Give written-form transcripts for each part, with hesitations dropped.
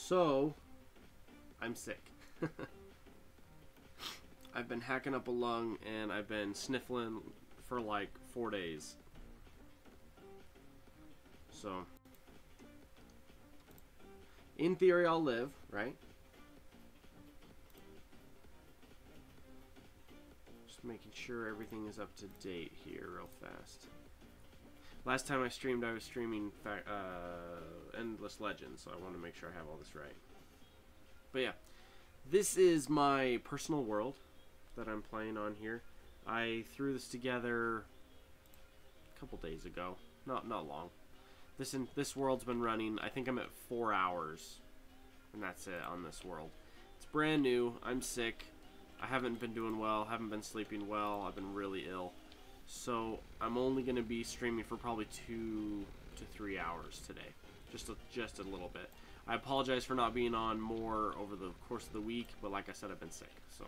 So, I'm sick. I've been hacking up a lung and I've been sniffling for like 4 days. So, in theory, I'll live, right? Just making sure everything is up to date here real fast. Last time I streamed, I was streaming Endless Legends, so I want to make sure I have all this right. But yeah, this is my personal world that I'm playing on here. I threw this together a couple days ago, not long. This world's been running. I think I'm at 4 hours, and that's it on this world. It's brand new. I'm sick. I haven't been doing well. Haven't been sleeping well. I've been really ill. So I'm only going to be streaming for probably 2 to 3 hours today, just a little bit. I apologize for not being on more over the course of the week, but like I said, I've been sick. So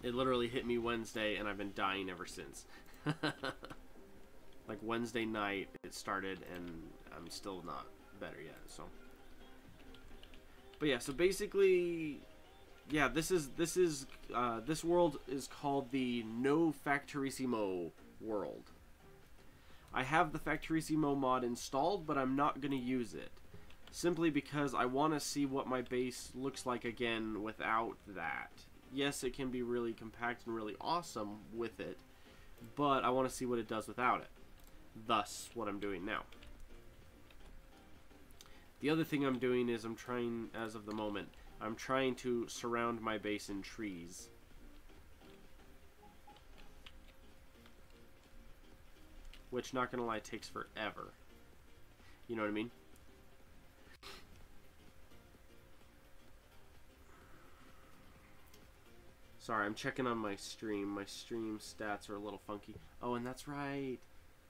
it literally hit me Wednesday, and I've been dying ever since. Like Wednesday night it started, and I'm still not better yet. So, but yeah, so basically, yeah, this world is called the No Factorissimo world. I have the Factorissimo mod installed, but I'm not going to use it. Simply because I want to see what my base looks like again without that. Yes, it can be really compact and really awesome with it, but I want to see what it does without it. Thus, what I'm doing now. The other thing I'm doing is I'm trying, as of the moment, I'm trying to surround my base in trees. Which, not gonna lie, takes forever. You know what I mean? Sorry, I'm checking on my stream. My stream stats are a little funky. Oh, and that's right.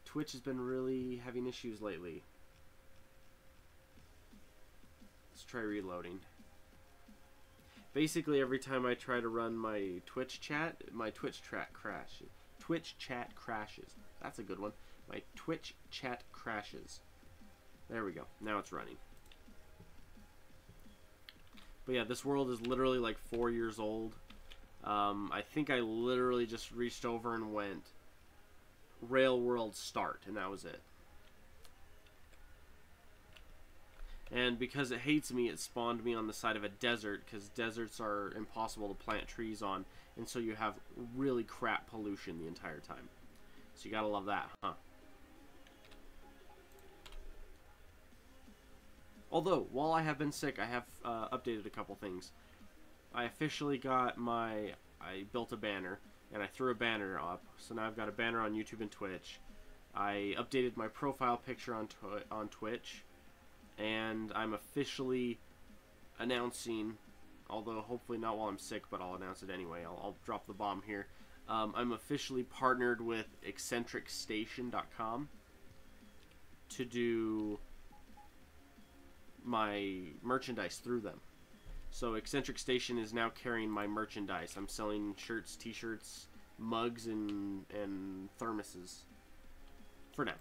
Twitch has been really having issues lately. Let's try reloading. Basically, every time I try to run my Twitch chat crashes. Twitch chat crashes. That's a good one. My Twitch chat crashes. There we go. Now it's running. But yeah, this world is literally like 4 years old. I think I literally just reached over and went Rail World start, and that was it. And because it hates me, it spawned me on the side of a desert, because deserts are impossible to plant trees on, and so you have really crap pollution the entire time. So you gotta love that, huh? Although, while I have been sick, I have updated a couple things. I officially got I built a banner, and I threw a banner up, so now I've got a banner on YouTube and Twitch. I updated my profile picture on Twitch, and I'm officially announcing, although hopefully not while I'm sick, but I'll announce it anyway. I'll drop the bomb here. I'm officially partnered with eccentricstation.com to do my merchandise through them. So Eccentric Station is now carrying my merchandise. I'm selling shirts, t-shirts, mugs, and thermoses. For now.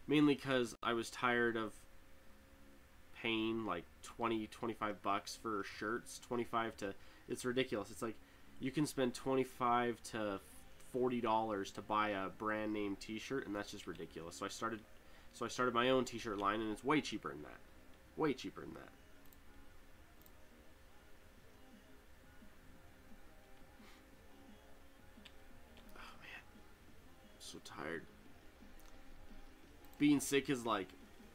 Mainly because I was tired of paying like 20, 25 bucks for shirts. 25 to... It's ridiculous. It's like you can spend 25 to $40 to buy a brand name t-shirt, and that's just ridiculous. So I started my own t-shirt line, and it's way cheaper than that. Way cheaper than that. Oh man, I'm so tired. Being sick is like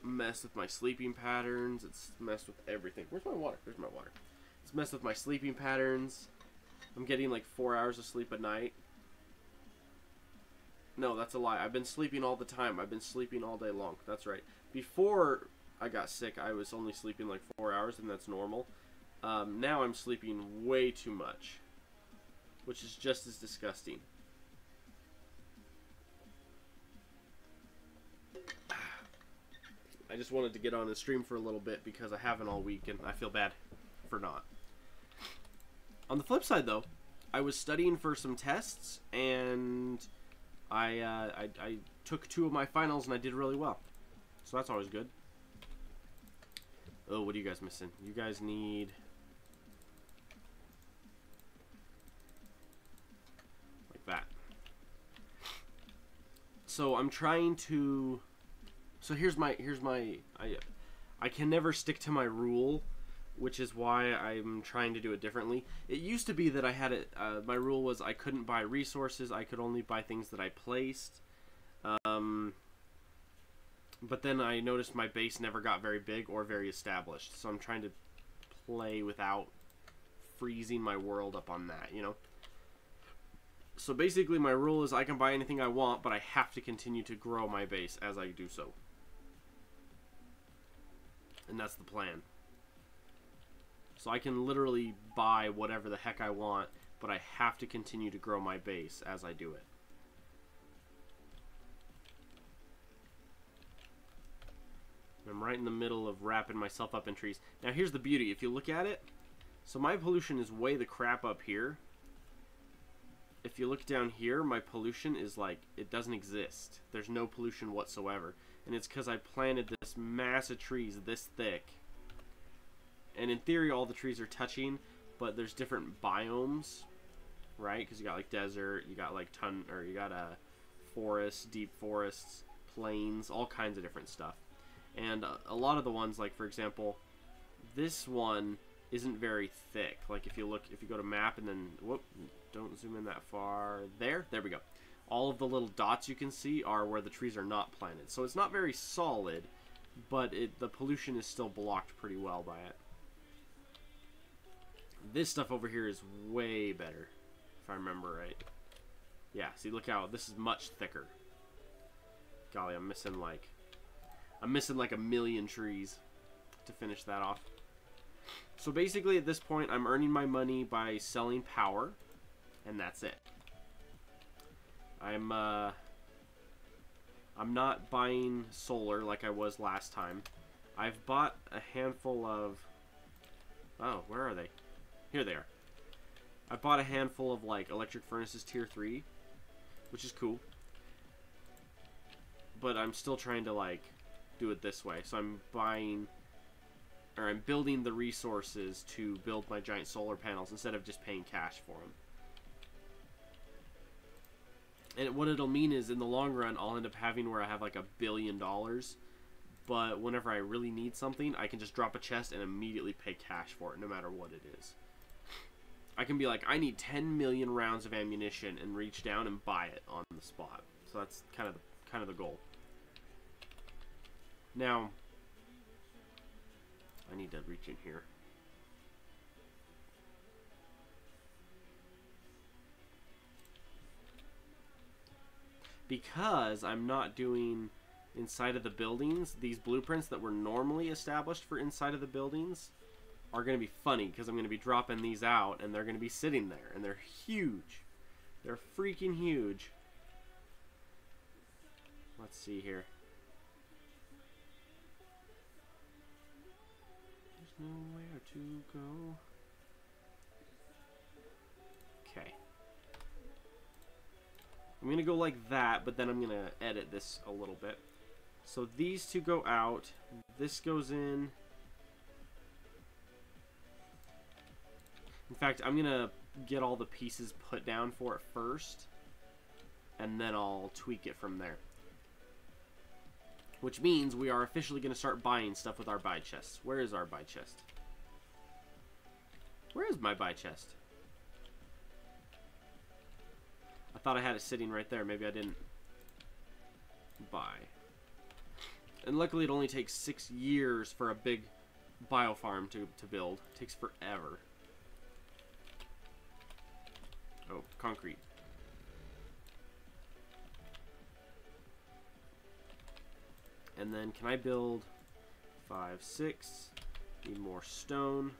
messed with my sleeping patterns. It's messed with everything. Where's my water? There's my water. It's messed with my sleeping patterns. I'm getting like 4 hours of sleep a night. No, that's a lie. I've been sleeping all the time. I've been sleeping all day long. That's right. Before I got sick, I was only sleeping like 4 hours, and that's normal. Now I'm sleeping way too much, which is just as disgusting. I just wanted to get on and stream for a little bit because I haven't all week, and I feel bad for not. On the flip side, though, I was studying for some tests, and I took 2 of my finals, and I did really well. So that's always good. Oh, what are you guys missing? You guys need... like that. So I'm trying to... So here's my... I can never stick to my rule, which is why I'm trying to do it differently. It used to be that I had it... my rule was I couldn't buy resources. I could only buy things that I placed. But then I noticed my base never got very big or very established. So I'm trying to play without freezing my world up on that, you know? So basically my rule is I can buy anything I want, but I have to continue to grow my base as I do so. And that's the plan. So I can literally buy whatever the heck I want, but I have to continue to grow my base as I do it. I'm right in the middle of wrapping myself up in trees. Now here's the beauty. If you look at it, so my pollution is way the crap up here. If you look down here, my pollution is like, it doesn't exist. There's no pollution whatsoever. And it's because I planted this mass of trees this thick. And in theory, all the trees are touching, but there's different biomes, right? Because you got like desert, you got like you got forests, deep forests, plains, all kinds of different stuff. And a lot of the ones, like for example, this one isn't very thick. Like if you go to map and then, whoop, don't zoom in that far. There we go. All of the little dots you can see are where the trees are not planted. So it's not very solid, but the pollution is still blocked pretty well by it. This stuff over here is way better, if I remember right. Yeah, see, look how this is much thicker. Golly, I'm missing like a million trees to finish that off. So basically at this point I'm earning my money by selling power, and that's it. I'm not buying solar like I was last time. I've bought a handful of... Oh, where are they? Here they are. I bought a handful of like electric furnaces tier 3, which is cool. But I'm still trying to like do it this way. So I'm building the resources to build my giant solar panels instead of just paying cash for them. And what it'll mean is in the long run, I'll end up having where I have like $1 billion. But whenever I really need something, I can just drop a chest and immediately pay cash for it, no matter what it is. I can be like, I need 10 million rounds of ammunition and reach down and buy it on the spot. So that's kind of the goal. Now, I need to reach in here. Because I'm not doing inside of the buildings, these blueprints that were normally established for inside of the buildings are going to be funny, because I'm going to be dropping these out and they're going to be sitting there, and they're huge. They're freaking huge. Let's see here. There's nowhere to go. Okay. I'm going to go like that, but then I'm going to edit this a little bit. So these two go out. This goes in. In fact, I'm going to get all the pieces put down for it first, and then I'll tweak it from there. Which means we are officially going to start buying stuff with our buy chests. Where is our buy chest? Where is my buy chest? I thought I had it sitting right there. Maybe I didn't buy. And luckily it only takes 6 years for a big biofarm to build. It takes forever. Oh, concrete. And then can I build 5, 6? Need more stone.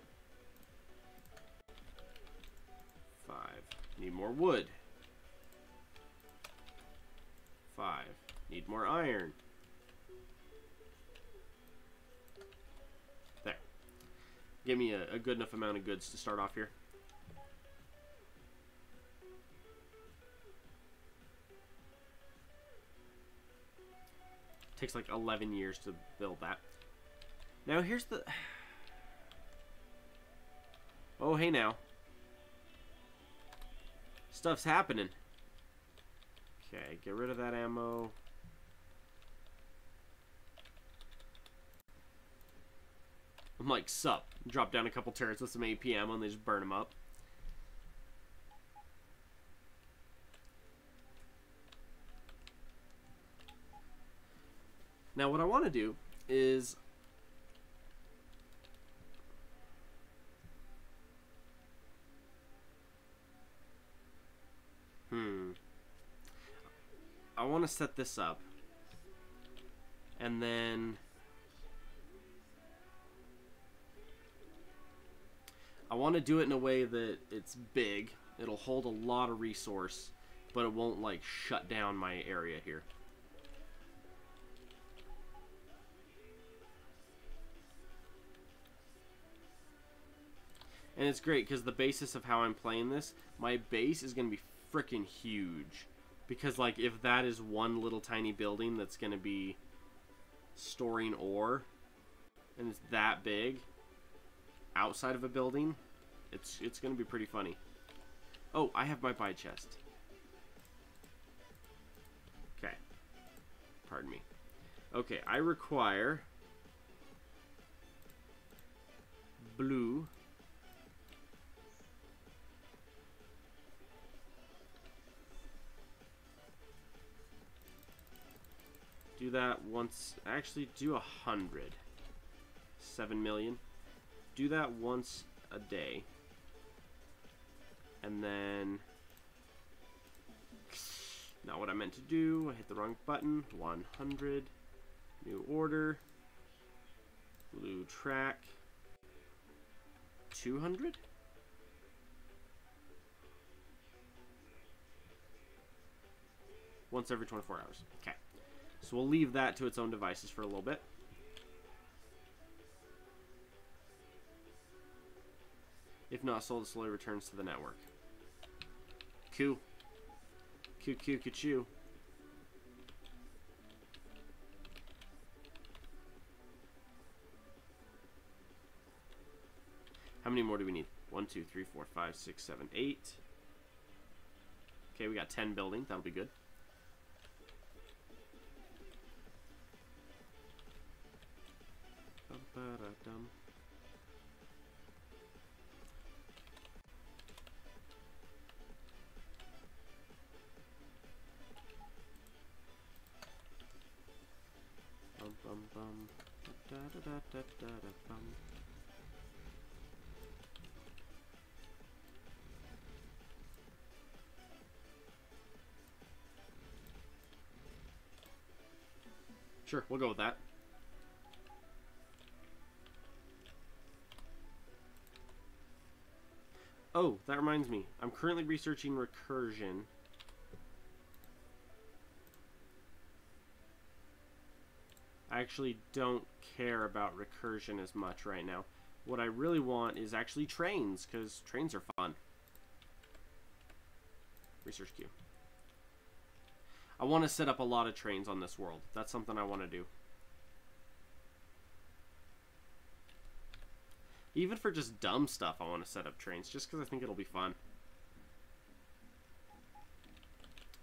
5. Need more wood. 5. Need more iron. There. Give me a good enough amount of goods to start off here. Takes like 11 years to build that. Now here's the... Oh, hey now. Stuff's happening. Okay, get rid of that ammo. I'm like, sup. Drop down a couple turrets with some AP ammo and they just burn them up. Now what I want to do is... I want to set this up. And then... I want to do it in a way that it's big. It'll hold a lot of resource, but it won't like shut down my area here. And it's great because the basis of how I'm playing this, my base is going to be freaking huge. Because like if that is one little tiny building that's going to be storing ore, and it's that big outside of a building, it's going to be pretty funny. Oh, I have my buy chest. Okay. Pardon me. Okay, I require blue. Do that once. Actually, do 100. 7 million. Do that once a day. And then... Not what I meant to do. I hit the wrong button. 100. New order. Blue track. 200? Once every 24 hours. Okay. So we'll leave that to its own devices for a little bit. If not sold, it slowly returns to the network. Cool. Choo. How many more do we need? 1, 2, 3, 4, 5, 6, 7, 8. Okay, we got 10 building. That'll be good. Ba-da-dum. Bum bum bum. Da da da da da da bum. Sure, we'll go with that. Oh, that reminds me. I'm currently researching recursion. I actually don't care about recursion as much right now. What I really want is actually trains, because trains are fun. Research queue. I want to set up a lot of trains on this world. That's something I want to do. Even for just dumb stuff, I want to set up trains, just because I think it'll be fun.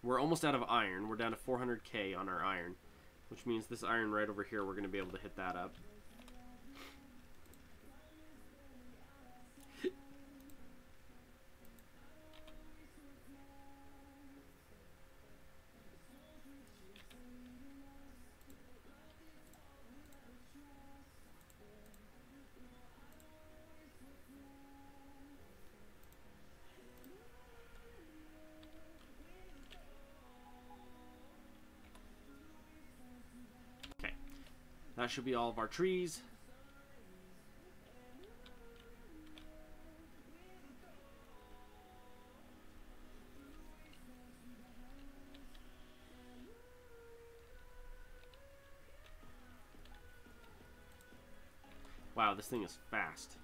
We're almost out of iron. We're down to 400k on our iron, which means this iron right over here, we're going to be able to hit that up. That should be all of our trees. Wow, this thing is fast.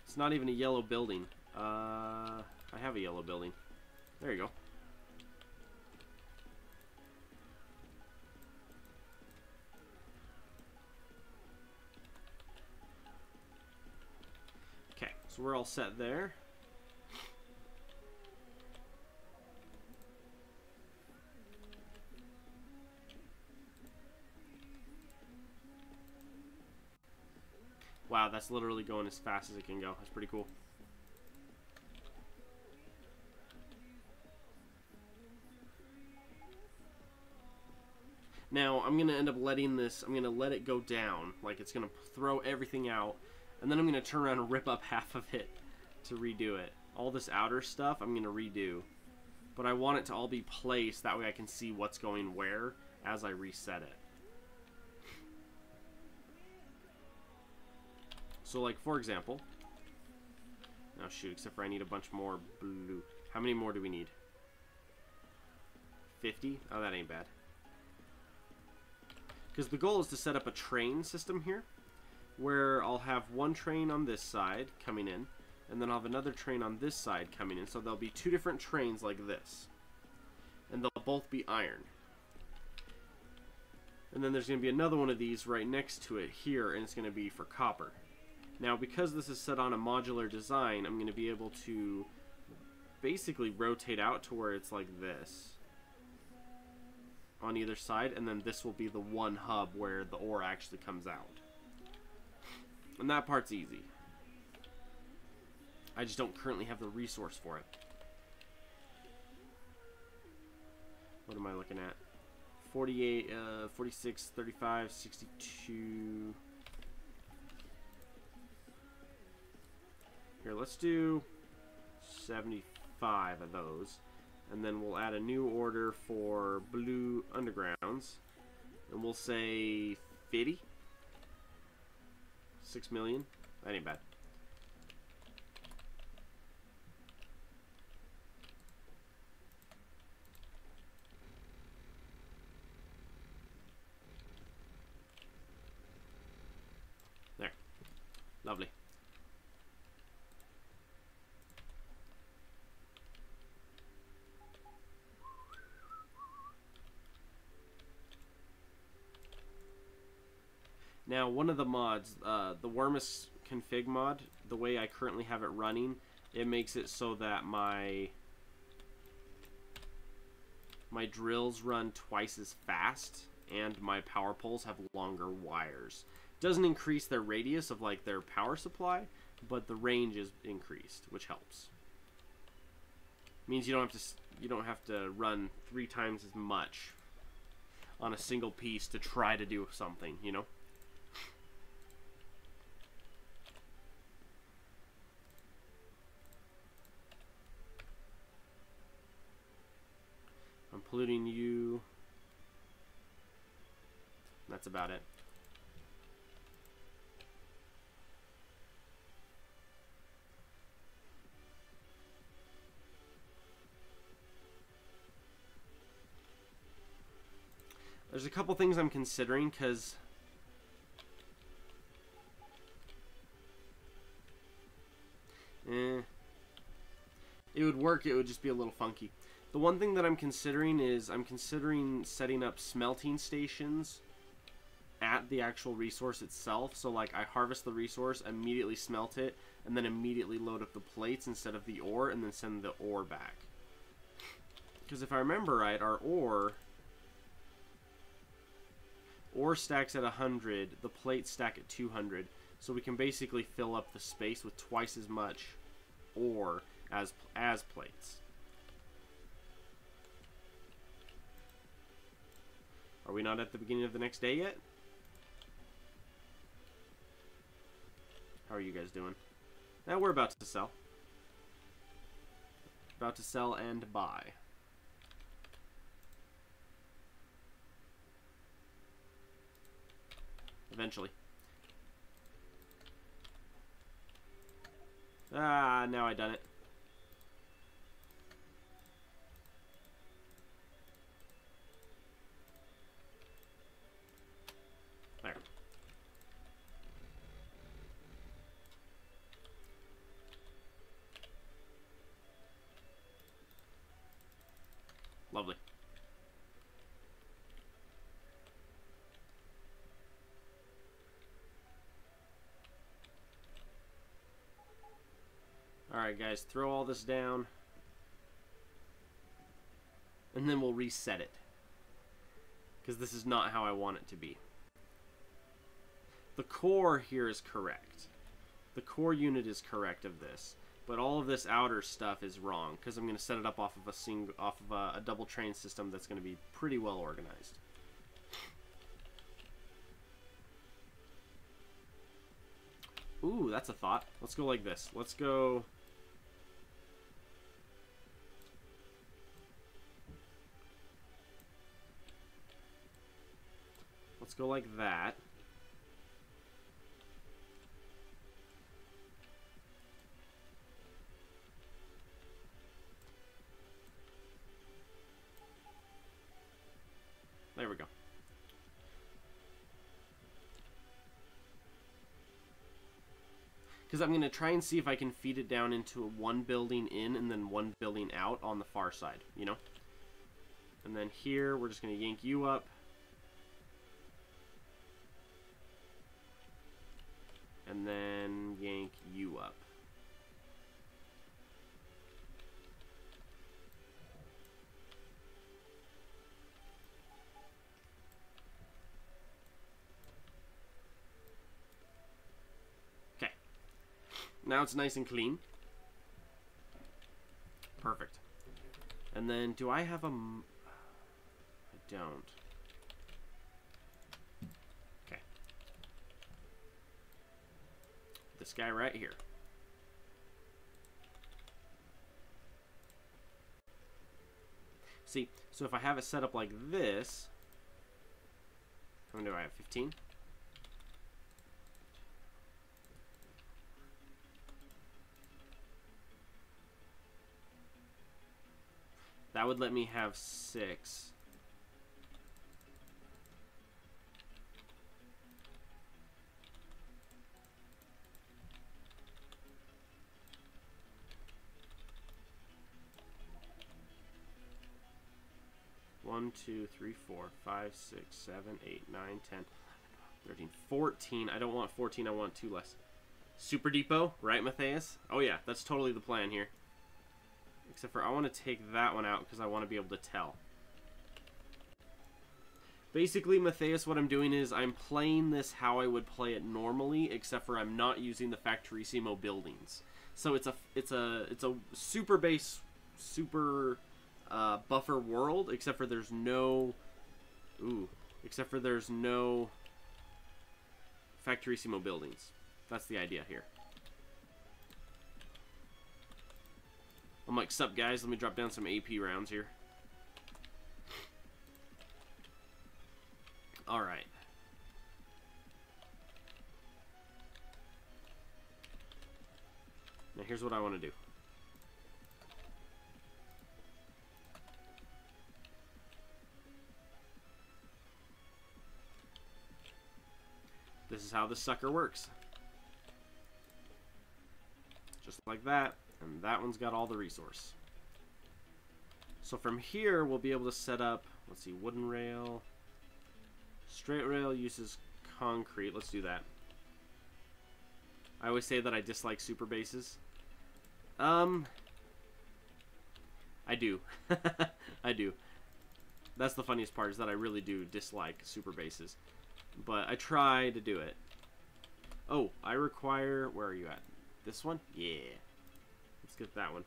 It's not even a yellow building. I have a yellow building. There you go. So we're all set there. Wow, that's literally going as fast as it can go. That's pretty cool. Now, I'm going to end up letting this, I'm going to let it go down. Like, it's going to throw everything out. And then I'm going to turn around and rip up half of it to redo it. All this outer stuff, I'm going to redo. But I want it to all be placed. That way I can see what's going where as I reset it. So, like, for example. Oh, shoot. Except for I need a bunch more blue. How many more do we need? 50? Oh, that ain't bad. Because the goal is to set up a train system here, where I'll have one train on this side coming in, and then I'll have another train on this side coming in. So there'll be two different trains like this. And they'll both be iron. And then there's going to be another one of these right next to it here, and it's going to be for copper. Now, because this is set on a modular design, I'm going to be able to basically rotate out to where it's like this on either side, and then this will be the one hub where the ore actually comes out. And that part's easy. I just don't currently have the resource for it. What am I looking at? 48, 46, 35, 62. Here, let's do 75 of those. And then we'll add a new order for blue undergrounds. And we'll say 50. 6 million. That ain't bad. There. Lovely. Now, one of the mods, the Wormus config mod, the way I currently have it running, it makes it so that my drills run twice as fast, and my power poles have longer wires. Doesn't increase their radius of like their power supply, but the range is increased, which helps. Means you don't have to run 3 times as much on a single piece to try to do something, you know? I'm polluting you. That's about it. There's a couple things I'm considering, because it would work, it would just be a little funky. The one thing that I'm considering is I'm considering setting up smelting stations at the actual resource itself. So like I harvest the resource, immediately smelt it, and then immediately load up the plates instead of the ore, and then send the ore back. Because if I remember right, our ore stacks at 100, the plates stack at 200, so we can basically fill up the space with twice as much ore as plates. Are we not at the beginning of the next day yet? How are you guys doing? Now we're about to sell. About to sell and buy. Eventually. Ah, now I done it. There. Lovely. Alright, guys, throw all this down. And then we'll reset it. Because this is not how I want it to be. The core here is correct. The core unit is correct of this. But all of this outer stuff is wrong. Because I'm going to set it up off of a double train system that's going to be pretty well organized. Ooh, that's a thought. Let's go like this. Let's go... Let's go like that. There we go. Because I'm going to try and see if I can feed it down into one building in and then one building out on the far side, you know? And then here, we're just going to yank you up. And then yank you up. Okay. Now it's nice and clean. Perfect. And then, do I have a... I don't. This guy right here. See, so if I have it set up like this, how many do I have? 15? That would let me have 6. One, 2, 3, 4, 5, 6, 7, 8, 9, 10, 13, 14. I don't want 14, I want 2 less. Super Depot, right, Matthias? Oh yeah, that's totally the plan here. Except for I want to take that one out because I want to be able to tell. Basically, Matthias, what I'm doing is I'm playing this how I would play it normally, except for I'm not using the Factorissimo buildings. So it's a super base, super buffer world, except for there's no Factorissimo buildings. That's the idea here. I'm like, sup guys, let me drop down some AP rounds here. Alright. Now here's what I want to do. This is how this sucker works. Just like that. And that one's got all the resource. So from here, we'll be able to set up, let's see, wooden rail. Straight rail uses concrete. Let's do that. I always say that I dislike super bases. I do. I do. That's the funniest part, is that I really do dislike super bases. But I try to do it. Oh, I require... Where are you at? This one? Yeah. Let's get that one.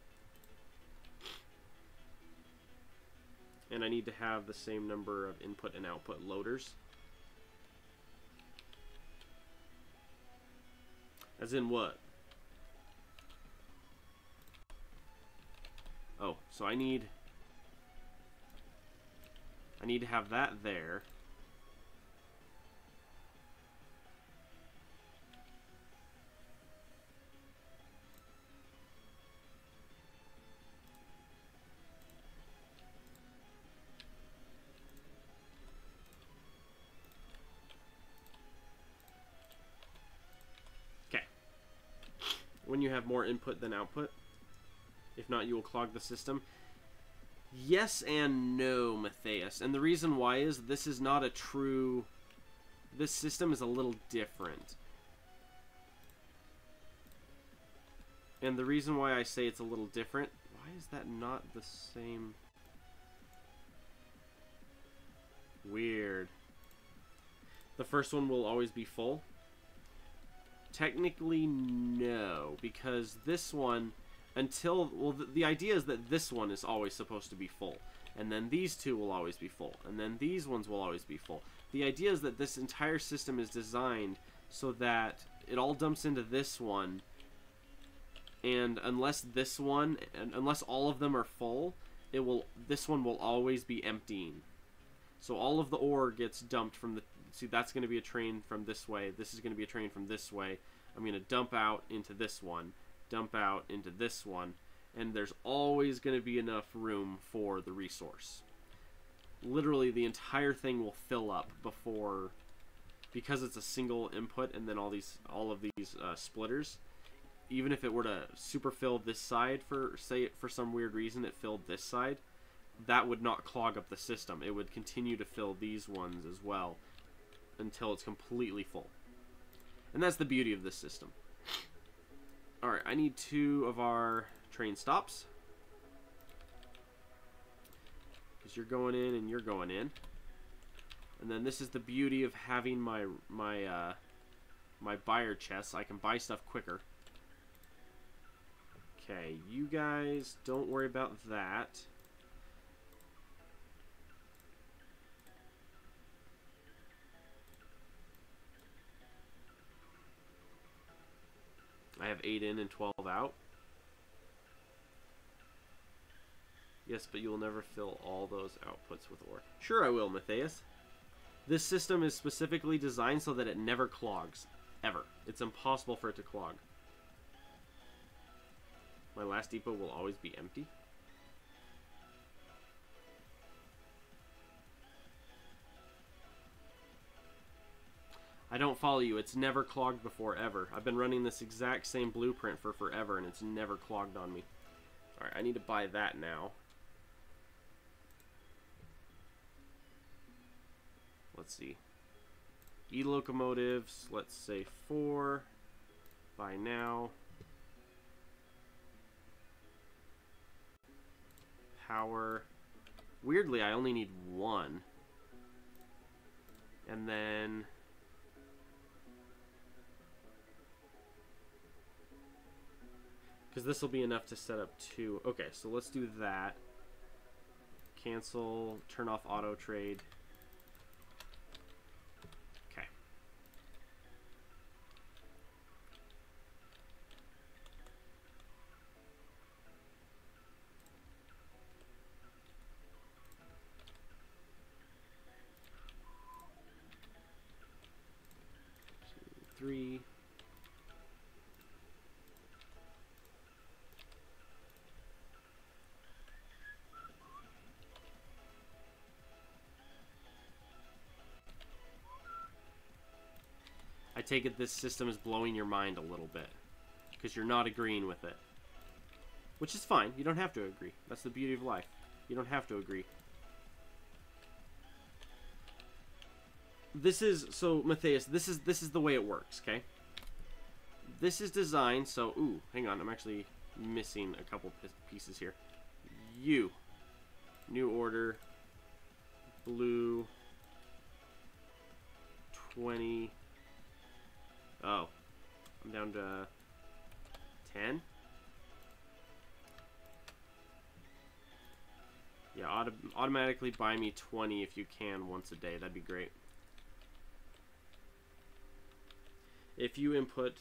And I need to have the same number of input and output loaders. As in what? Oh, so I need to have that there. When you have more input than output. If not, you will clog the system. Yes and no, Matthias. And the reason why is this is not a true... This system is a little different. And the reason why I say it's a little different, why is that not the same? Weird. The first one will always be full. Technically, no, because this one, until, well, the idea is that this one is always supposed to be full, and then these two will always be full, and then these ones will always be full. The idea is that this entire system is designed so that it all dumps into this one, and unless this one, unless all of them are full, this one will always be emptying. So all of the ore gets dumped from the, see, that's going to be a train from this way, this is going to be a train from this way. I'm going to dump out into this one, dump out into this one, and there's always going to be enough room for the resource. Literally the entire thing will fill up before, because it's a single input and then all of these splitters. Even if it were to super fill this side, for say for some weird reason it filled this side, that would not clog up the system. It would continue to fill these ones as well until it's completely full. And that's the beauty of this system. Alright, I need 2 of our train stops. Because you're going in and you're going in. And then this is the beauty of having my buyer chests. I can buy stuff quicker. Okay, you guys don't worry about that. I have 8 in and 12 out. Yes, but you will never fill all those outputs with ore. Sure I will, Matthias. This system is specifically designed so that it never clogs. Ever. It's impossible for it to clog. My last depot will always be empty. I don't follow you. It's never clogged before, ever. I've been running this exact same blueprint for forever, and it's never clogged on me. Alright, I need to buy that now. Let's see. E-locomotives, let's say 4. Buy now. Power. Weirdly, I only need 1. And then... because this will be enough to set up 2. Okay, so let's do that. Cancel, turn off auto trade. Okay. Two, 3. I take it this system is blowing your mind a little bit because you're not agreeing with it. Which is fine. You don't have to agree. That's the beauty of life. You don't have to agree. This is, so Matthias, this is the way it works, okay? This is designed so, ooh, hang on, I'm actually missing a couple pieces here. You. New order. Blue. 20. Oh, I'm down to 10. Yeah, automatically buy me 20 if you can once a day. That'd be great. If you input,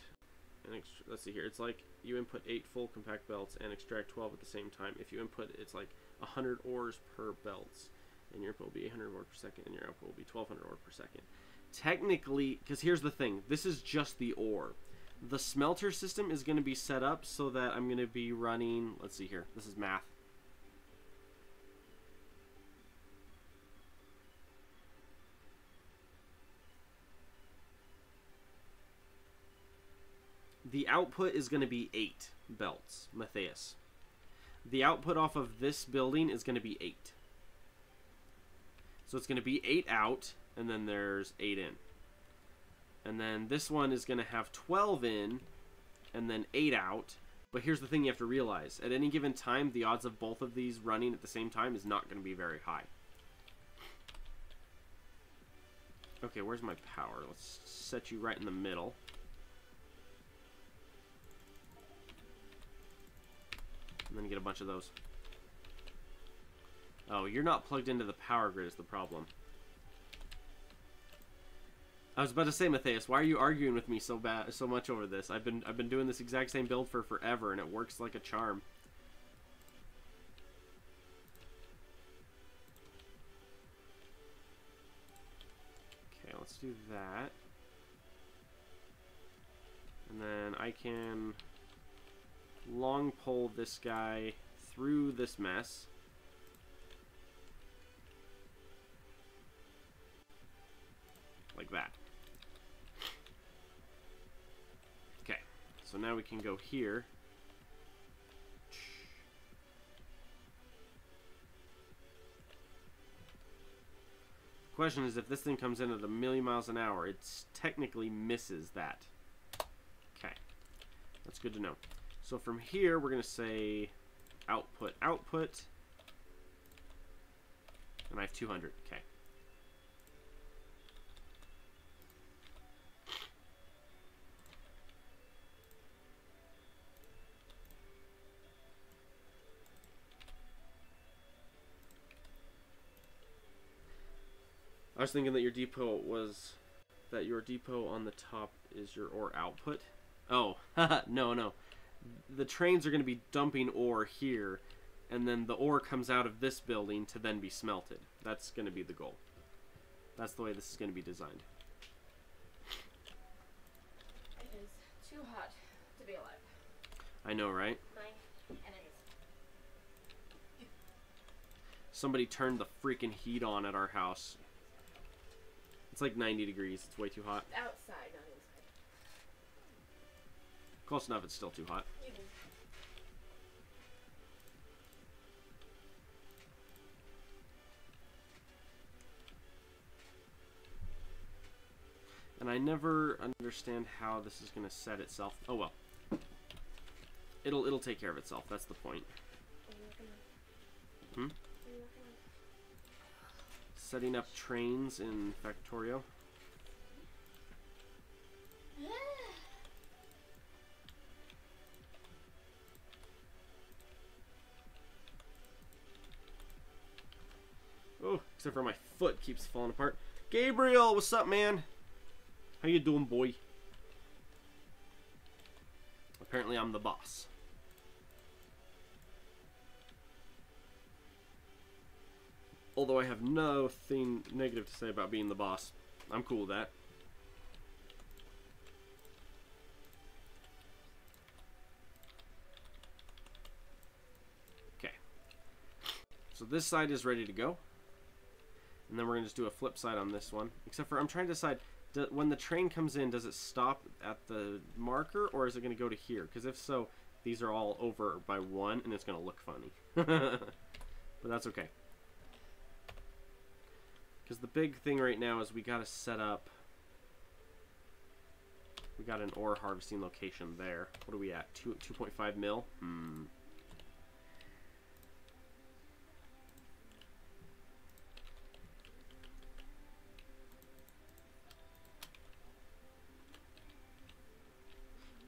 let's see here. It's like you input 8 full compact belts and extract 12 at the same time. If you input, it's like 100 ores per belts, and your input will be 800 ore per second, and your output will be 1200 ore per second. Technically, because here's the thing, this is just the ore. The smelter system is going to be set up so that I'm going to be running, let's see here, this is math. The output is going to be 8 belts, Matthias. The output off of this building is going to be 8. So it's going to be 8 out, and then there's 8 in. And then this one is going to have 12 in, and then 8 out, But here's the thing you have to realize. At any given time, the odds of both of these running at the same time is not going to be very high. Okay, where's my power? Let's set you right in the middle. And then get a bunch of those. Oh, you're not plugged into the power grid is the problem. I was about to say, Matthias, why are you arguing with me so much over this? I've been doing this exact same build for forever, and it works like a charm. Okay, let's do that. And then I can long pole this guy through this mess. Like that. Okay, so now we can go here. The question is, if this thing comes in at 1,000,000 miles an hour, it technically misses that. Okay, that's good to know. So from here, we're going to say output, output. And I have 200. Okay. I was thinking that your depot on the top is your ore output. Oh, no. The trains are going to be dumping ore here, and then the ore comes out of this building to then be smelted. That's going to be the goal. That's the way this is going to be designed. It is too hot to be alive. I know, right? My enemies. Somebody turned the freaking heat on at our house. It's like 90 degrees. It's way too hot. Outside, not inside. Close enough, it's still too hot. And I never understand how this is going to set itself. Oh well. It'll take care of itself. That's the point. Hmm? Setting up trains in Factorio. Oh, except for my foot keeps falling apart. Gabriel, what's up, man? How you doing, boy? Apparently I'm the boss. Although I have nothing negative to say about being the boss. I'm cool with that. Okay. So this side is ready to go. And then we're going to just do a flip side on this one. Except for I'm trying to decide, when the train comes in, does it stop at the marker or is it going to go to here? Because if so, these are all over by 1 and it's going to look funny. But that's okay. Because the big thing right now is we got to set up... We got an ore harvesting location there. What are we at? 2.5 mil?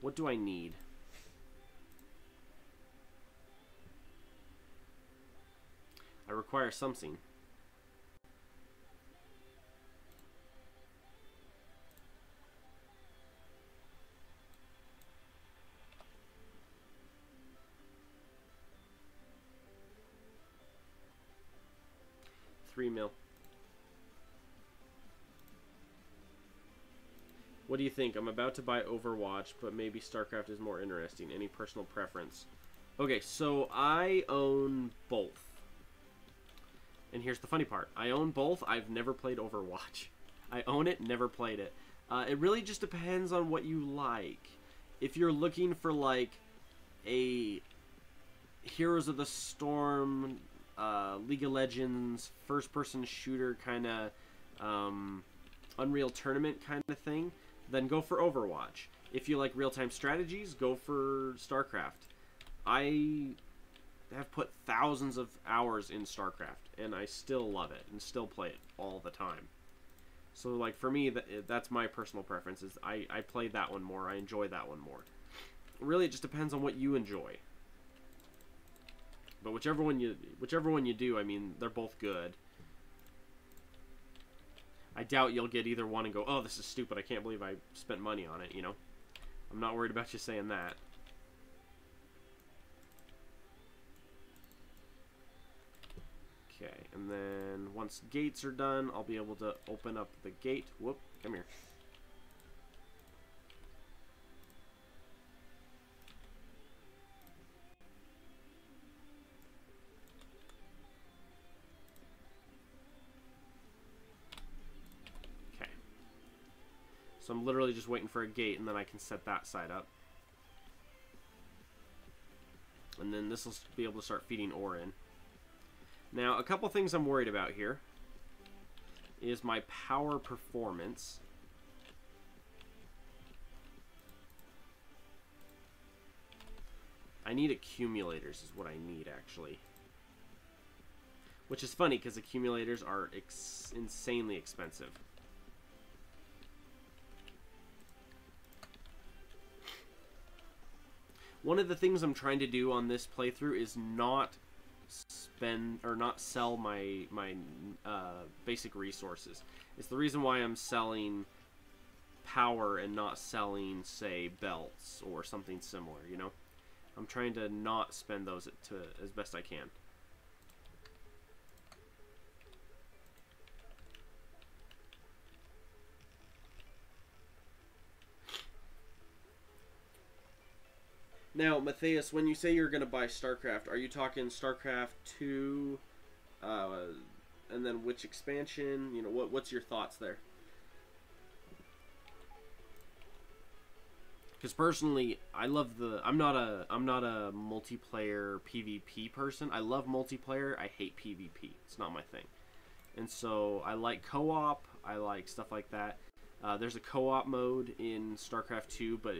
What do I need? I require something. $3 mil. What do you think? I'm about to buy Overwatch, but maybe StarCraft is more interesting. Any personal preference? Okay, so I own both. And here's the funny part. I own both. I've never played Overwatch. I own it, never played it. It really just depends on what you like. If you're looking for, like, a Heroes of the Storm, League of Legends, first-person shooter kind of Unreal Tournament kind of thing, then go for Overwatch. If you like real-time strategies, go for StarCraft. I have put thousands of hours in StarCraft, and I still love it and still play it all the time. So, like, for me, that's my personal preference. Is I play that one more. I enjoy that one more. Really, it just depends on what you enjoy. But whichever one you do, I mean, they're both good. I doubt you'll get either one and go, oh, this is stupid. I can't believe I spent money on it, you know? I'm not worried about you saying that. Okay, and then once gates are done, I'll be able to open up the gate. Whoop, come here. Okay. So I'm literally just waiting for a gate, and then I can set that side up. And then this will be able to start feeding ore in. Now, a couple things I'm worried about here is my power performance. I need accumulators is what I need, actually. Which is funny, because accumulators are insanely expensive. One of the things I'm trying to do on this playthrough is not spend or not sell my basic resources. It's the reason why I'm selling power and not selling, say, belts or something similar, you know? I'm trying to not spend those as best I can. Now, Matthias, when you say you're going to buy StarCraft, are you talking StarCraft 2, and then which expansion? You know, what's your thoughts there? Because personally, I love I'm not a multiplayer PvP person. I love multiplayer. I hate PvP. It's not my thing. And so I like co-op. I like stuff like that. There's a co-op mode in StarCraft 2, but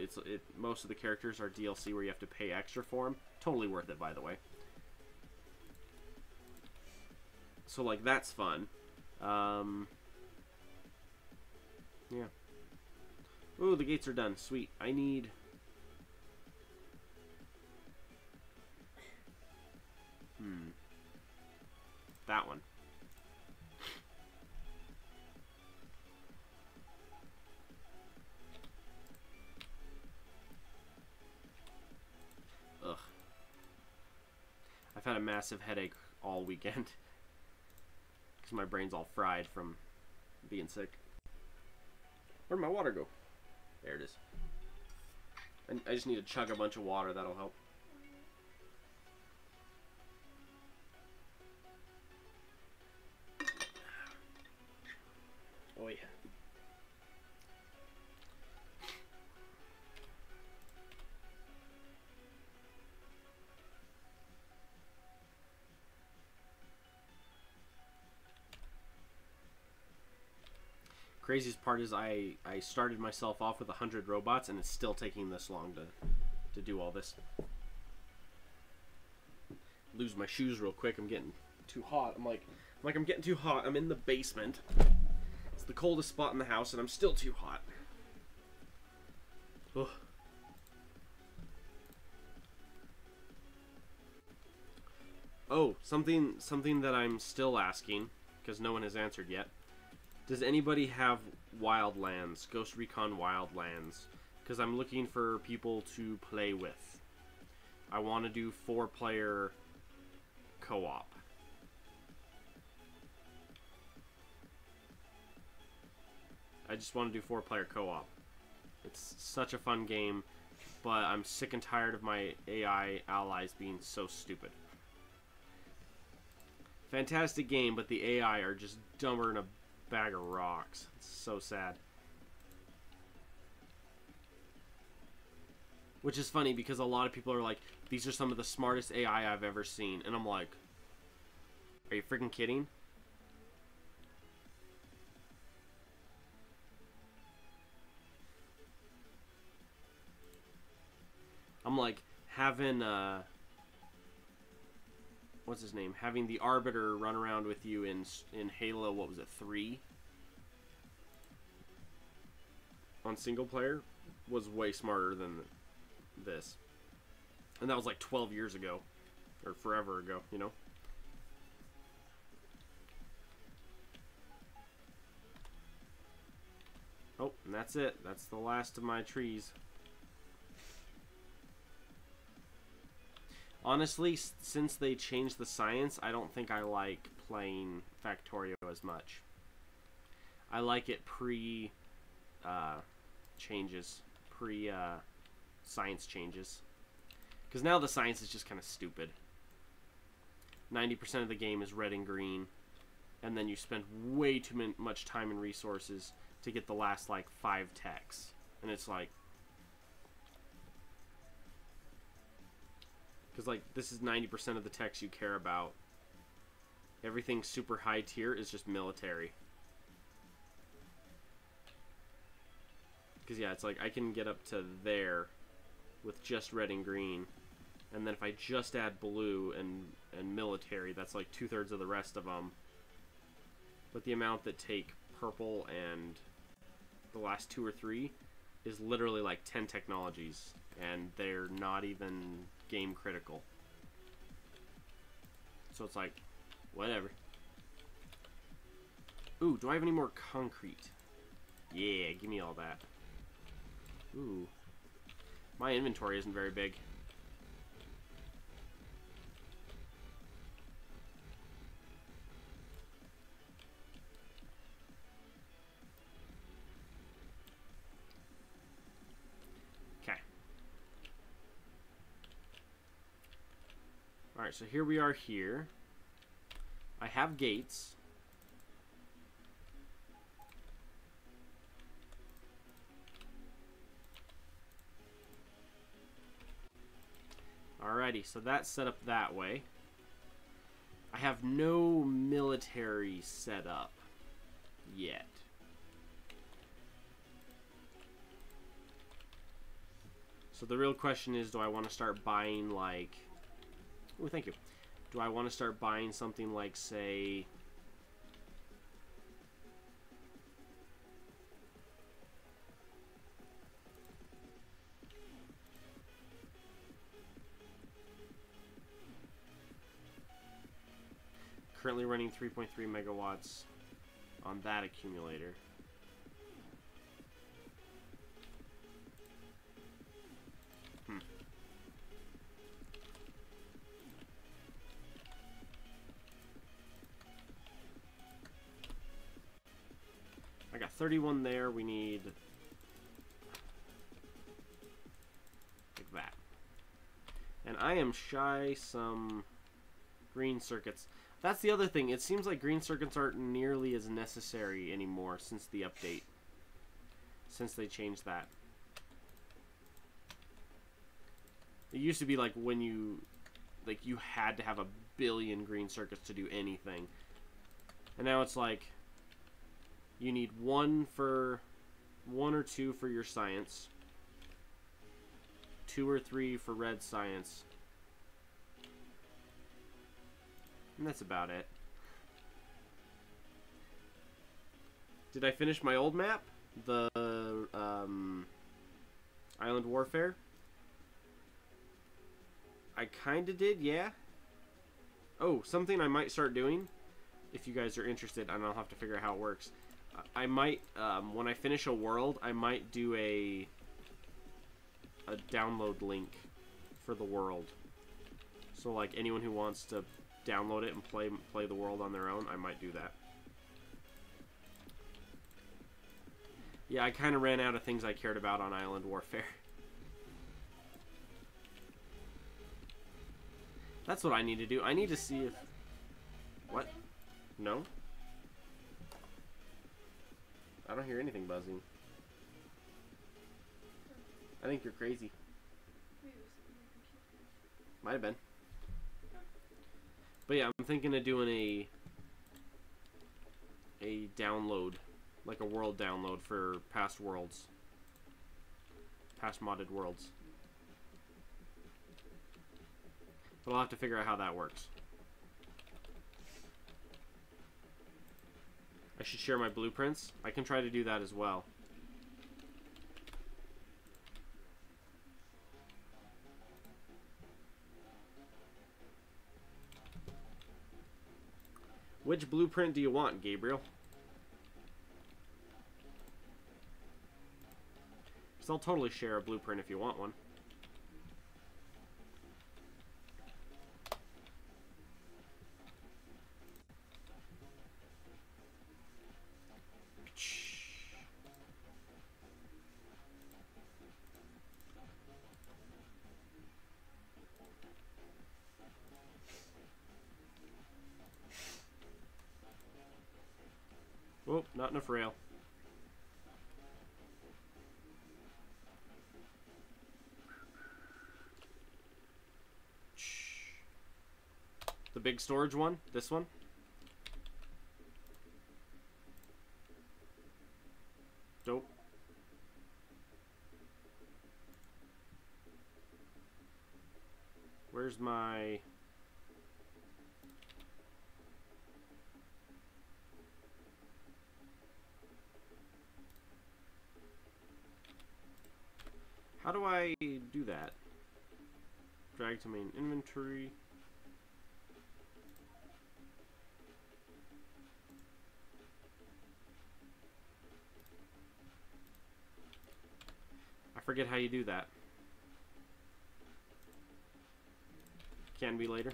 most of the characters are DLC where you have to pay extra for them. Totally worth it, by the way. So, like, that's fun. Yeah. Ooh, the gates are done. Sweet. I need... that one. Ugh. I've had a massive headache all weekend. Because my brain's all fried from being sick. Where'd my water go? There it is. I just need to chug a bunch of water. That'll help. Oh, yeah. Craziest part is I started myself off with 100 robots, and it's still taking this long to do all this. Lose my shoes real quick. I'm getting too hot. I'm like I'm getting too hot. I'm in the basement. It's the coldest spot in the house, and I'm still too hot. Ugh. Oh, something that I'm still asking, because no one has answered yet. Does anybody have Wildlands, Ghost Recon Wildlands? Because I'm looking for people to play with. I want to do 4-player co-op. I just want to do 4-player co-op. It's such a fun game, but I'm sick and tired of my AI allies being so stupid. Fantastic game, but the AI are just dumber than a bag of rocks. It's so sad. Which is funny because a lot of people are like, these are some of the smartest AI I've ever seen. And I'm like, are you freaking kidding? I'm like, having what's his name? Having the Arbiter run around with you in Halo, what was it, 3? On single player was way smarter than this. And that was like 12 years ago. Or forever ago, you know? Oh, and that's it. That's the last of my trees. Honestly, since they changed the science, I don't think I like playing Factorio as much. I like it pre changes, pre science changes. Because now the science is just kind of stupid. 90% of the game is red and green, and then you spend way too much time and resources to get the last like 5 techs, and it's like, because like this is 90% of the techs you care about. Everything super high tier is just military. Because yeah, it's like I can get up to there with just red and green, and then if I just add blue and military, that's like 2/3 of the rest of them. But the amount that take purple and the last 2 or 3 is literally like 10 technologies, and they're not even game critical. So it's like, whatever. Ooh, do I have any more concrete? Yeah, give me all that. Ooh. My inventory isn't very big. Okay. Alright, so here we are here. I have gates. Alrighty, so that's set up that way. I have no military set up yet. So the real question is, do I want to start buying like... Oh, thank you. Do I want to start buying something like, say... Currently running 3.3 megawatts on that accumulator. I got 31 there. We need like that. And I am shy some green circuits. That's the other thing. It seems like green circuits aren't nearly as necessary anymore since the update. Since they changed that. It used to be like when you had to have a billion green circuits to do anything. And now it's like you need one or two for your science, 2 or 3 for red science, and that's about it. Did I finish my old map? The Island Warfare? I kinda did, yeah. Oh, something I might start doing, if you guys are interested, and I'll have to figure out how it works. I might, when I finish a world, I might do a download link for the world. So, like, anyone who wants to download it and play the world on their own, I might do that. Yeah, I kind of ran out of things I cared about on Island Warfare. That's what I need to do. I need to see if... What? No? I don't hear anything buzzing. I think you're crazy. Might have been. But yeah, I'm thinking of doing a download, like a world download for past worlds. Past modded worlds. But I'll have to figure out how that works. I should share my blueprints. I can try to do that as well. Which blueprint do you want, Gabriel? Because I'll totally share a blueprint if you want one. Oh, not enough rail. The big storage one? This one? Dope. Where's my... How do I do that? Drag to main inventory. I forget how you do that. Can be later.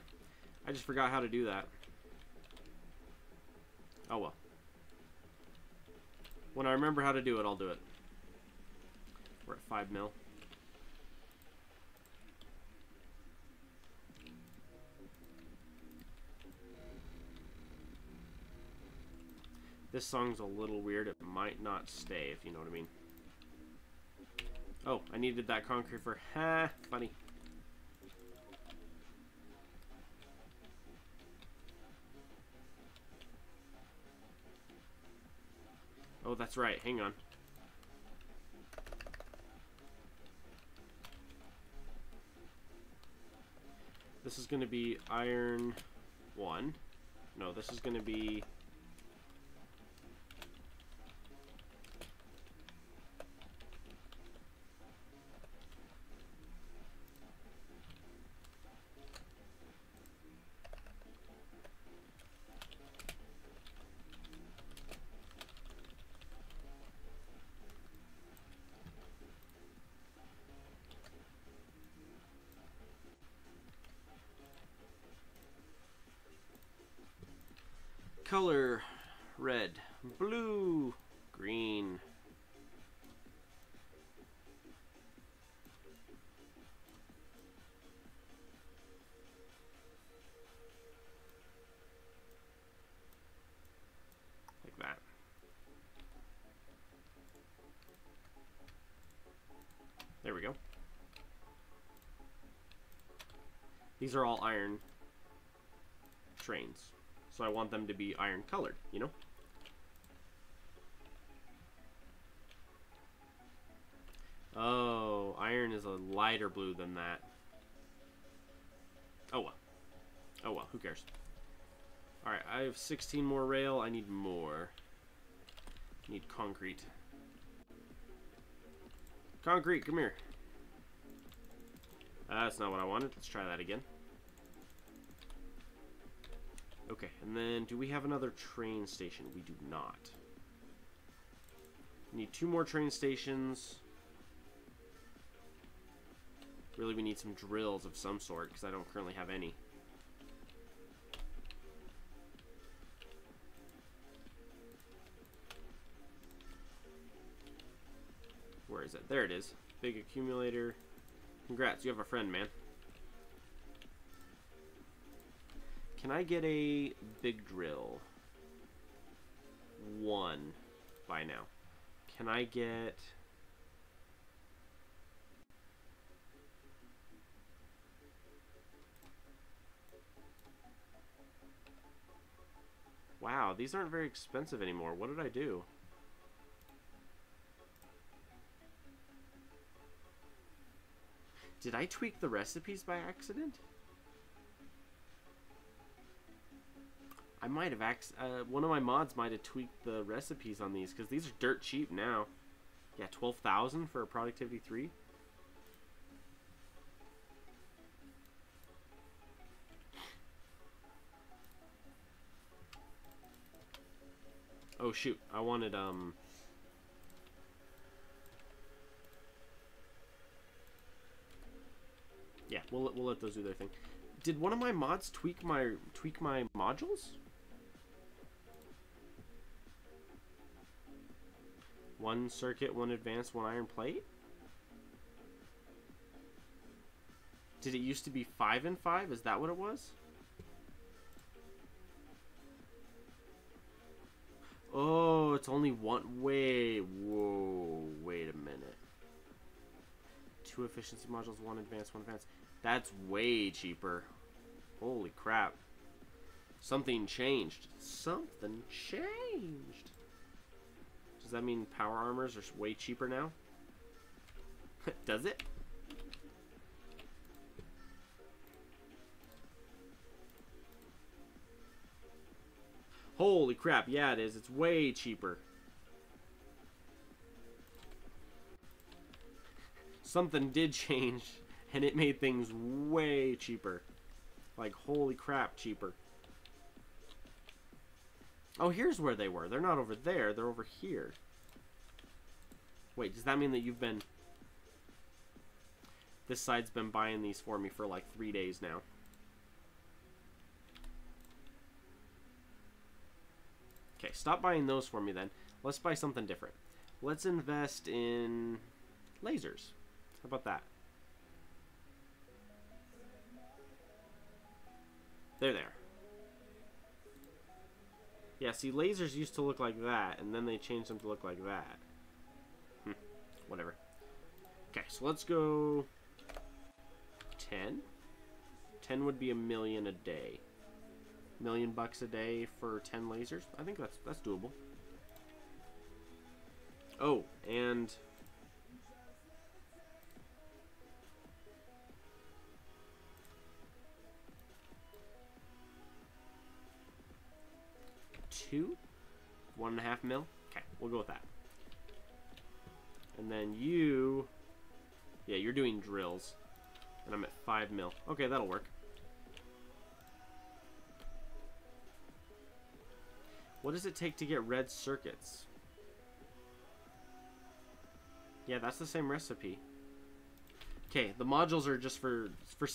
I just forgot how to do that. Oh well. When I remember how to do it, I'll do it. We're at 5 mil. This song's a little weird. It might not stay, if you know what I mean. Oh, I needed that concrete for... Ha! Funny. Oh, that's right. Hang on. This is going to be iron 1. No, this is going to be... color, red, blue, green. Like that. There we go. These are all iron trains. So I want them to be iron colored, you know? Oh, iron is a lighter blue than that. Oh well. Oh well, who cares? Alright, I have 16 more rail. I need more. I need concrete. Concrete, come here. That's not what I wanted. Let's try that again. Okay, and then do we have another train station? We do not. We need 2 more train stations. Really, we need some drills of some sort because I don't currently have any. Where is it? There it is. Big accumulator. Congrats, you have a friend, man. Can I get a big drill? 1 by now. Can I get... Wow, these aren't very expensive anymore. What did I do? Did I tweak the recipes by accident? I might have one of my mods might have tweaked the recipes on these because these are dirt cheap now. Yeah, 12,000 for a productivity 3. Oh shoot, I wanted yeah, we'll let those do their thing. Did one of my mods tweak my modules? One circuit, one advanced, one iron plate? Did it used to be 5 and 5? Is that what it was? Oh, it's only one. Whoa, wait a minute. 2 efficiency modules, 1 advanced, 1 advanced. That's way cheaper. Holy crap. Something changed. Something changed. Does that mean power armors are way cheaper now? Does it? Holy crap, yeah it is. It's way cheaper. Something did change, and it made things way cheaper. Like, holy crap, cheaper. Oh, here's where they were. They're not over there. They're over here. Wait, does that mean that you've been... This side's been buying these for me for like 3 days now. Okay, stop buying those for me then. Let's buy something different. Let's invest in lasers. How about that? There. Yeah, see, lasers used to look like that, and then they changed them to look like that. Whatever. Okay, so let's go 10. 10 would be $1 million a day. $1 million a day for 10 lasers. I think that's doable. Oh, and two, 1.5 mil. Okay, we'll go with that. And then you, yeah, you're doing drills, and I'm at 5 mil. Okay, that'll work. What does it take to get red circuits? Yeah, that's the same recipe. Okay, the modules are just for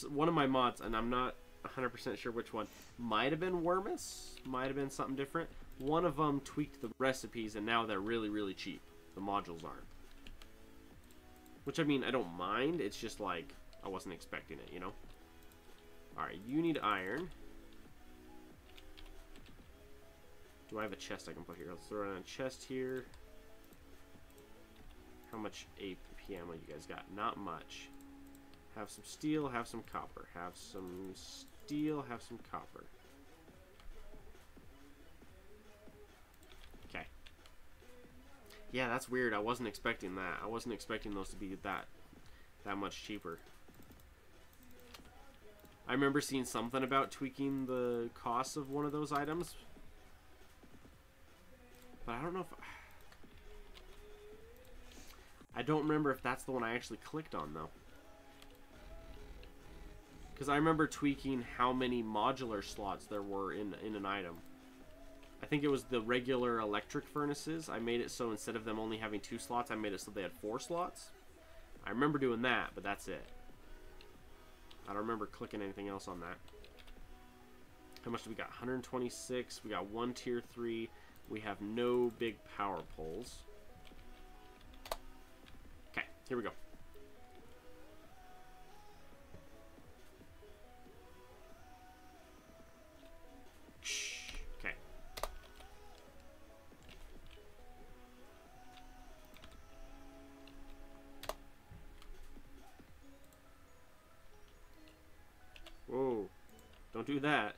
one of my mods, and I'm not 100% sure which one. Might have been Wormus, might have been something different. One of them tweaked the recipes, and now they're really, really cheap. The modules aren't. Which, I mean, I don't mind. It's just like, I wasn't expecting it, you know? Alright, you need iron. Do I have a chest I can put here? Let's throw in a chest here. How much AP ammo you guys got? Not much. Have some steel, have some copper. Have some steel, have some copper. Okay. Yeah, that's weird. I wasn't expecting that. I wasn't expecting those to be that much cheaper. I remember seeing something about tweaking the cost of one of those items. But I don't know if... I don't remember if that's the one I actually clicked on, though. Because I remember tweaking how many modular slots there were in an item. I think it was the regular electric furnaces. I made it so instead of them only having 2 slots, I made it so they had 4 slots. I remember doing that, but that's it. I don't remember clicking anything else on that. How much do we got? 126. We got 1 tier 3. We have no big power poles. Okay, here we go. Okay. Whoa. Don't do that.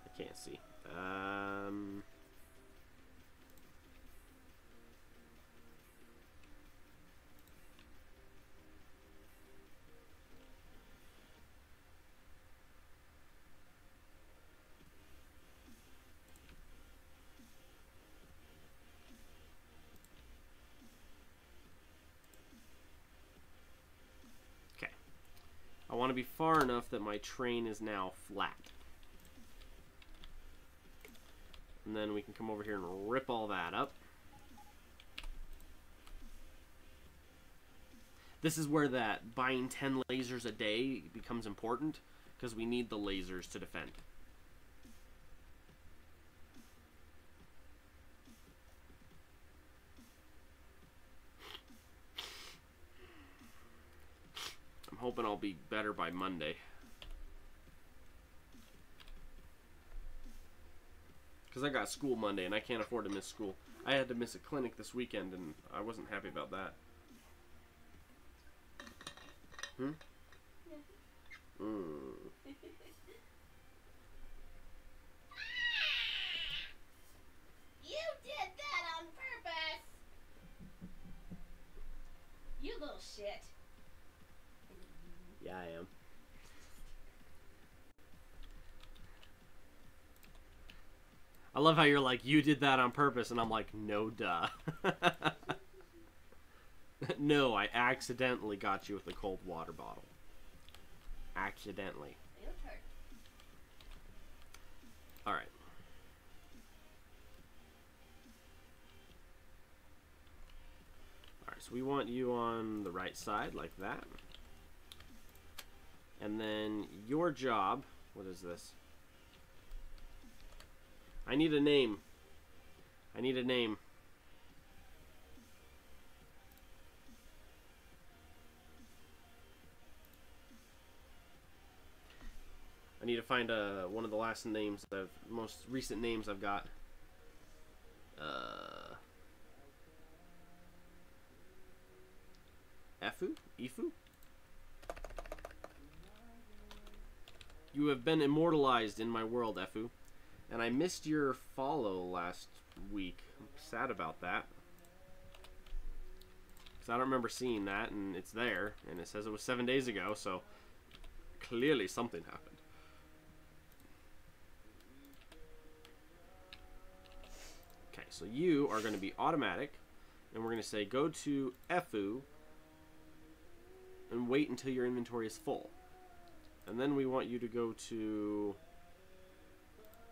I can't see. to be far enough that my train is now flat. And then we can come over here and rip all that up. This is where that buying 10 lasers a day becomes important, because we need the lasers to defend. I'm hoping I'll be better by Monday. Because I got school Monday, and I can't afford to miss school. I had to miss a clinic this weekend, and I wasn't happy about that. Hmm? You did that on purpose! You little shit. Yeah, I am. I love how you're like, you did that on purpose, and I'm like, no, duh. No, I accidentally got you with a cold water bottle. Accidentally. Your turn. Alright. Alright, so we want you on the right side, like that. And then your job, what is this? I need a name. I need a name. I need to find one of the last names, the most recent names I've got. Efu? Ifu? You have been immortalized in my world, Efu. And I missed your follow last week. I'm sad about that. Because I don't remember seeing that, and it's there. And it says it was 7 days ago, so clearly something happened. Okay, so you are going to be automatic. And we're going to say go to Efu and wait until your inventory is full. And then we want you to go to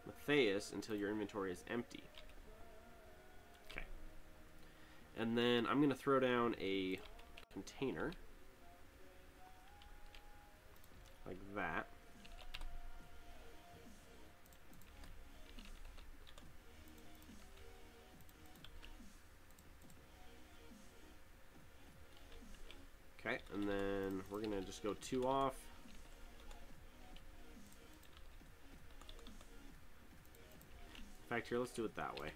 Matthias until your inventory is empty. Okay. And then I'm going to throw down a container. Like that. Okay, and then we're going to just go 2 off. In fact, here, let's do it that way.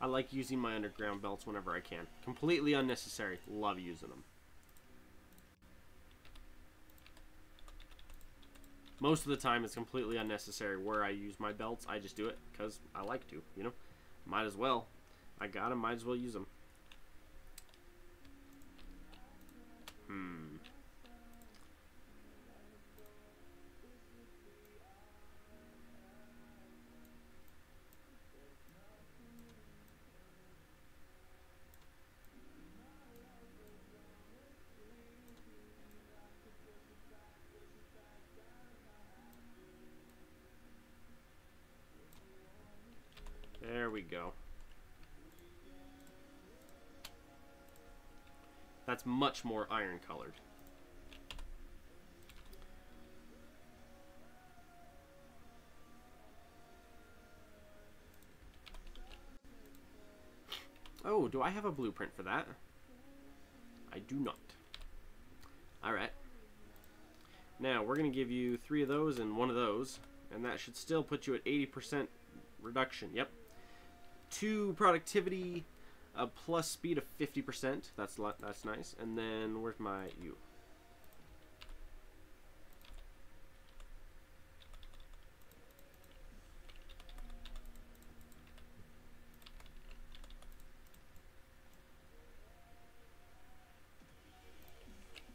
I like using my underground belts whenever I can. Completely unnecessary. Love using them. Most of the time it's completely unnecessary where I use my belts. I just do it because I like to, you know. Might as well. I got them, might as well use them. There we go. That's much more iron colored. Oh, do I have a blueprint for that? I do not. Alright. Now, we're going to give you 3 of those and 1 of those. And that should still put you at 80% reduction. Yep. 2 productivity, a plus speed of 50%. That's nice. And then, where's my U?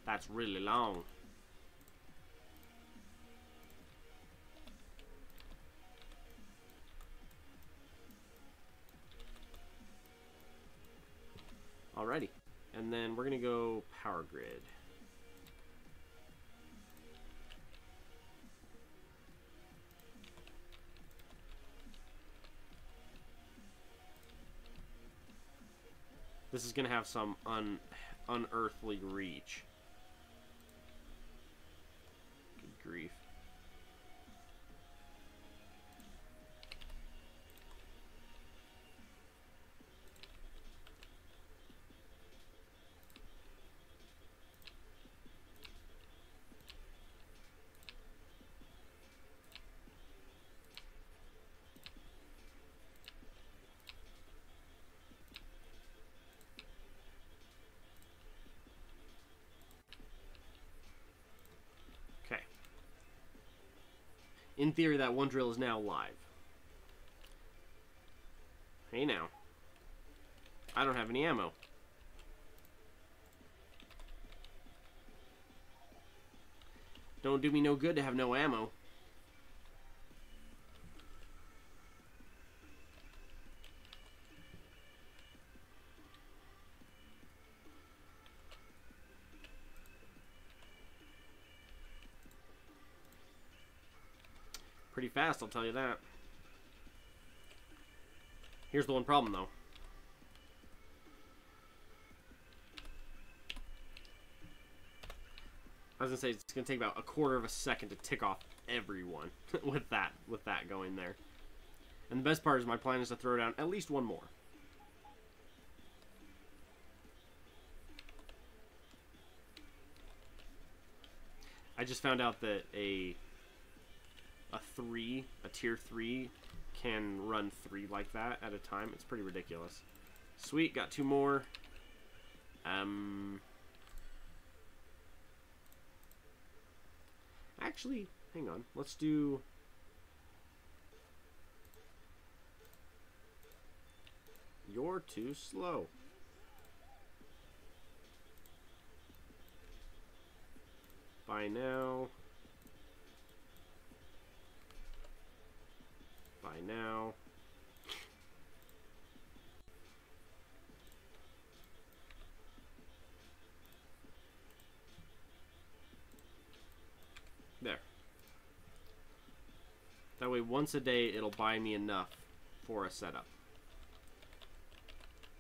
That's really long. then we're going to go power grid. This is going to have some unearthly reach. Good grief. In theory, that one drill is now live. Hey now. I don't have any ammo. Don't do me no good to have no ammo. Pretty fast, I'll tell you that. Here's the one problem, though. I was gonna say it's gonna take about a quarter of a second to tick off everyone with that going there. And the best part is my plan is to throw down at least one more. I just found out that a tier 3 can run 3 like that at a time. It's pretty ridiculous. Sweet, got 2 more. Actually, hang on. Let's do... You're too slow. Buy now. Buy now. There. That way, once a day, it'll buy me enough for a setup.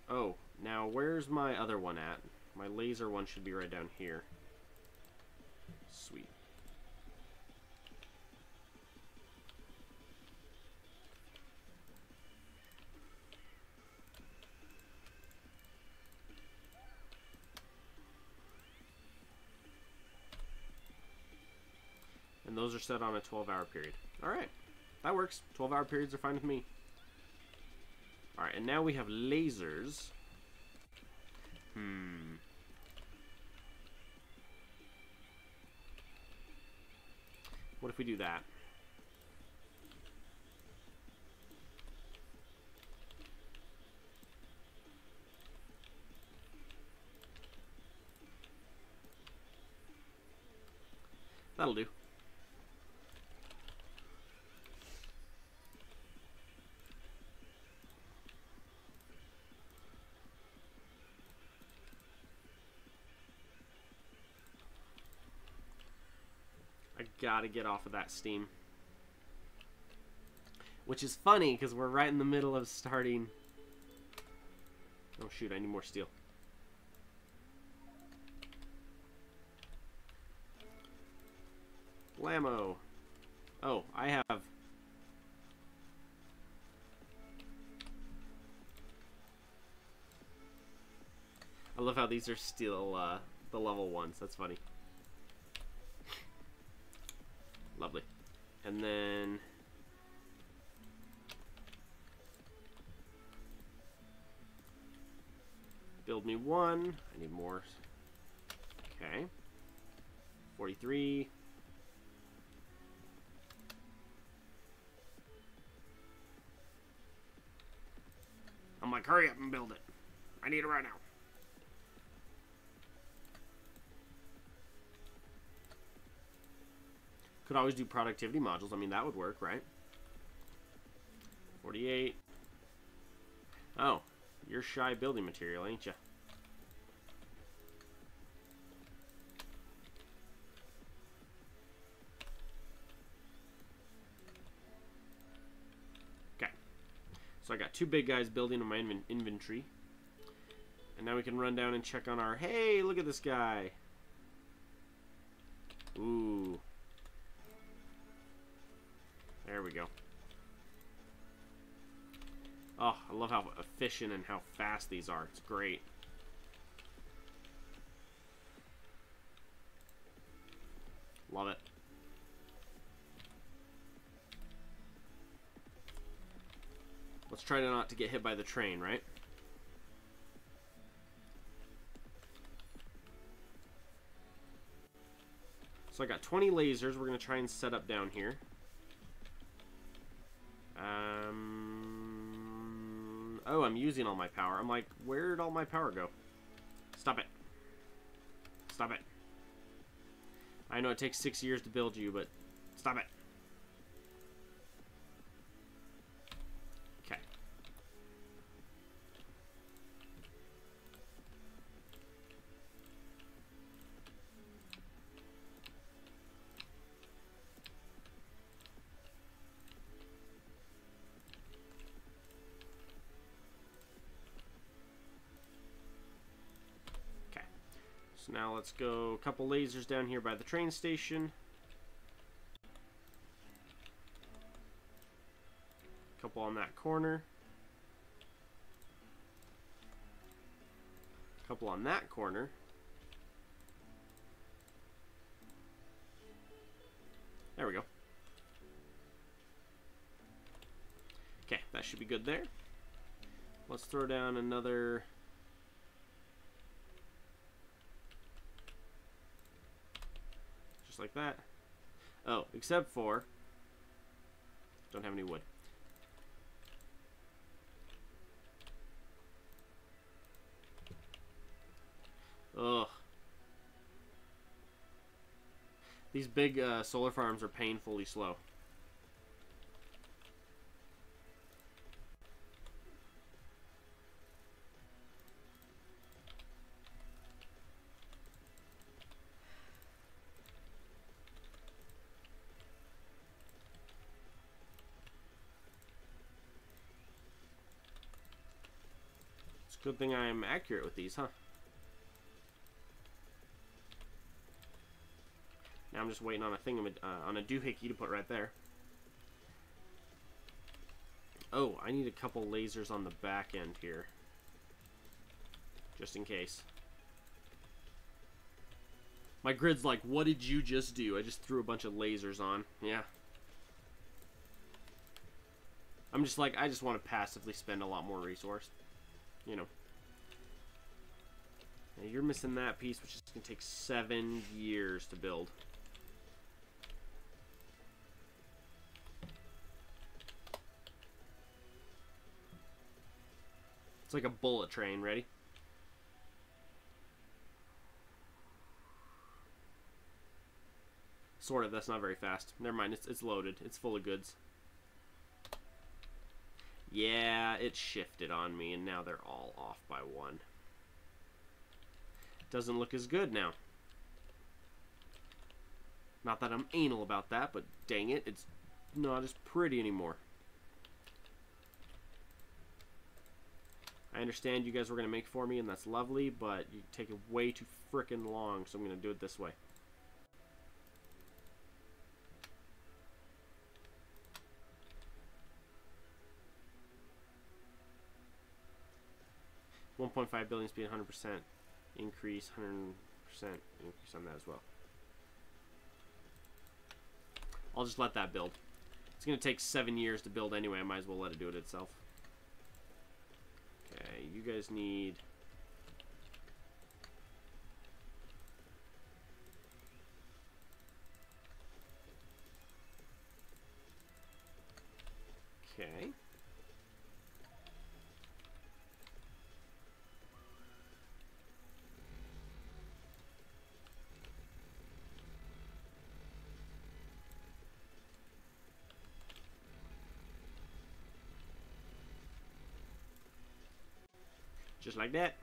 Oh, now where's my other one at? My laser one should be right down here. Sweet. And those are set on a 12-hour period. Alright, that works. 12-hour periods are fine with me. Alright, and now we have lasers. What if we do that? That'll do. I gotta get off of that steam. Which is funny, because we're right in the middle of starting... Oh shoot, I need more steel. Blammo. Oh, I have... I love how these are still the level 1s. That's funny. Lovely. And then... Build me 1. I need more. Okay. 43. I'm like, hurry up and build it. I need it right now. Could always do productivity modules. I mean, that would work, right? 48. Oh, you're shy building material, ain't ya? So I got 2 big guys building in my inventory. And now we can run down and check on our... Hey, look at this guy. Ooh. There we go. Oh, I love how efficient and how fast these are. It's great. Love it. Let's try not to get hit by the train, right? So I got 20 lasers we're going to try and set up down here. Oh, I'm using all my power. I'm like, where'd all my power go? Stop it. Stop it. I know it takes 6 years to build you, but stop it. Okay. So now let's go a couple lasers down here by the train station. A couple on that corner. A couple on that corner. There we go. Okay, that should be good there. Let's throw down another... like that. Oh, except for don't have any wood. Ugh. These big solar farms are painfully slow. Good thing I'm accurate with these, huh? Now I'm just waiting on a doohickey to put right there. Oh, I need a couple lasers on the back end here, just in case. My grid's like, what did you just do? I just threw a bunch of lasers on. Yeah. I'm just like, I just want to passively spend a lot more resource. You know. Now you're missing that piece, which is going to take 7 years to build. It's like a bullet train. Ready? Sort of. That's not very fast. Never mind. It's loaded. It's full of goods. Yeah, it shifted on me, and now they're all off by 1. Doesn't look as good now. Not that I'm anal about that, but dang it, it's not as pretty anymore. I understand you guys were going to make for me, and that's lovely, but you take it way too frickin' long, so I'm going to do it this way. $1.5 billion speed, 100% increase, 100% increase on that as well. I'll just let that build. It's going to take 7 years to build anyway. I might as well let it do it itself. Okay, you guys need... Okay. Just like that.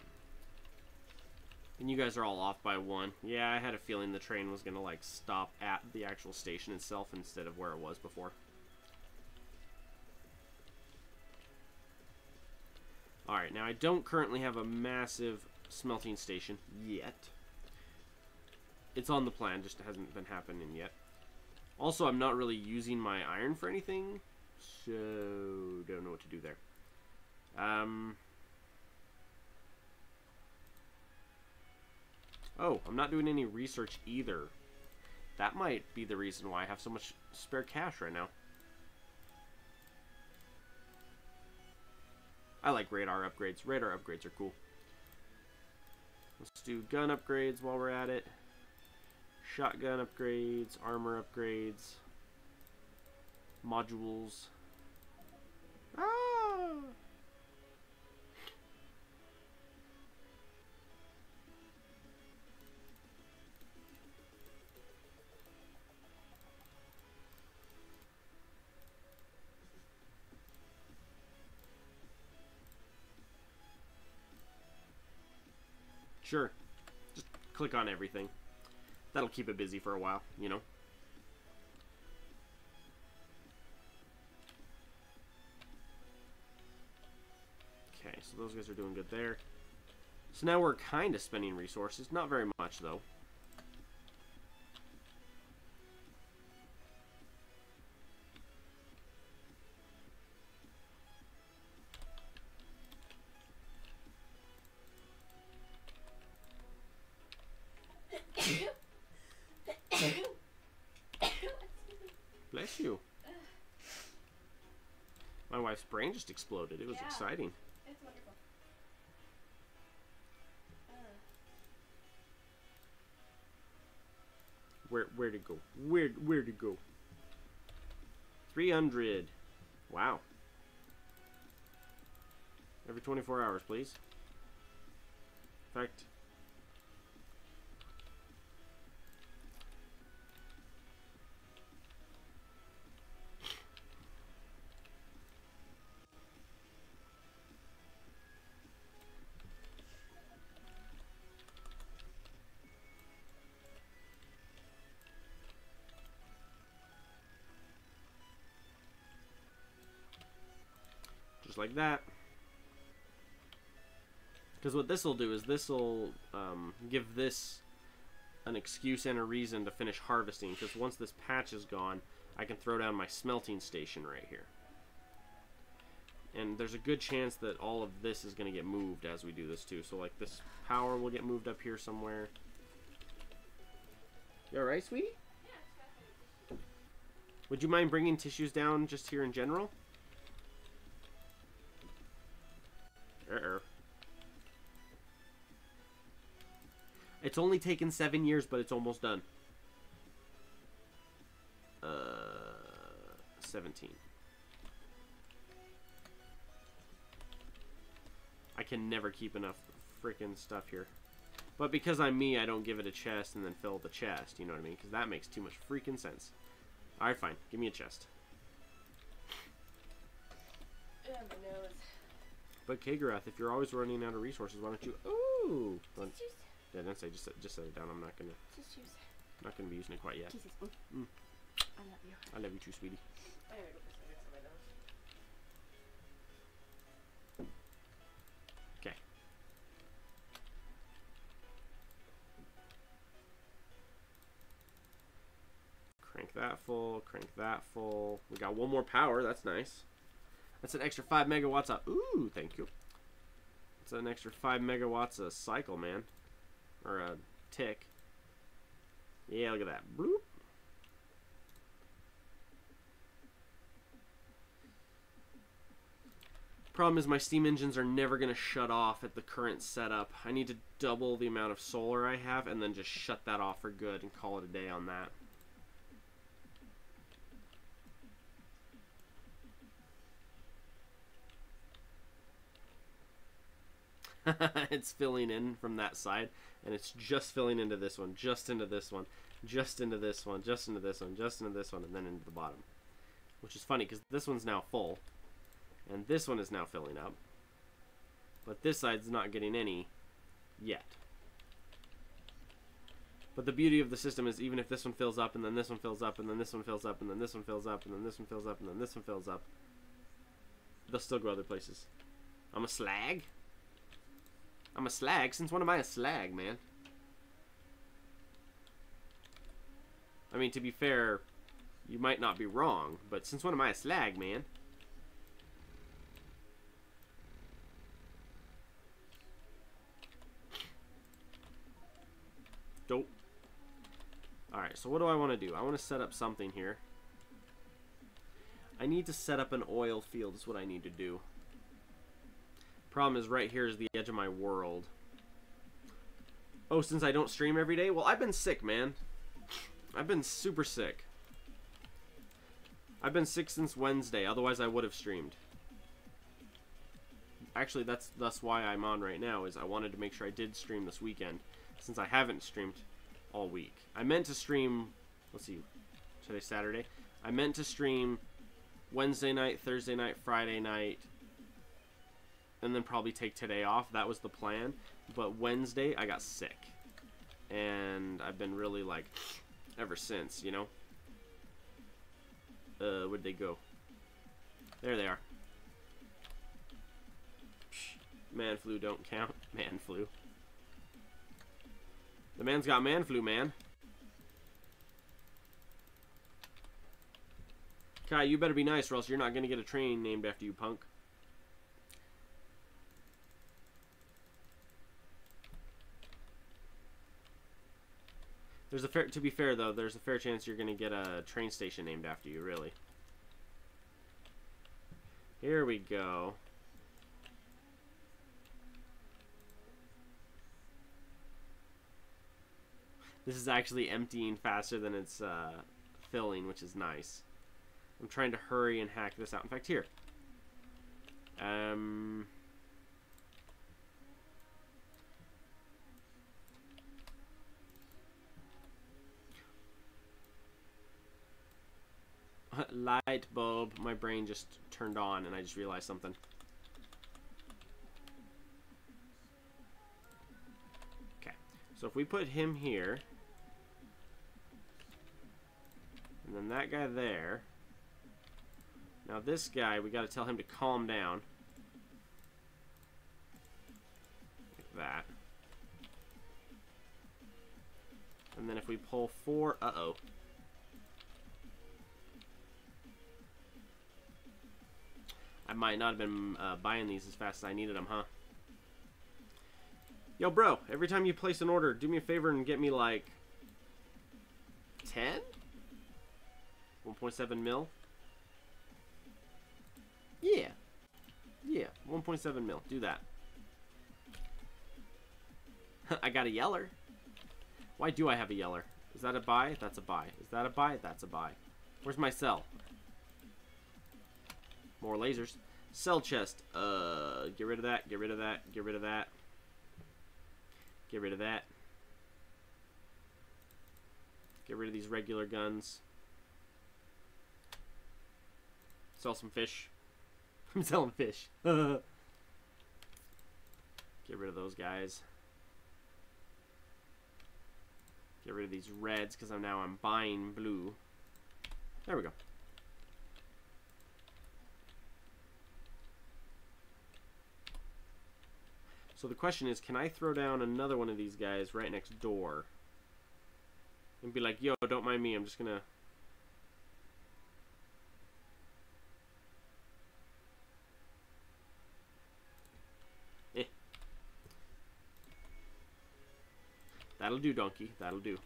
And you guys are all off by 1. Yeah, I had a feeling the train was going to, like, stop at the actual station itself instead of where it was before. Alright, now I don't currently have a massive smelting station yet. It's on the plan, just hasn't been happening yet. Also, I'm not really using my iron for anything, so don't know what to do there. Oh, I'm not doing any research either. That might be the reason why I have so much spare cash right now. I like radar upgrades. Radar upgrades are cool. Let's do gun upgrades while we're at it. Shotgun upgrades, armor upgrades, modules. Ah! Sure. Just click on everything. That'll keep it busy for a while, you know. Okay, so those guys are doing good there. So now we're kind of spending resources. Not very much, though. Bless you. My wife's brain just exploded. It was exciting. It's wonderful. Where to go? Where to go? 300. Wow. Every 24 hours, please. In fact, just like that. Because what this will do is this will give this an excuse and a reason to finish harvesting. Because once this patch is gone, I can throw down my smelting station right here. And there's a good chance that all of this is going to get moved as we do this too. So like this power will get moved up here somewhere. You alright, sweetie? Yeah, Would you mind bringing tissues down just here in general? It's only taken 7 years, but it's almost done. 17. I can never keep enough freaking stuff here. But because I'm me, I don't give it a chest and then fill the chest. You know what I mean? Because that makes too much freaking sense. Alright, fine. Give me a chest. my nose. But Cagorathe, if you're always running out of resources, why don't you... Ooh! Tissues. Yeah, don't say. Just set it down. I'm not gonna... Tissues. Not gonna be using it quite yet. Kisses. Mm. I love you. I love you too, sweetie. I gotta go put some mix on my nose. Okay. Crank that full. Crank that full. We got one more power. That's nice. That's an extra 5 megawatts of... Ooh, thank you. That's an extra 5 megawatts a cycle, man. Or a tick. Yeah, look at that. Bloop. Problem is my steam engines are never going to shut off at the current setup. I need to double the amount of solar I have and then just shut that off for good and call it a day on that. It's filling in from that side, and it's just filling into this one, just into this one, just into this one, just into this one, just into this one, and then into the bottom. Which is funny, because this one's now full, and this one is now filling up. But this side's not getting any yet. But the beauty of the system is even if this one fills up, and then this one fills up, and then this one fills up, and then this one fills up, and then this one fills up, and then this one fills up, they'll still go other places. I'm a slag? I'm a slag? Since when am I a slag, man? I mean, to be fair, you might not be wrong, but since when am I a slag, man? Dope. Alright, so what do I want to do? I want to set up something here. I need to set up an oil field is what I need to do. Problem is right here is the edge of my world. Oh, since I don't stream every day? Well, I've been sick, man. I've been super sick. I've been sick since Wednesday, otherwise I would have streamed. Actually, that's why I'm on right now, is I wanted to make sure I did stream this weekend, since I haven't streamed all week. I meant to stream, let's see, today's Saturday. I meant to stream Wednesday night, Thursday night, Friday night, and then probably take today off. That was the plan. But Wednesday, I got sick. And I've been really, like, ever since, you know? Where'd they go? There they are. Man flu don't count. Man flu. The man's got man flu, man. Kai, you better be nice or else you're not going to get a train named after you, punk. There's a fair, to be fair though, there's a fair chance you're gonna get a train station named after you, really. Here we go. This is actually emptying faster than it's filling, which is nice. I'm trying to hurry and hack this out. In fact, here. Light bulb. My brain just turned on and I just realized something. Okay. So if we put him here, and then that guy there. Now this guy, we got to tell him to calm down. Like that. And then if we pull 4, uh-oh. I might not have been buying these as fast as I needed them, huh? Yo, bro, every time you place an order, do me a favor and get me, like, 10? 1.7 mil? Yeah. Yeah, 1.7 mil. Do that. I got a yeller. Why do I have a yeller? Is that a buy? That's a buy. Is that a buy? That's a buy. Where's my sell? More lasers. Cell chest. Get rid of that. Get rid of that. Get rid of that. Get rid of that. Get rid of these regular guns. Sell some fish. I'm selling fish. Get rid of those guys. Get rid of these reds because I'm buying blue. There we go. So the question is, can I throw down another one of these guys right next door? And be like, yo, don't mind me, I'm just gonna... That'll do, donkey. That'll do.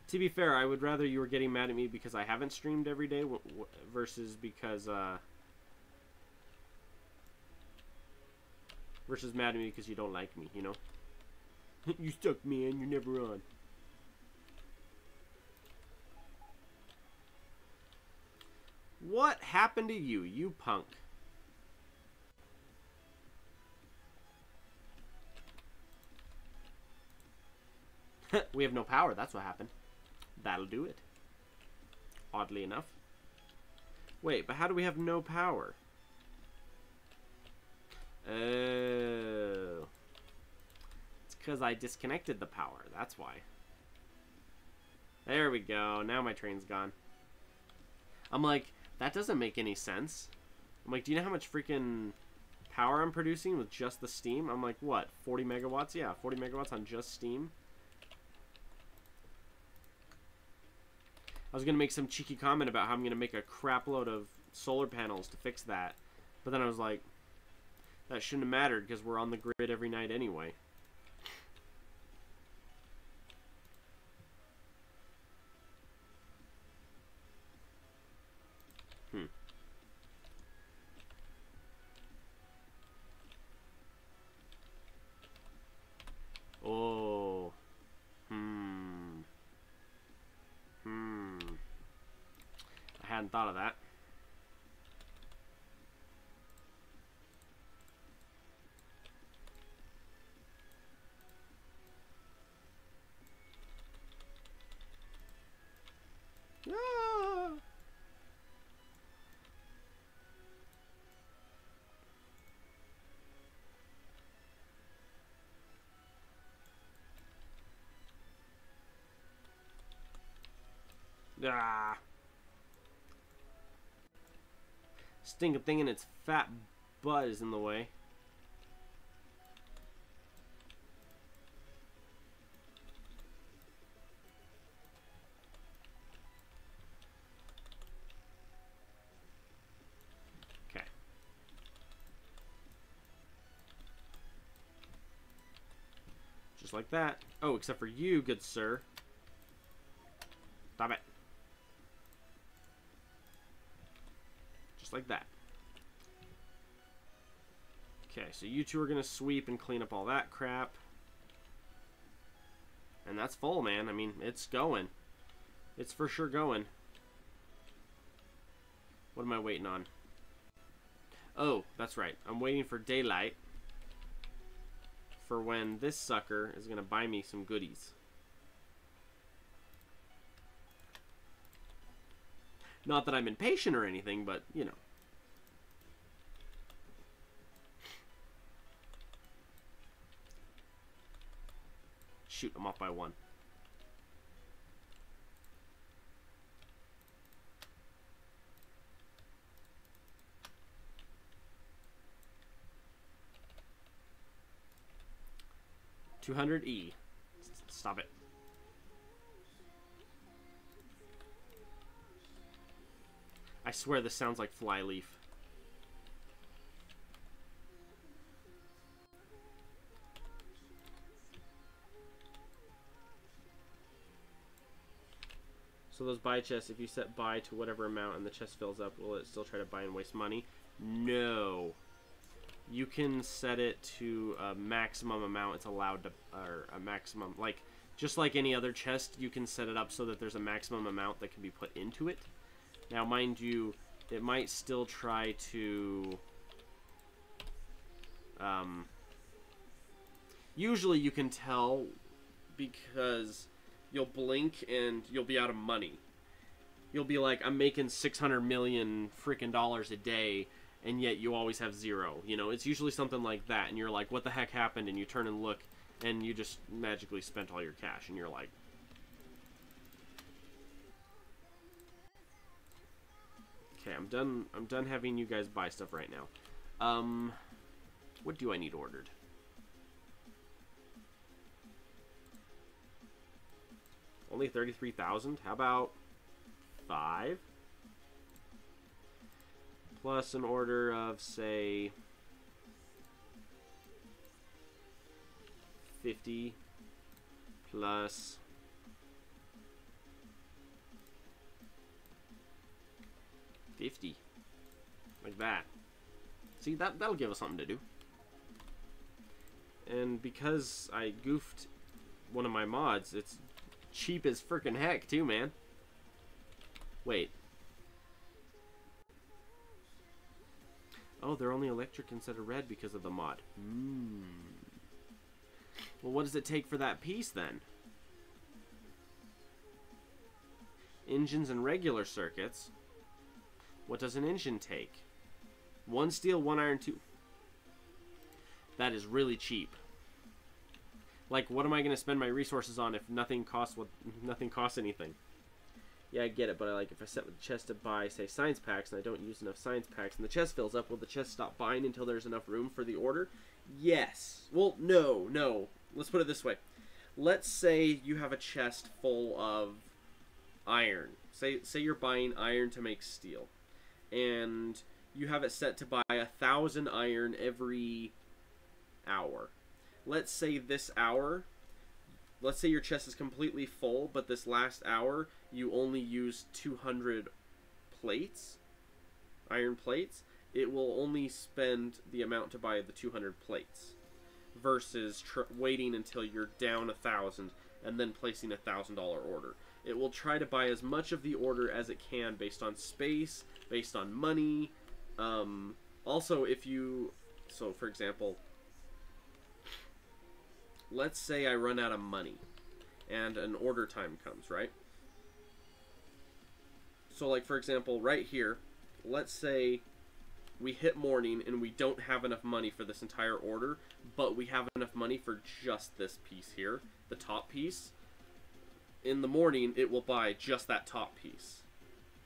To be fair, I would rather you were getting mad at me because I haven't streamed every day versus because versus mad at me because you don't like me, you know? You suck, man. You're never on. What happened to you, you punk? We have no power, that's what happened. That'll do it. Oddly enough. Wait, but how do we have no power? Oh. It's Because I disconnected the power. That's why. There we go. Now my train's gone. I'm like, that doesn't make any sense. I'm like, do you know how much freaking power I'm producing with just the steam? I'm like, what? 40 megawatts? Yeah, 40 megawatts on just steam. I was going to make some cheeky comment about how I'm going to make a crap load of solar panels to fix that. But then I was like, that shouldn't have mattered because we're on the grid every night anyway. Oh. I hadn't thought of that. Ah. Ah. Stinking thing and its fat butt is in the way. Okay. Just like that. Oh, except for you, good sir. Stop it. Just like that. Okay, so you two are going to sweep and clean up all that crap. And that's full, man. I mean, it's going. It's for sure going. What am I waiting on? Oh, that's right. I'm waiting for daylight for when this sucker is going to buy me some goodies. Not that I'm impatient or anything, but, you know. Shoot, I'm off by one. $200E. Stop it. I swear this sounds like Flyleaf. So those buy chests, if you set buy to whatever amount and the chest fills up, will it still try to buy and waste money? No. You can set it to a maximum amount it's allowed to, or a maximum, like, just like any other chest, you can set it up so that there's a maximum amount that can be put into it. Now, mind you, it might still try to, usually you can tell because you'll blink and you'll be out of money. You'll be like, I'm making 600 million freaking dollars a day, and yet you always have zero. You know, it's usually something like that, and you're like, what the heck happened? And you turn and look, and you just magically spent all your cash, and you're like, okay, I'm done having you guys buy stuff right now. What do I need ordered? Only 33,000? How about 5? Plus an order of, say, 50 plus 50. Like that. See, that'll give us something to do. And because I goofed one of my mods, it's cheap as frickin' heck, too, man. Wait. Oh, they're only electric instead of red because of the mod. Well, what does it take for that piece, then? Engines and regular circuits. What does an engine take? 1 steel, 1 iron, 2. That is really cheap. Like, what am I going to spend my resources on if nothing costs anything? Yeah, I get it, but if I set the chest to buy, say, science packs, and I don't use enough science packs, and the chest fills up, will the chest stop buying until there's enough room for the order? Yes. Well, no. Let's put it this way. Let's say you have a chest full of iron. Say you're buying iron to make steel, and you have it set to buy 1,000 iron every hour. Let's say this hour, let's say your chest is completely full, but this last hour you only use 200 plates, iron plates. It will only spend the amount to buy the 200 plates versus waiting until you're down 1,000 and then placing a $1,000 order. It will try to buy as much of the order as it can based on space, based on money. Also, so for example, let's say I run out of money and an order time comes, right? So like, for example, right here, let's say we hit morning and we don't have enough money for this entire order, but we have enough money for just this piece here, the top piece. In the morning, it will buy just that top piece.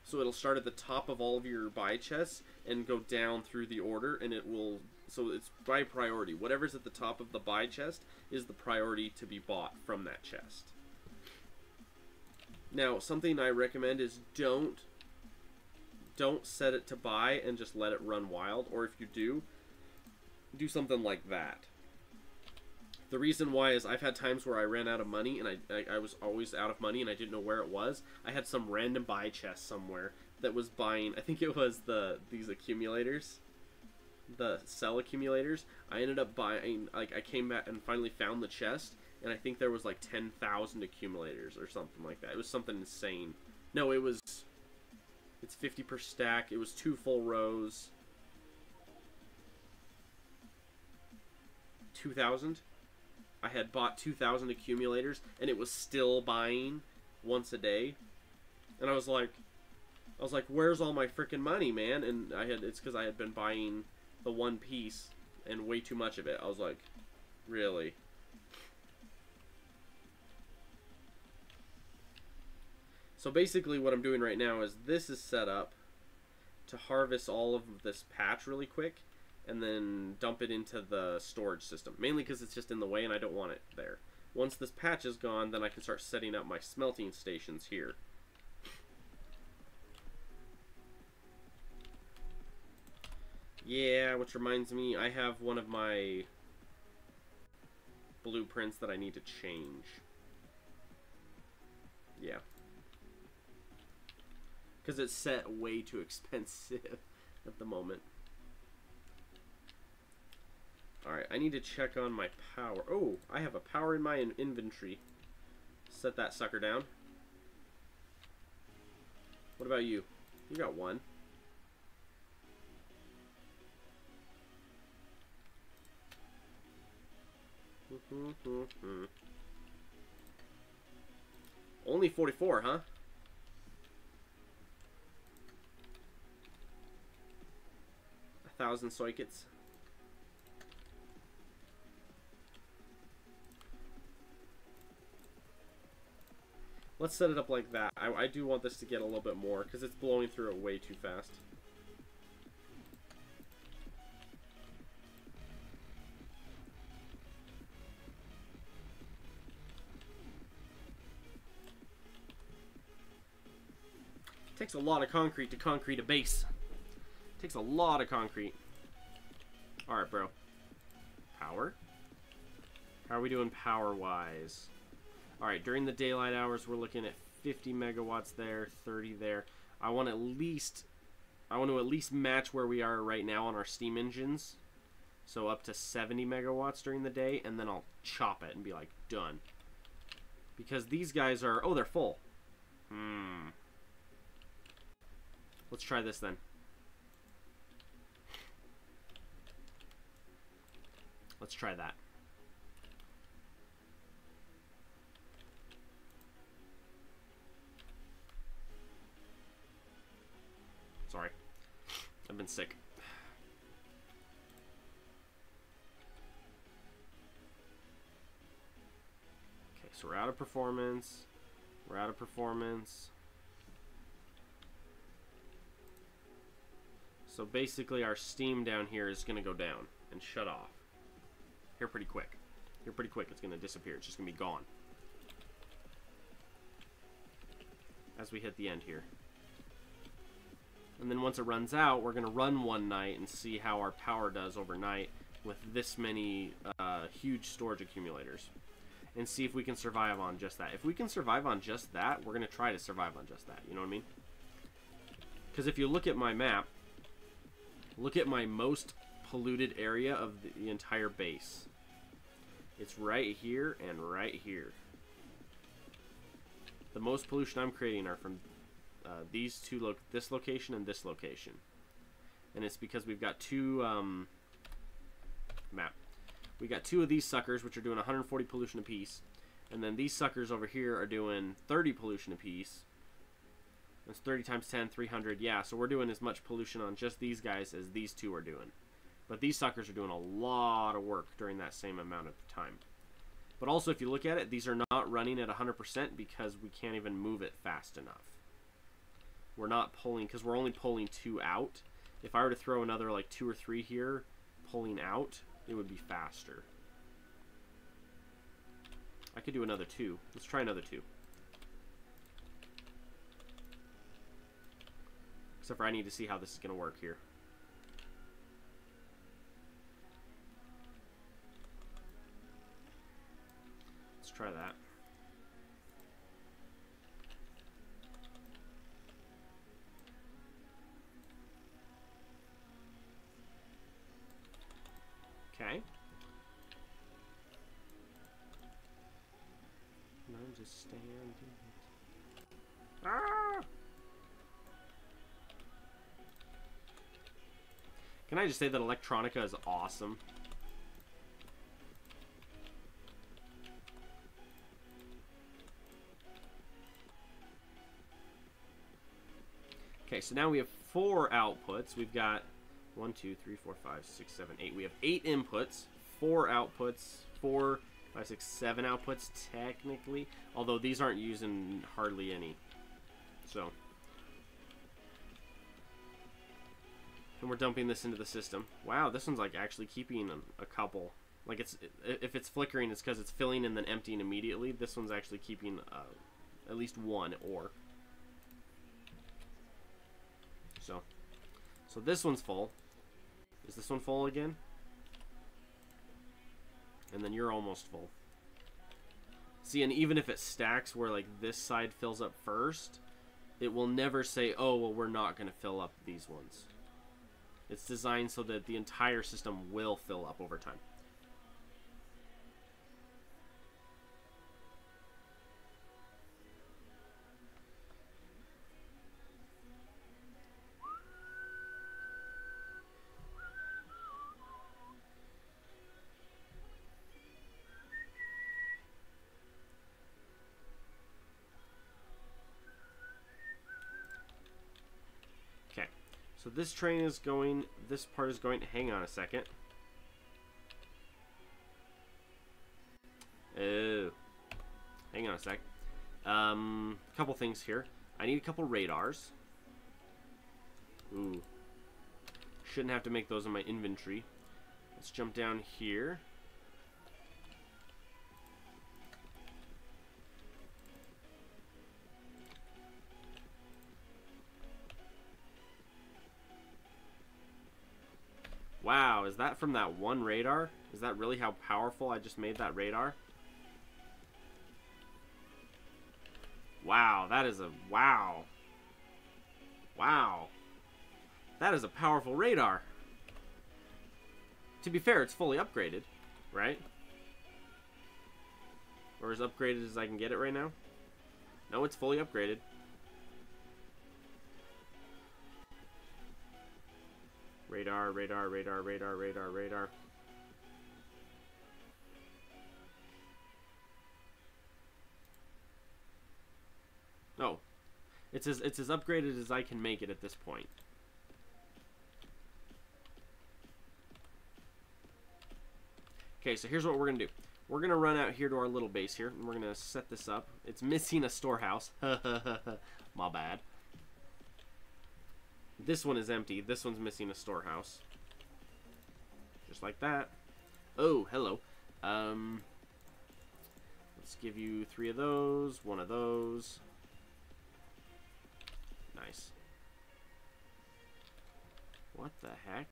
So it'll start at the top of all of your buy chests and go down through the order, and it will, so it's by priority. Whatever's at the top of the buy chest is the priority to be bought from that chest. Now, something I recommend is don't set it to buy and just let it run wild, or if you do something like that. The reason why is I've had times where I ran out of money, and I was always out of money and I didn't know where it was. I had some random buy chest somewhere that was buying, I think it was these accumulators, the cell accumulators. I ended up buying, like, I came back and finally found the chest, and I think there was like 10,000 accumulators or something like that. It was something insane. No, it's 50 per stack. It was 2 full rows. 2,000. I had bought 2,000 accumulators, and it was still buying once a day. And I was like, where's all my freaking money, man? And it's because I had been buying the one piece and way too much of it. I was like, really? So basically what I'm doing right now is this is set up to harvest all of this patch really quick and then dump it into the storage system. Mainly because it's just in the way and I don't want it there. Once this patch is gone, then I can start setting up my smelting stations here. Yeah, which reminds me, I have one of my blueprints that I need to change. Yeah. Because it's set way too expensive at the moment. Alright, I need to check on my power. Oh, I have a power in my inventory. Set that sucker down. What about you? You got one. Only 44, huh? 1,000 sockets. Let's set it up like that. I do want this to get a little bit more because it's blowing through it way too fast. It takes a lot of concrete to concrete a base. It takes a lot of concrete. Alright, bro. Power? How are we doing power-wise? Alright, during the daylight hours, we're looking at 50 megawatts there, 30 there. I want to at least match where we are right now on our steam engines. So up to 70 megawatts during the day, and then I'll chop it and be like, done. Because these guys are... Oh, they're full. Let's try this then. Let's try that. Sorry. I've been sick. So we're out of performance. We're out of performance. So basically our steam down here is going to go down and shut off. Here pretty quick. Here pretty quick. It's going to disappear. It's just going to be gone. As we hit the end here. And then once it runs out, we're going to run one night and see how our power does overnight with this many huge storage accumulators. And see if we can survive on just that. If we can survive on just that, we're going to try to survive on just that. You know what I mean? Because if you look at my map, look at my most polluted area of the entire base. It's right here and right here. The most pollution I'm creating are from these two, this location and this location. And it's because we've got two, we got two of these suckers, which are doing 140 pollution apiece. And then these suckers over here are doing 30 pollution apiece. That's 30 times 10, 300. Yeah, so we're doing as much pollution on just these guys as these two are doing. But these suckers are doing a lot of work during that same amount of time. But also, if you look at it, these are not running at 100% because we can't even move it fast enough. We're not pulling, because we're only pulling 2 out. If I were to throw another like 2 or 3 here, pulling out, it would be faster. I could do another 2. Let's try another 2. Except for I need to see how this is going to work here. Let's try that. Okay. And I'm just standing. Ah! Can I just say that electronica is awesome? Okay, so now we have 4 outputs. We've got 1, 2, 3, 4, 5, 6, 7, 8. We have 8 inputs, 4 outputs, 4, 5, 6, 7 outputs technically. Although these aren't using hardly any. So. And we're dumping this into the system. Wow, this one's like actually keeping a couple. Like if it's flickering, it's because it's filling and then emptying immediately. This one's actually keeping at least 1 ore. So this one's full. Is this one full again? And then you're almost full. See, and even if it stacks where like this side fills up first, it will never say, oh, well, we're not going to fill up these ones. It's designed so that the entire system will fill up over time. So this train is going, this part is going, hang on a second. Oh. Hang on a sec. Couple things here. I need a couple radars. Ooh. Shouldn't have to make those in my inventory. Let's jump down here. Wow, is that from that one radar? Is that really how powerful I just made that radar? Wow, that is a... Wow. Wow. That is a powerful radar. To be fair, it's fully upgraded, right? Or as upgraded as I can get it right now? No, it's fully upgraded. Radar, radar, radar, radar, radar, radar. Oh. It's as upgraded as I can make it at this point. Okay, so here's what we're going to do. we're going to run out here to our little base here, and we're going to set this up. It's missing a storehouse. My bad. This one is empty. This one's missing a storehouse. Just like that. Oh, hello. Let's give you 3 of those, 1 of those. Nice. What the heck?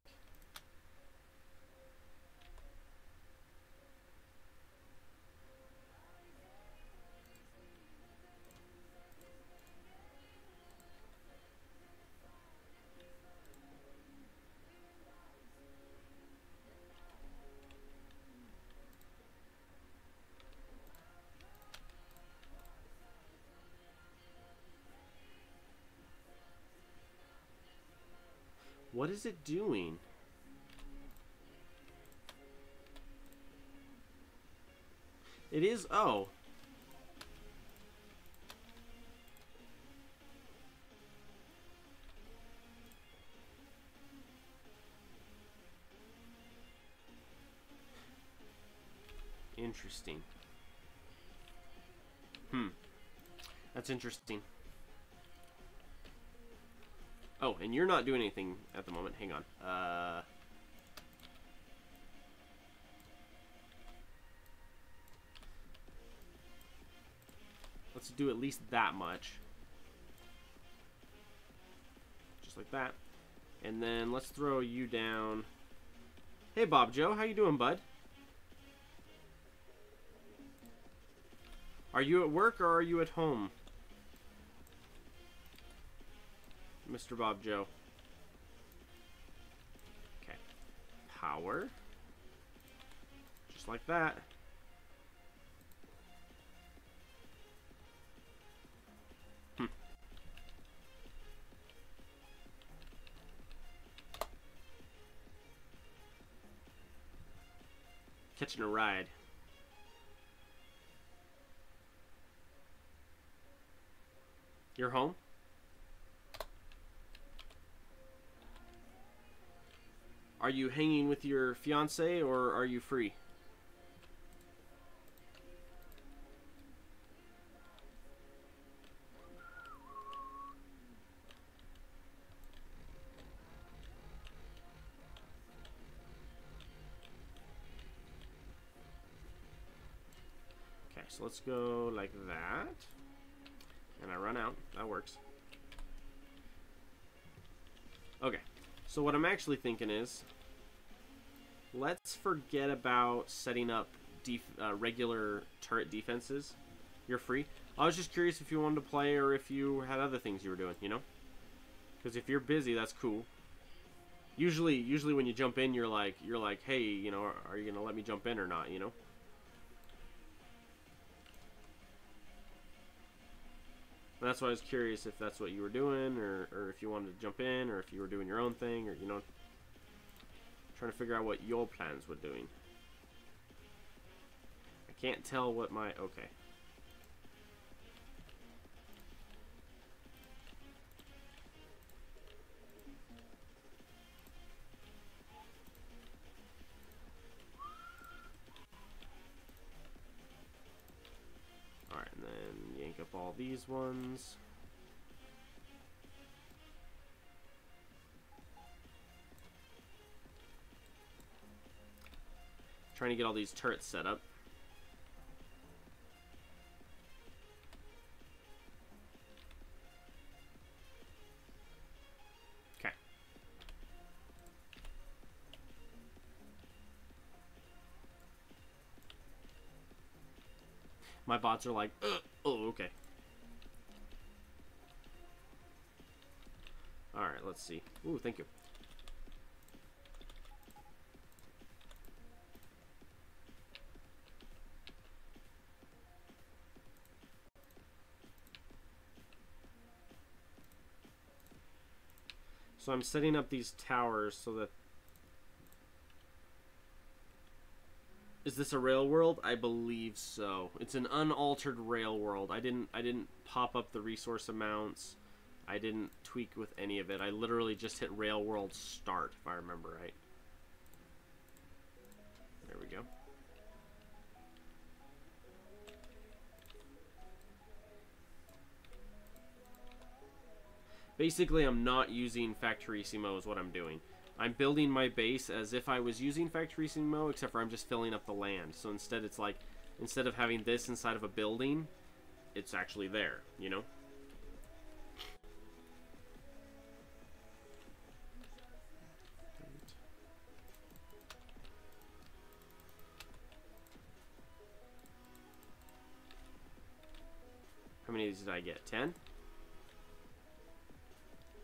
What is it doing? It is, oh. Interesting. That's interesting. Oh, and you're not doing anything at the moment. Hang on. Let's do at least that much. Just like that. And then let's throw you down. Hey, Bob Joe. How you doing, bud? Are you at work or are you at home? Mr. Bob Joe. Okay. Power. Just like that. Catching a ride. You're home? Are you hanging with your fiance or are you free? Okay, so let's go like that. And I run out. That works. Okay. So what I'm actually thinking is, let's forget about setting up regular turret defenses. You're free. I was just curious if you wanted to play or if you had other things you were doing, you know? Because if you're busy, that's cool. Usually when you jump in, you're like, hey, you know, are you gonna let me jump in or not, you know? And that's why I was curious if that's what you were doing, or if you wanted to jump in, or if you were doing your own thing, or, you know, trying to figure out what your plans were doing. I can't tell what my... Okay. Alright, and then yank up all these ones. Trying to get all these turrets set up. Okay. My bots are like, ugh. Oh, okay. Alright, let's see. Ooh, thank you. So I'm setting up these towers so that... Is this a rail world? I believe so. It's an unaltered rail world. I didn't pop up the resource amounts. I didn't tweak with any of it. I literally just hit rail world start, if I remember right. There we go. Basically, I'm not using Factorissimo is what I'm doing. I'm building my base as if I was using Factorissimo, except for I'm just filling up the land. So instead it's like, instead of having this inside of a building, it's actually there, you know? How many of these did I get? 10?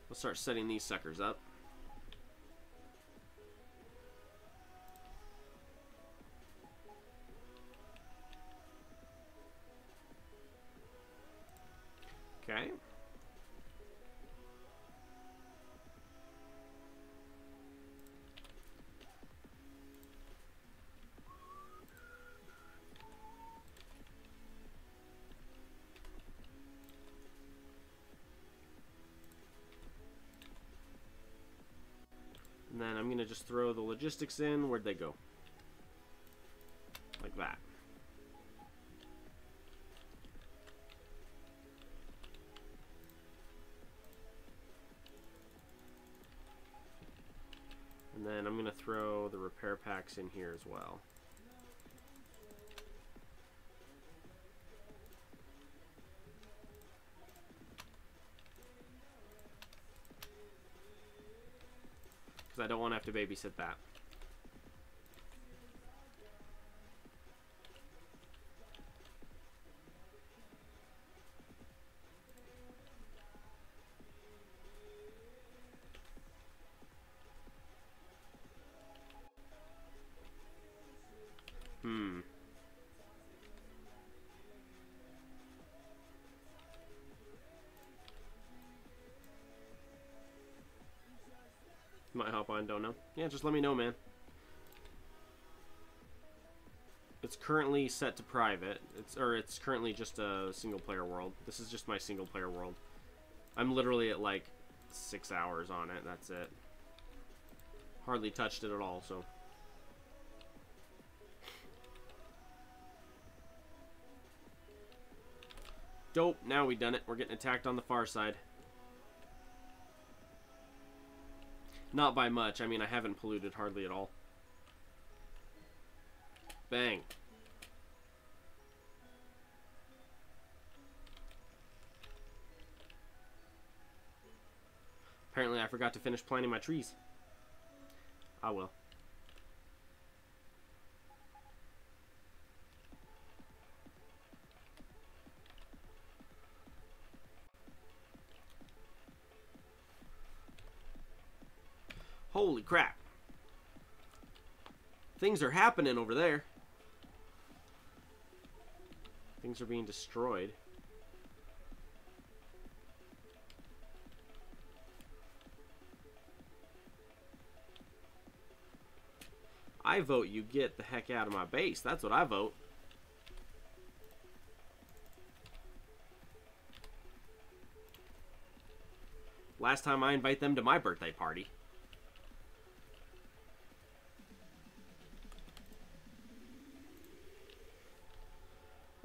Let's start setting these suckers up. Okay. And then I'm going to just throw the logistics in. Where'd they go? Like that. And then I'm going to throw the repair packs in here as well. Because I don't want to have to babysit that. Might hop on, don't know. Yeah, just let me know, man. It's currently set to private. It's currently just a single player world. This is just my single player world. I'm literally at like 6 hours on it. That's it. Hardly touched it at all, so. Dope. Now we done it. We're getting attacked on the far side. Not by much. I mean, I haven't polluted hardly at all. Bang. Apparently, I forgot to finish planting my trees. I will. Holy crap. Things are happening over there. Things are being destroyed. I vote you get the heck out of my base. That's what I vote. Last time I invite them to my birthday party.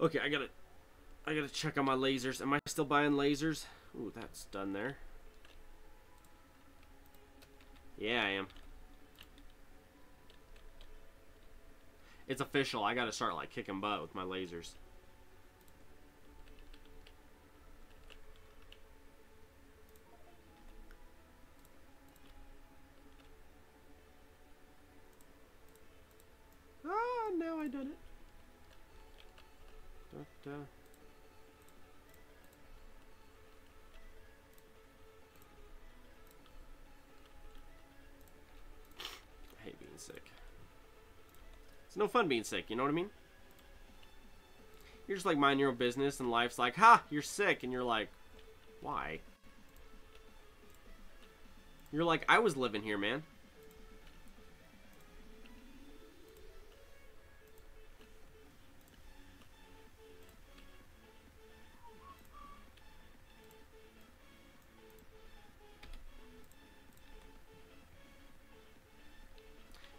Okay, I gotta check on my lasers. Am I still buying lasers? Ooh, that's done there. Yeah, I am. It's official. I gotta start like kicking butt with my lasers. Ah, now I done it. I hate being sick. It's no fun being sick, you know what I mean? You're just like minding your own business and life's like, ha, you're sick, and you're like, why? You're like, I was living here, man.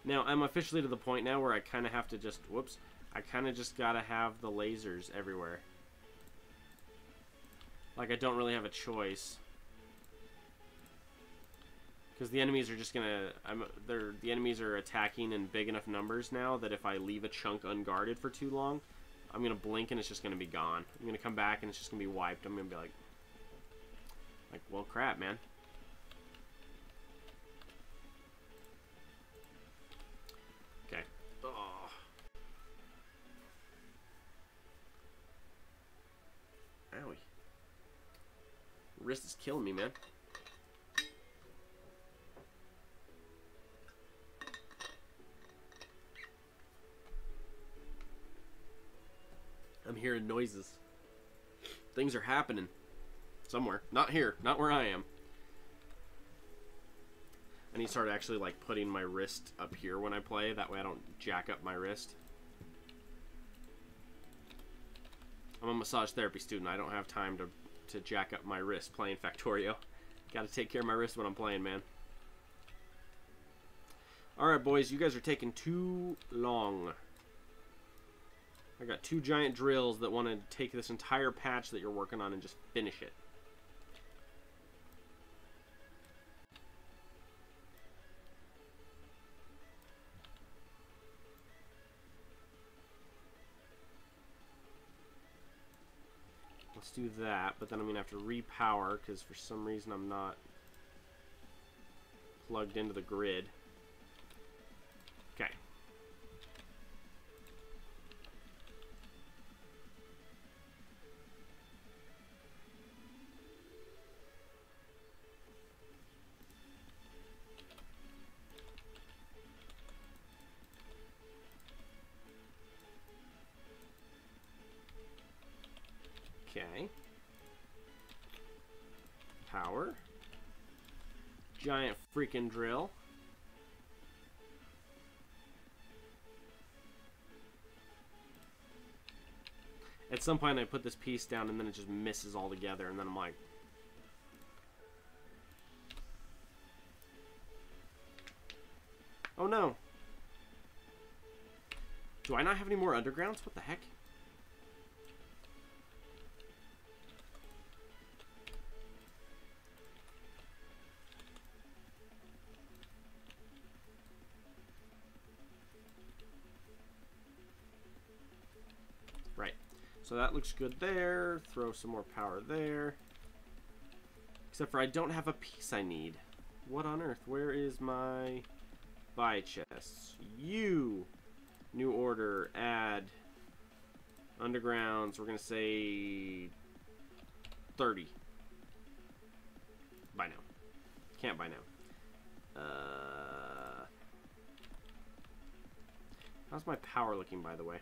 Now, I'm officially to the point now where I kind of have to just, whoops, I kind of just gotta have the lasers everywhere. Like, I don't really have a choice. Because the enemies are just gonna, the enemies are attacking in big enough numbers now that if I leave a chunk unguarded for too long, I'm gonna blink and it's just gonna be gone. I'm gonna come back and it's just gonna be wiped. I'm gonna be like, well, crap, man. Okay. Oh. Owie. Wrist is killing me, man. I'm hearing noises. Things are happening. Somewhere. Not here. Not where I am. I need to start actually, like, putting my wrist up here when I play. That way I don't jack up my wrist. I'm a massage therapy student. I don't have time to jack up my wrist playing Factorio. Gotta take care of my wrist when I'm playing, man. Alright, boys. You guys are taking too long. I got 2 giant drills that want to take this entire patch that you're working on and just finish it. Let's do that, but then I'm going to have to repower because for some reason I'm not plugged into the grid. Okay. Okay. Power. Giant freaking drill. At some point I put this piece down and then it just misses all together and then I'm like... Oh no. Do I not have any more undergrounds? What the heck? Right. So that looks good there. Throw some more power there. Except for I don't have a piece I need. What on earth? Where is my buy chests? You! New order. Add. Undergrounds. We're going to say 30. Buy now. Can't buy now. How's my power looking, by the way?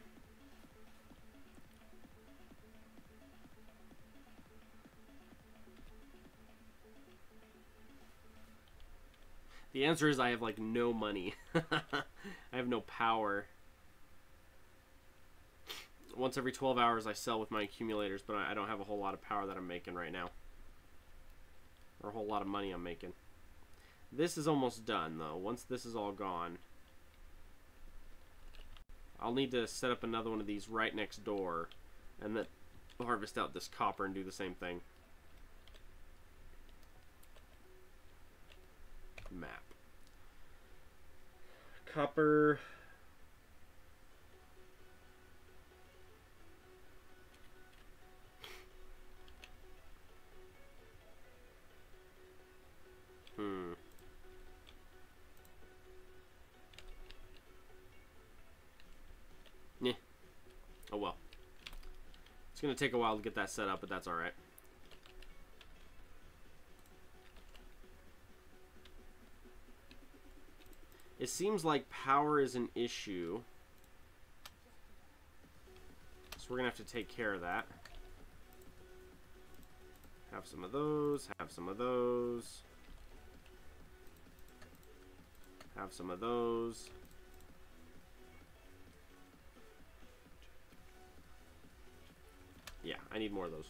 The answer is I have, like, no money. I have no power. Once every 12 hours I sell with my accumulators, but I don't have a whole lot of power that I'm making right now. Or a whole lot of money I'm making. This is almost done, though. Once this is all gone, I'll need to set up another one of these right next door, and then harvest out this copper and do the same thing. Map. Copper. Yeah. Oh well. It's gonna take a while to get that set up, but that's alright. It seems like power is an issue. So we're gonna have to take care of that. Have some of those, have some of those. Have some of those. Yeah, I need more of those.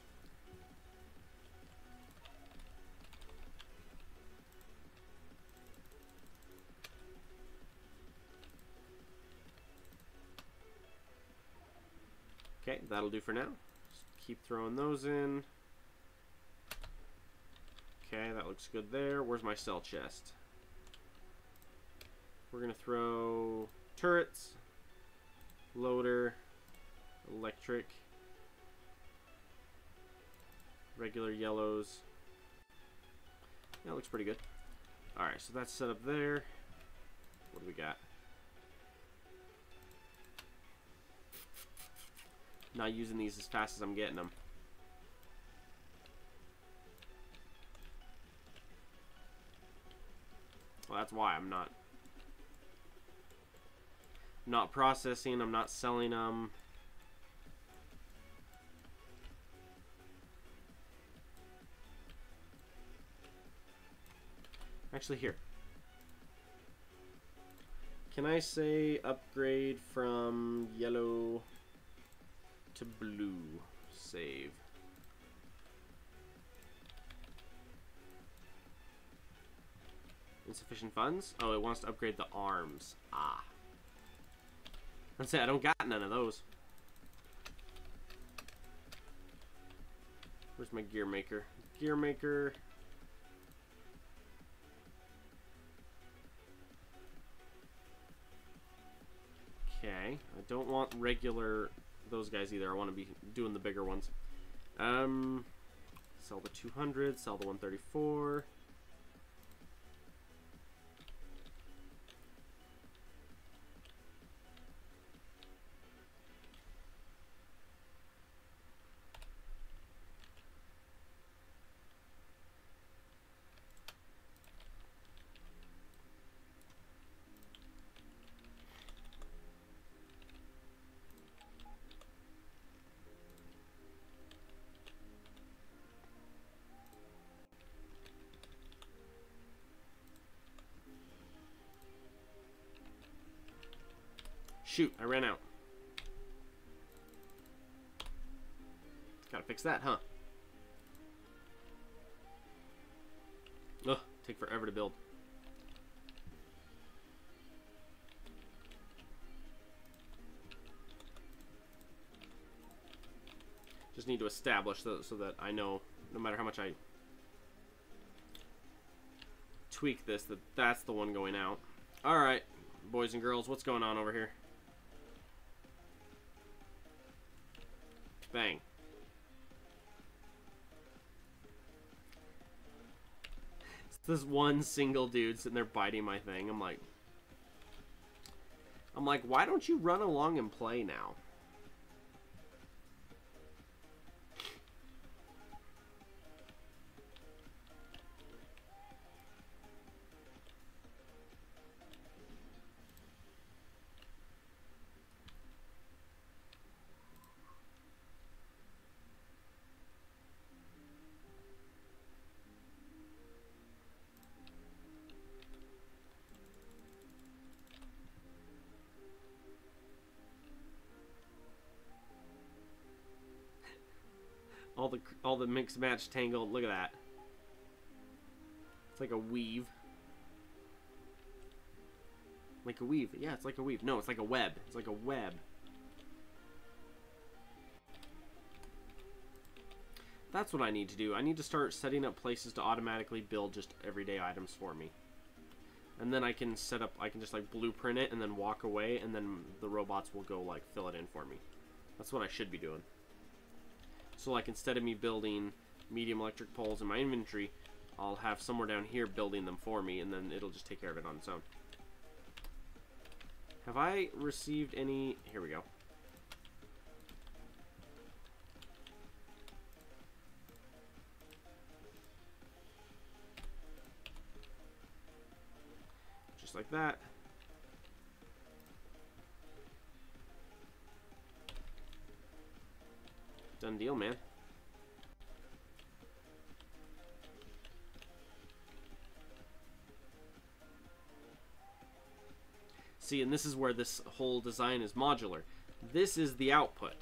Okay, that'll do for now. Just keep throwing those in. Okay, that looks good there. Where's my cell chest? We're going to throw turrets, loader, electric, regular yellows. Yeah, it looks pretty good. Alright, so that's set up there. What do we got? Not using these as fast as I'm getting them. Well, that's why I'm not processing, I'm not selling them. Actually, here. Can I say upgrade from yellow to blue? Save. Insufficient funds? Oh, it wants to upgrade the arms. Ah. Let's say I don't got none of those. Where's my gear maker? Gear maker. Okay. I don't want regular those guys either. I want to be doing the bigger ones. Sell the 200, sell the 134. Shoot, I ran out. Gotta fix that, huh? Ugh, take forever to build. Just need to establish so that I know, no matter how much I tweak this, that's the one going out. Alright, boys and girls, what's going on over here? Bang. It's this one single dude sitting there biting my thing. I'm like, why don't you run along and play now? All the mix match tangled. Look at that. It's like a weave. Like a weave. Yeah, it's like a weave. No, it's like a web. It's like a web. That's what I need to do. I need to start setting up places to automatically build just everyday items for me. And then I can set up, I can just like blueprint it and then walk away, and then the robots will go like fill it in for me. That's what I should be doing. So like instead of me building medium electric poles in my inventory, I'll have somewhere down here building them for me, and then it'll just take care of it on its own. Have I received any? Here we go. Just like that. Done deal, man. See, and this is where this whole design is modular. This is the output.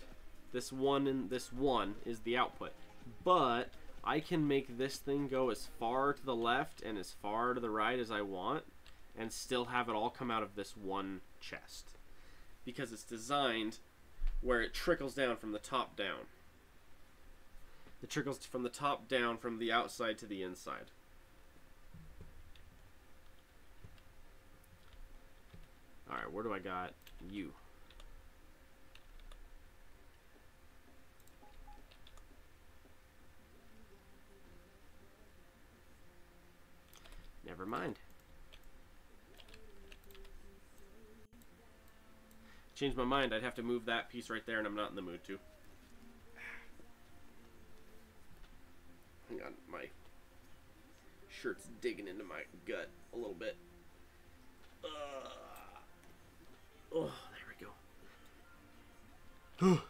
This one and this one is the output. But I can make this thing go as far to the left and as far to the right as I want, and still have it all come out of this one chest. Because it's designed where it trickles down from the top down. It trickles from the top down, from the outside to the inside. Alright, where do I got you? Never mind. Changed my mind. I'd have to move that piece right there, and I'm not in the mood to. Hang on, my shirt's digging into my gut a little bit. Oh, there we go.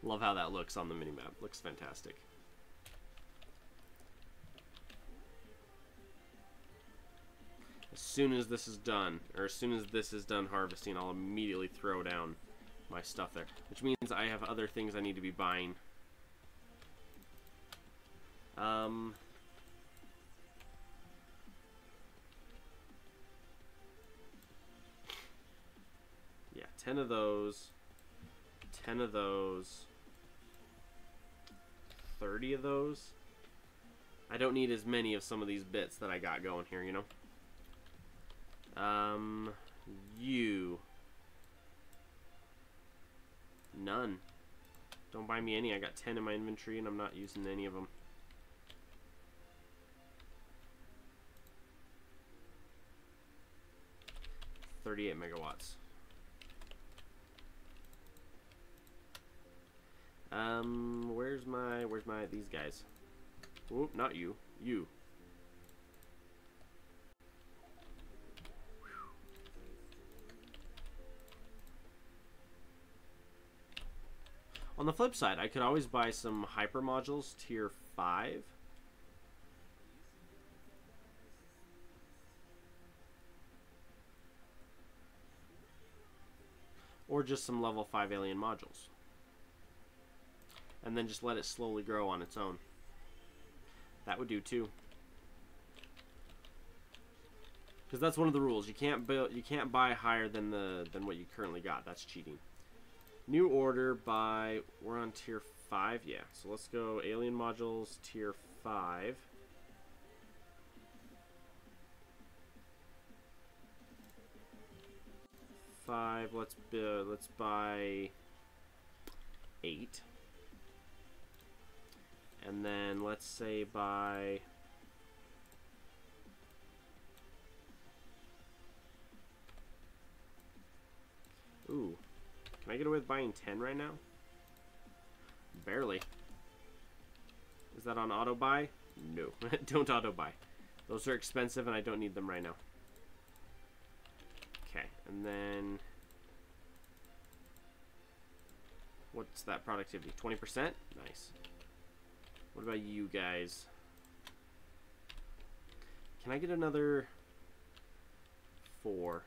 Love how that looks on the minimap. Looks fantastic. As soon as this is done, or as soon as this is done harvesting, I'll immediately throw down my stuff there. Which means I have other things I need to be buying. Yeah, 10 of those. 10 of those. 30 of those. I don't need as many of some of these bits that I got going here, you know? You. None. Don't buy me any. I got 10 in my inventory and I'm not using any of them. $38 megawatts. Where's my these guys? Oop, not you. You. On the flip side, I could always buy some hyper modules tier 5. Or just some level 5 alien modules. And then just let it slowly grow on its own. That would do too. Because that's one of the rules. You can't buy higher than what you currently got. That's cheating. New order by, we're on tier 5, yeah. So let's go alien modules tier 5. Let's buy 8. And then let's say buy ooh. Can I get away with buying 10 right now? Barely. Is that on auto buy? No. Don't auto buy. Those are expensive and I don't need them right now. Okay, and then what's that productivity? 20%? Nice. What about you guys? Can I get another 4?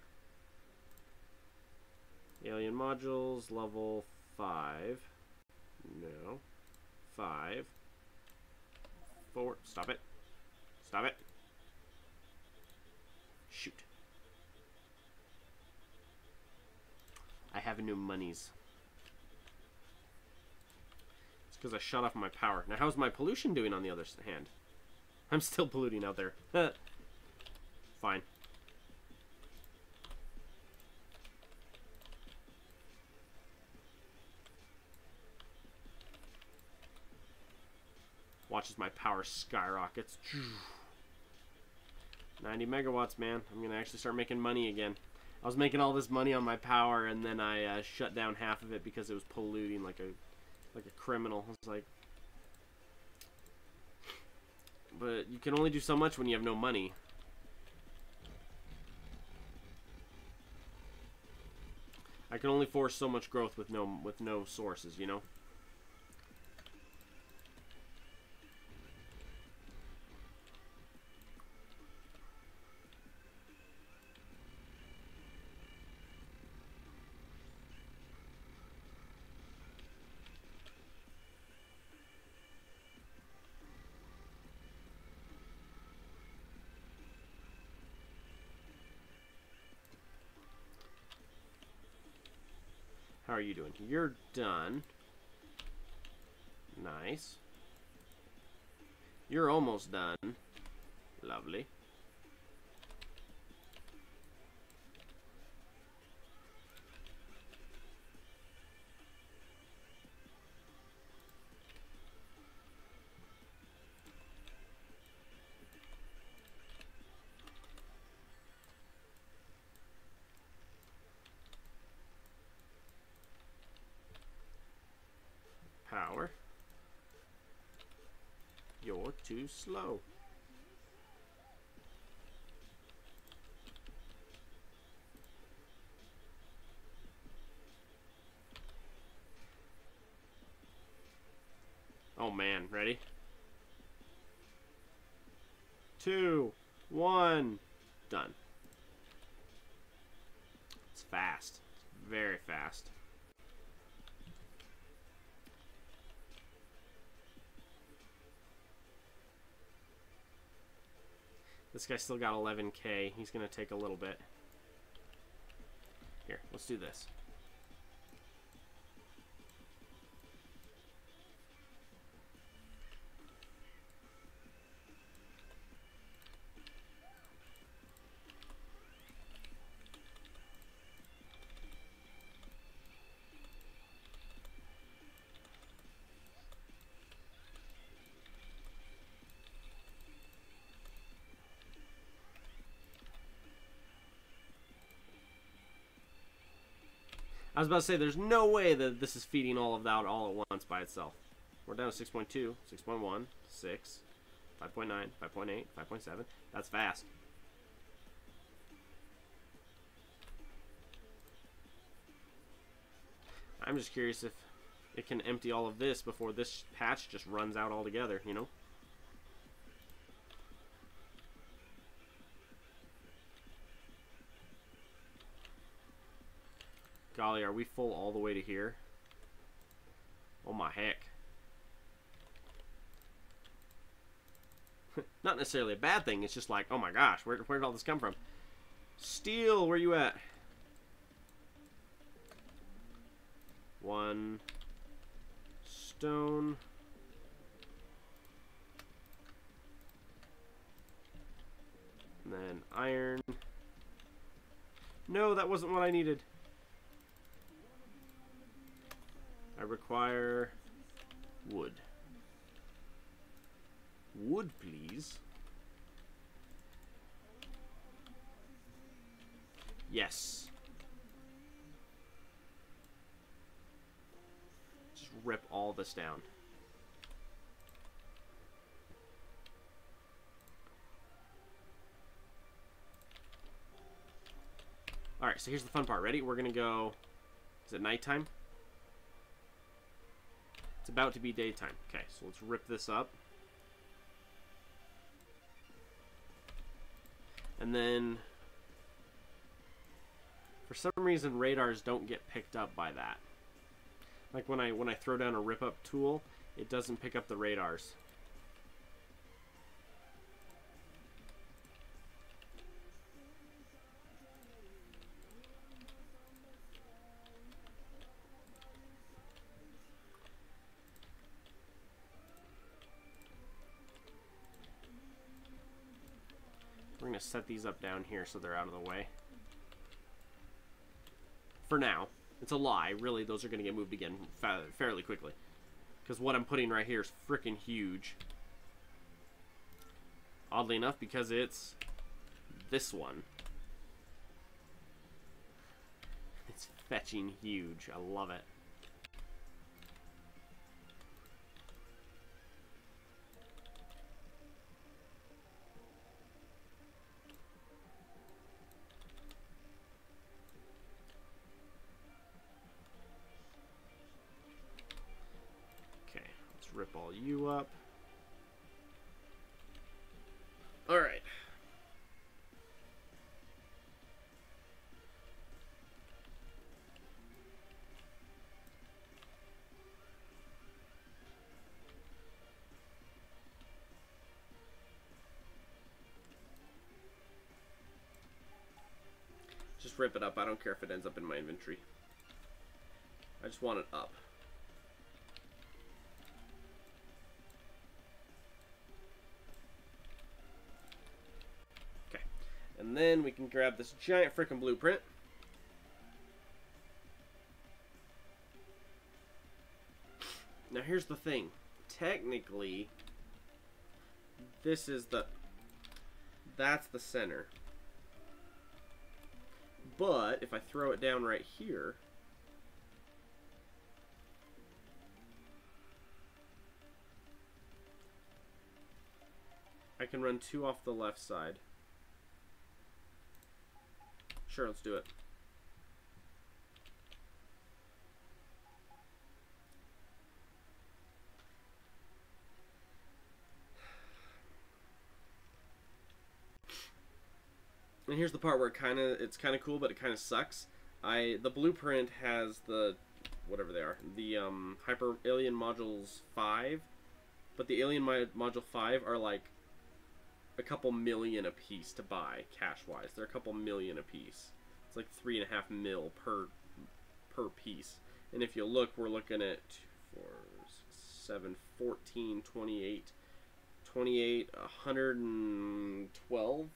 Alien modules, level 5. No. 5. 4. Stop it. Stop it. Shoot. I have no monies. It's because I shut off my power. Now, how's my pollution doing on the other hand? I'm still polluting out there. Fine. Watch as my power skyrockets. 90 megawatts, man. I'm going to actually start making money again. I was making all this money on my power, and then I shut down half of it because it was polluting like a criminal. I was like... But you can only do so much when you have no money. I can only force so much growth with no sources, you know? How are you doing? You're done. Nice. You're almost done. Lovely. Power. You're too slow. Oh man, ready? 2, 1, done. It's fast. It's very fast. This guy still got 11K. He's going to take a little bit. Here, let's do this. I was about to say, there's no way that this is feeding all of that all at once by itself. We're down to 6.2, 6.1, 6, 5.9, 5.8, 5.7. That's fast. I'm just curious if it can empty all of this before this patch just runs out altogether, you know? Golly, are we full all the way to here? Oh my heck. Not necessarily a bad thing, it's just like, oh my gosh, where did all this come from? Steel, where you at? 1 stone. And then iron. No, that wasn't what I needed. I require wood. Wood, please. Yes. Just rip all this down. Alright, so here's the fun part. Ready? We're gonna go... Is it nighttime? It's about to be daytime. Okay, so let's rip this up. And then, for some reason, radars don't get picked up by that. Like when I throw down a rip up tool, it doesn't pick up the radars. We're going to set these up down here so they're out of the way. For now. It's a lie. Really, those are going to get moved again fairly quickly. Because what I'm putting right here is freaking huge. Oddly enough, because it's this one. It's fetching huge. I love it. Rip all you up. All right. Just rip it up. I don't care if it ends up in my inventory. I just want it up. Okay. And then we can grab this giant frickin' blueprint. Now here's the thing. Technically, this is that's the center. But if I throw it down right here, I can run 2 off the left side. Sure, let's do it. And here's the part where it's kind of cool, but it kind of sucks. The blueprint has the whatever they are, the Hyper Alien Modules 5, but the Alien Module 5 are like a couple million a piece to buy cash-wise. They're a couple million a piece. It's like 3.5 mil per piece. And if you look, we're looking at 4, 7, 14, 28, 112.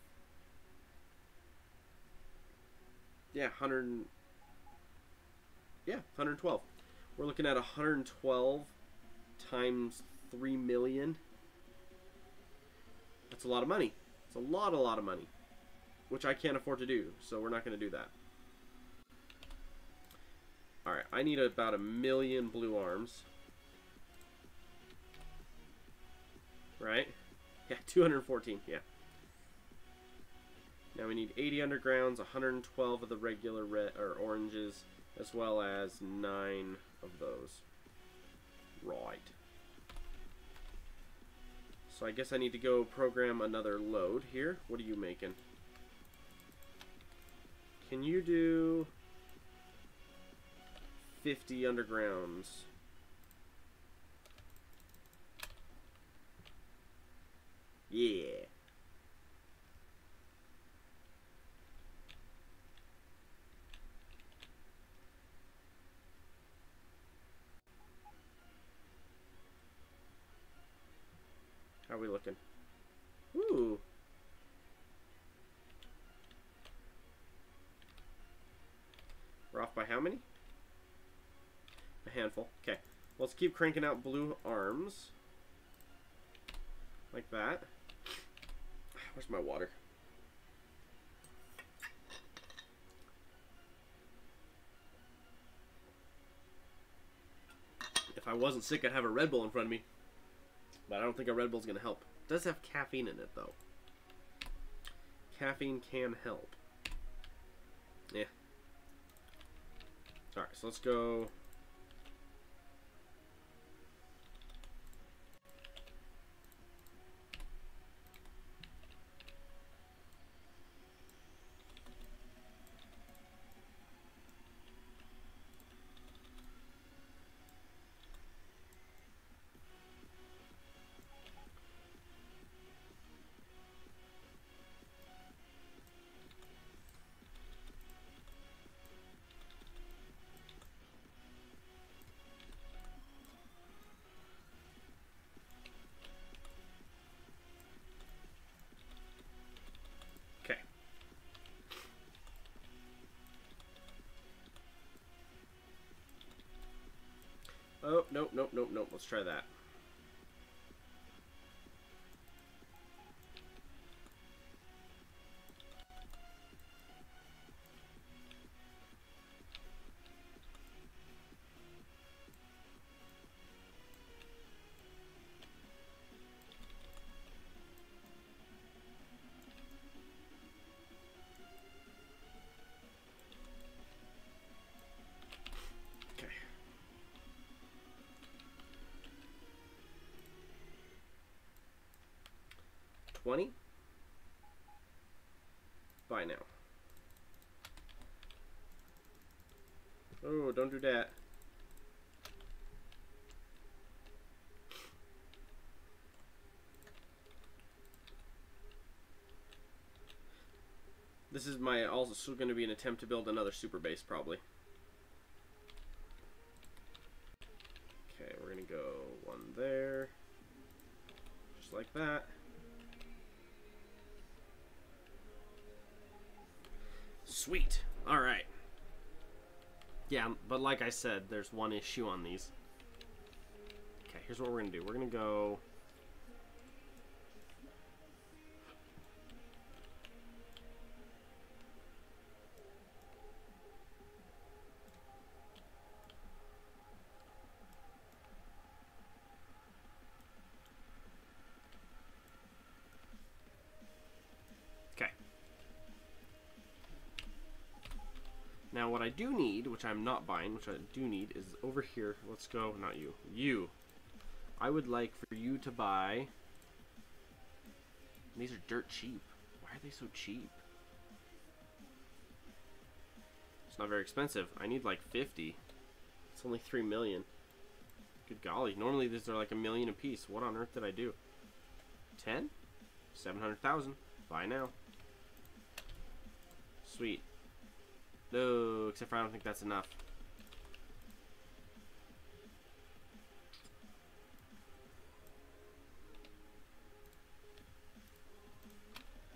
Yeah, 112. We're looking at 112 times 3 million. That's a lot of money. It's a lot of money, which I can't afford to do, so we're not going to do that. Alright, I need about 1 million blue arms. Right? Yeah, 214, yeah. Now we need 80 undergrounds, 112 of the regular red or oranges, as well as 9 of those. Right. So I guess I need to go program another load here. What are you making? Can you do 50 undergrounds? Yeah. How are we looking? Ooh. We're off by how many? A handful. Okay. Well, let's keep cranking out blue arms. Like that. Where's my water? If I wasn't sick, I'd have a Red Bull in front of me. But I don't think a Red Bull's going to help. It does have caffeine in it, though. Caffeine can help. Yeah. Alright, so let's go... Okay. Oh, nope, nope, nope, nope. Let's try that. Okay. $20. Buy now. Oh, don't do that. This is also going to be an attempt to build another super base, probably. go one there. Just like that. Sweet. Alright. Yeah, but like I said, there's one issue on these. Okay, here's what we're going to do. We're going to go... Okay. Now what I do need, which I'm not buying, which I do need, is over here. Let's go, not you. You. I would like for you to buy... These are dirt cheap. Why are they so cheap? It's not very expensive. I need like 50. It's only 3 million. Good golly. Normally these are like 1 million a piece. What on earth did I do? 10? 700,000. Buy now. Sweet. No, except for I don't think that's enough.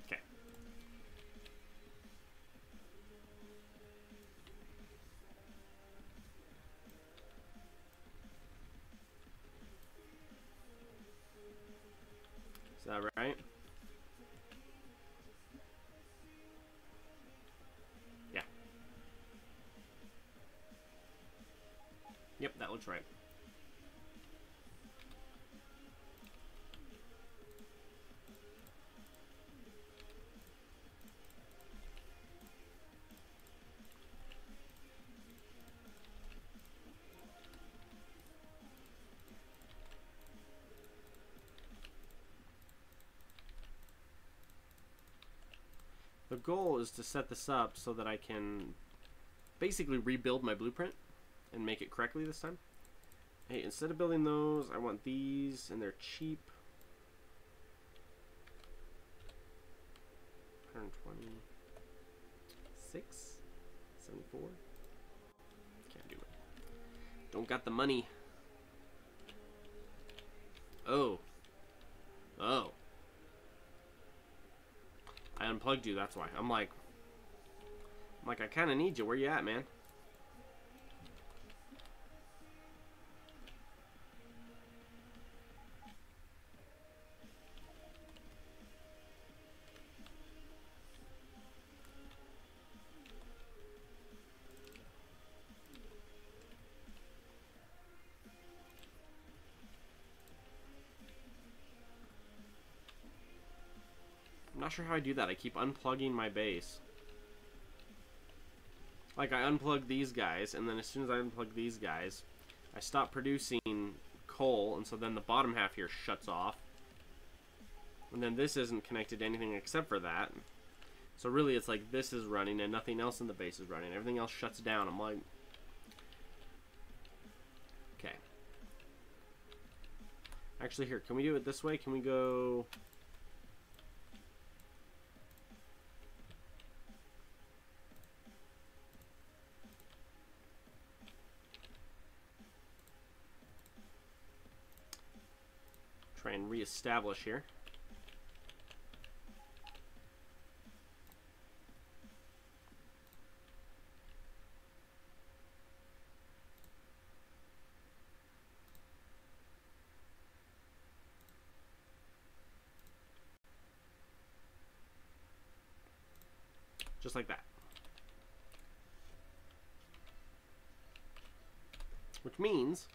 Okay. Is that right? Yeah. Yep, that looks right. The goal is to set this up so that I can basically rebuild my blueprint and make it correctly this time. Hey, instead of building those, I want these, and they're cheap. 126, 74. Can't do it. Don't got the money. Oh. Oh. I unplugged you, that's why. I'm like, I kind of need you. Where you at, man? I'm not sure how I do that. I keep unplugging my base. Like, I unplug these guys, and then as soon as I unplug these guys, I stop producing coal, and so then the bottom half here shuts off. And then this isn't connected to anything except for that. So really, it's like this is running, and nothing else in the base is running. Everything else shuts down. I'm like... Okay. Actually, here, can we do it this way? Can we go... Try and reestablish here. Just like that. Which means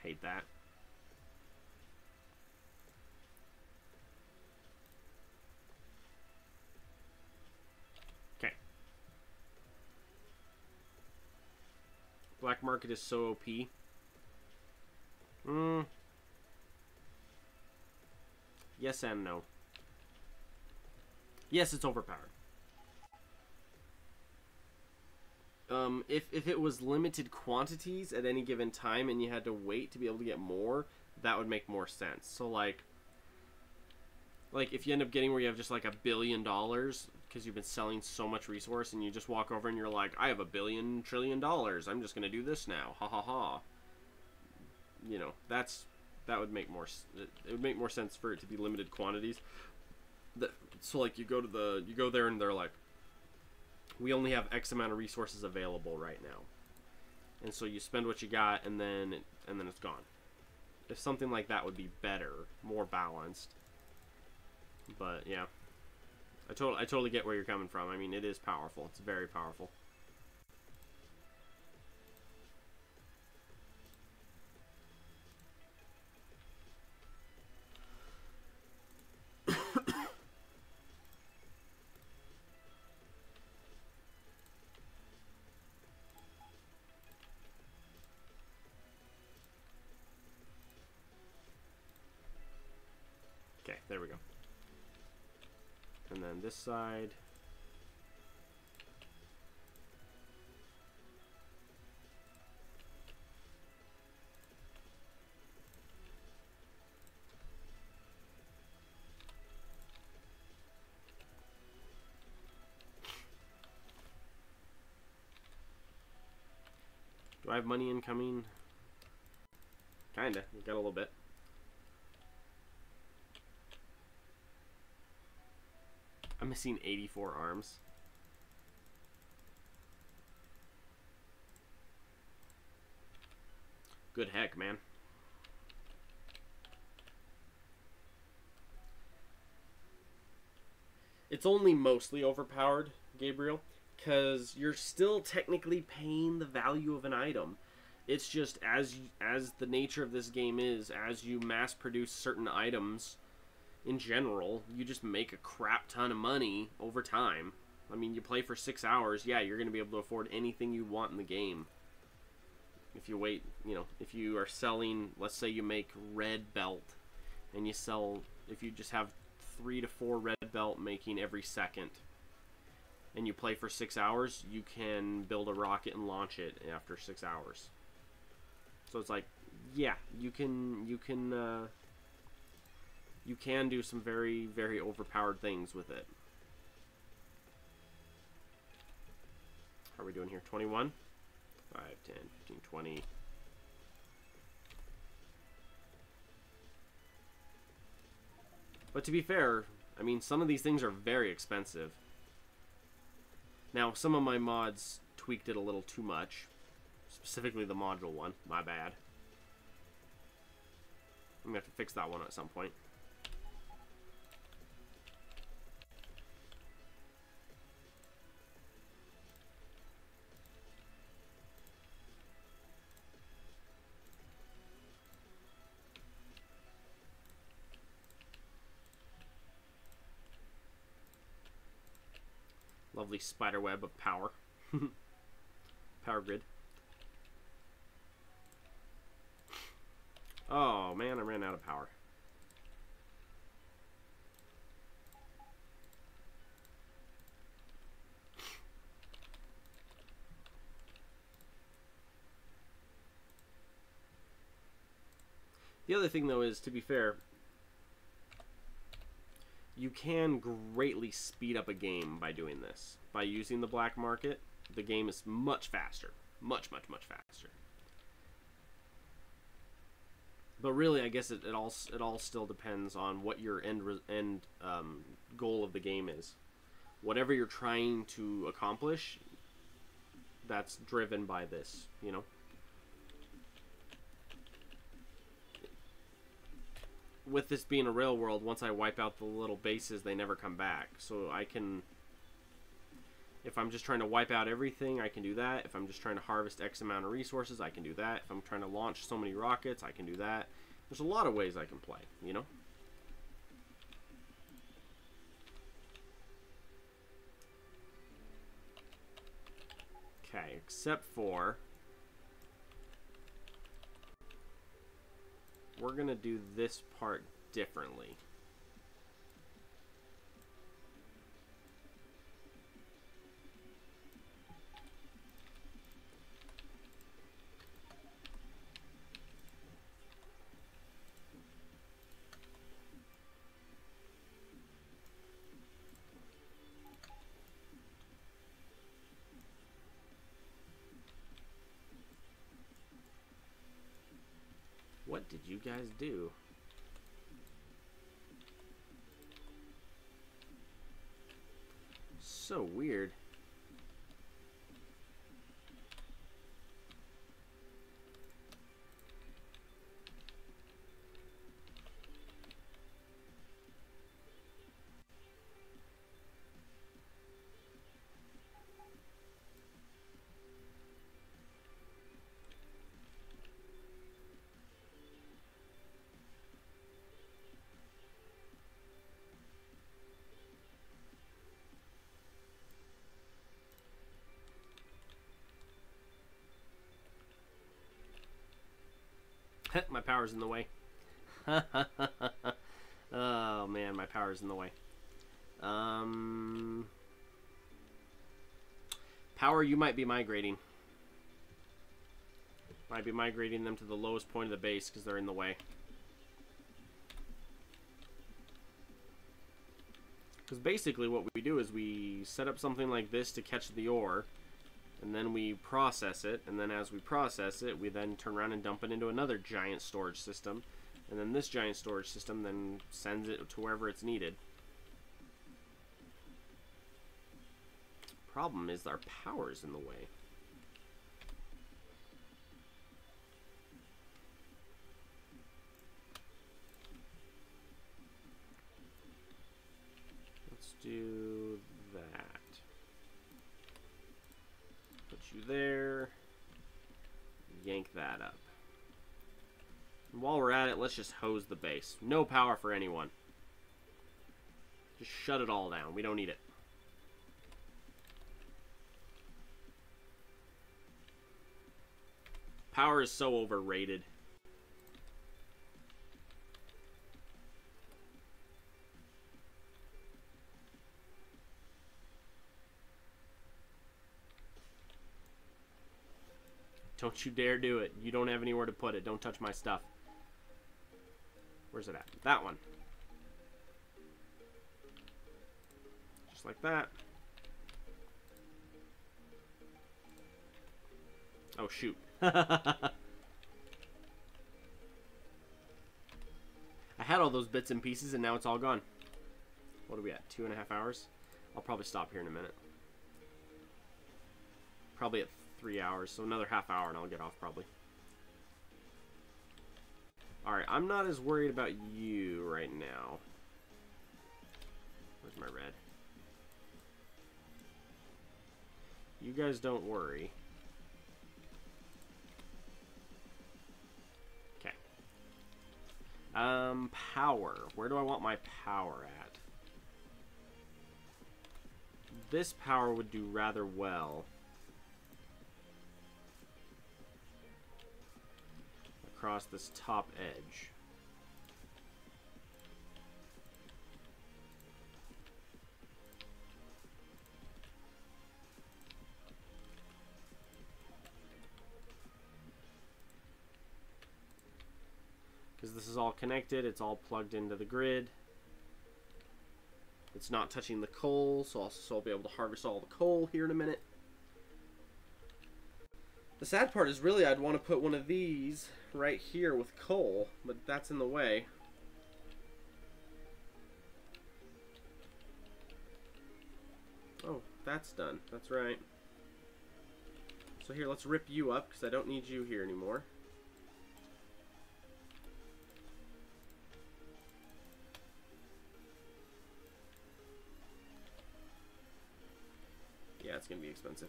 hate that. Okay. Black market is so OP. Yes and no. Yes, it's overpowered. If it was limited quantities at any given time and you had to wait to be able to get more, that would make more sense. So like if you end up getting where you have just like $1 billion because you've been selling so much resource, and you just walk over and you're like, I have $1 trillion. I'm just gonna do this now. Ha ha ha. You know, that would make more. It would make more sense for it to be limited quantities. So like you go there and they're like, we only have X amount of resources available right now, and so you spend what you got, and then it's gone. If something like that would be better, more balanced. But yeah, I totally get where you're coming from. I mean, it is powerful. It's very powerful. Okay, there we go. And then this side. Do I have money incoming? Kinda. We got a little bit. I'm missing 84 arms. Good heck, man. It's only mostly overpowered, Gabriel, because you're still technically paying the value of an item. It's just as the nature of this game is, as you mass produce certain items in general, you just make a crap ton of money over time. I mean, you play for 6 hours, yeah, you're going to be able to afford anything you want in the game. If you wait, you know, if you are selling, let's say you make red belt, and you sell, if you just have 3 to 4 red belt making every second, and you play for 6 hours, you can build a rocket and launch it after 6 hours. So it's like, yeah, you can do some very, very overpowered things with it. How are we doing here? 21? 5, 10, 15, 20. But to be fair, I mean, some of these things are very expensive. Now, some of my mods tweaked it a little too much. Specifically the module one. My bad. I'm going to have to fix that one at some point. Lovely spider web of power. Power grid. Oh man, I ran out of power. The other thing though is, to be fair, you can greatly speed up a game by doing this. By using the black market, the game is much faster. Much, much, much faster. But really, I guess it all still depends on what your end goal of the game is. Whatever you're trying to accomplish, that's driven by this, you know? With this being a rail world, once I wipe out the little bases, they never come back. So I can, if I'm just trying to wipe out everything, I can do that. If I'm just trying to harvest X amount of resources, I can do that. If I'm trying to launch so many rockets, I can do that. There's a lot of ways I can play, you know? Okay, except for we're gonna do this part differently. What did you guys do? So weird. My power's in the way. Oh man, my power's in the way. Power, you might be migrating. Might be migrating them to the lowest point of the base because they're in the way. Because basically what we do is we set up something like this to catch the ore, and then we process it, and then as we process it, we then turn around and dump it into another giant storage system, and then this giant storage system then sends it to wherever it's needed. Problem is our power's in the way. Let's do that. Put you there. Yank that up. And while we're at it, let's just hose the base. No power for anyone. Just shut it all down. We don't need it. Power is so overrated. Don't you dare do it. You don't have anywhere to put it. Don't touch my stuff. Where's it at? That one. Just like that. Oh, shoot. I had all those bits and pieces and now it's all gone. What are we at? 2.5 hours? I'll probably stop here in a minute. Probably at 3 hours, so another half hour and I'll get off probably. Alright, I'm not as worried about you right now. Where's my red? You guys don't worry. Okay. Power. Where do I want my power at? This power would do rather well. Across this top edge. Because this is all connected, it's all plugged into the grid. It's not touching the coal, so I'll be able to harvest all the coal here in a minute. The sad part is really I'd want to put one of these right here with coal, but that's in the way. Oh, that's done. That's right. So here, let's rip you up because I don't need you here anymore. Yeah, it's going to be expensive.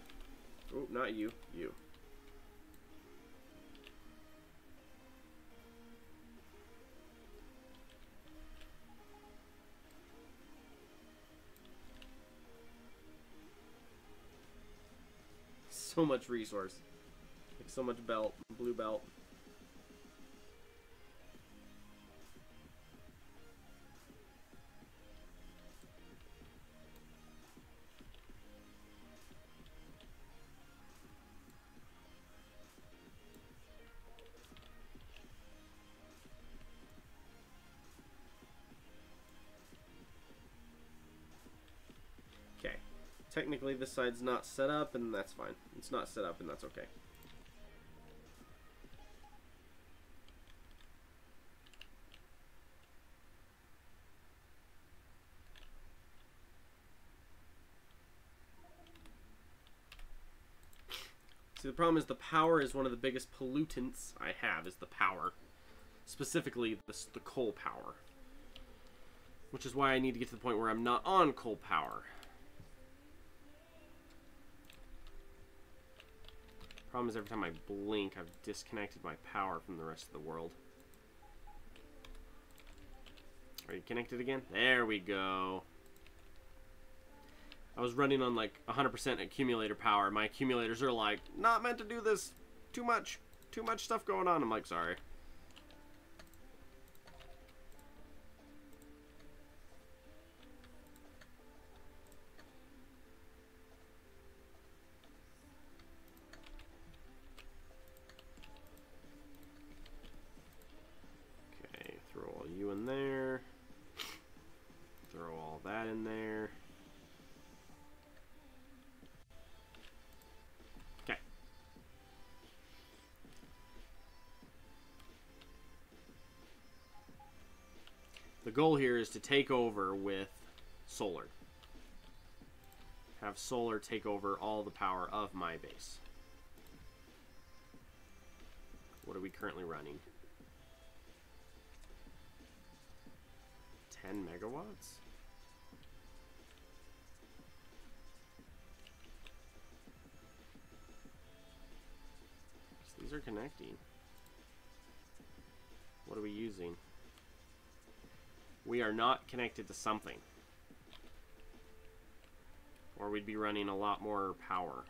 Oh, not you. You. So much resource. Like so much belt. Blue belt. Technically this side's not set up and that's fine. It's not set up and that's okay. See, the problem is the power is one of the biggest pollutants I have, is the power. Specifically, the coal power. Which is why I need to get to the point where I'm not on coal power. Problem is, every time I blink, I've disconnected my power from the rest of the world. Are you connected again? There we go. I was running on like 100% accumulator power. My accumulators are like, not meant to do this. Too much stuff going on. I'm like, sorry. Okay, throw all you in there. Throw all that in there. The goal here is to take over with solar. Have solar take over all the power of my base. What are we currently running? 10 megawatts? So these are connecting. What are we using? We are not connected to something. Or we'd be running a lot more power.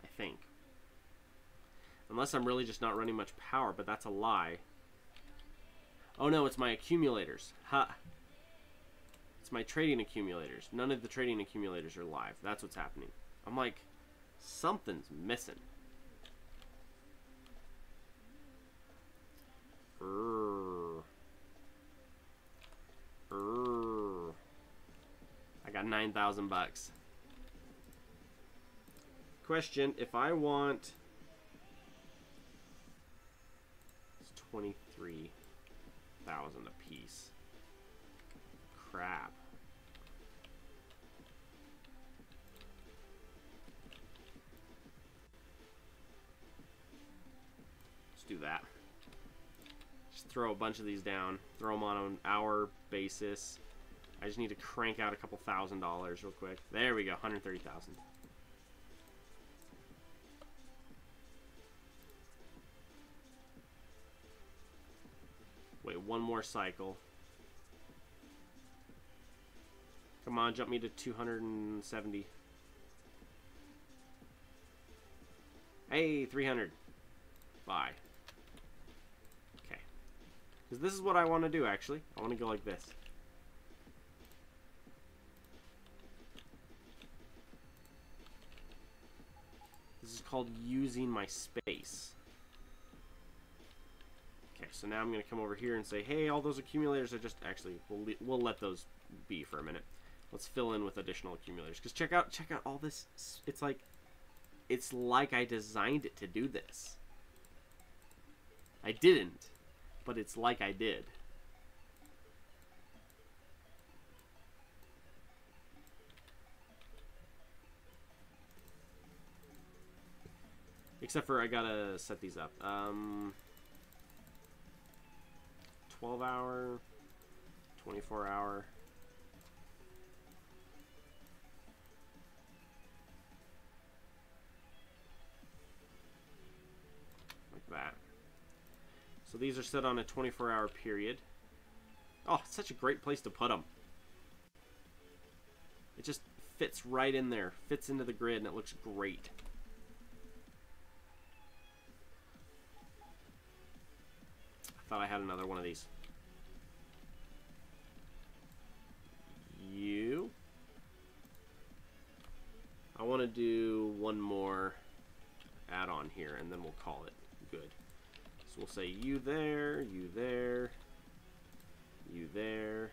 I think. Unless I'm really just not running much power, but that's a lie. Oh no, it's my accumulators. Ha! It's my trading accumulators. None of the trading accumulators are live. That's what's happening. I'm like, something's missing. I got 9,000 bucks. Question, if I want... It's 23,000 a piece. Crap. Let's do that. Throw a bunch of these down, throw them on an hour basis. I just need to crank out a couple $1,000 real quick. There we go, 130,000. Wait, one more cycle. Come on, jump me to 270. Hey, 300. Bye. Because this is what I want to do, actually. I want to go like this. This is called using my space. Okay, so now I'm going to come over here and say, hey, all those accumulators are just... Actually, we'll let those be for a minute. Let's fill in with additional accumulators. Because check out all this. It's like I designed it to do this. I didn't. But it's like I did. Except for I gotta set these up. 12 hour, 24 hour. Like that. So these are set on a 24-hour period. Oh, it's such a great place to put them. It just fits right in there. Fits into the grid and it looks great. I thought I had another one of these. You. I want to do one more add-on here and then we'll call it good. So we'll say you there, you there, you there.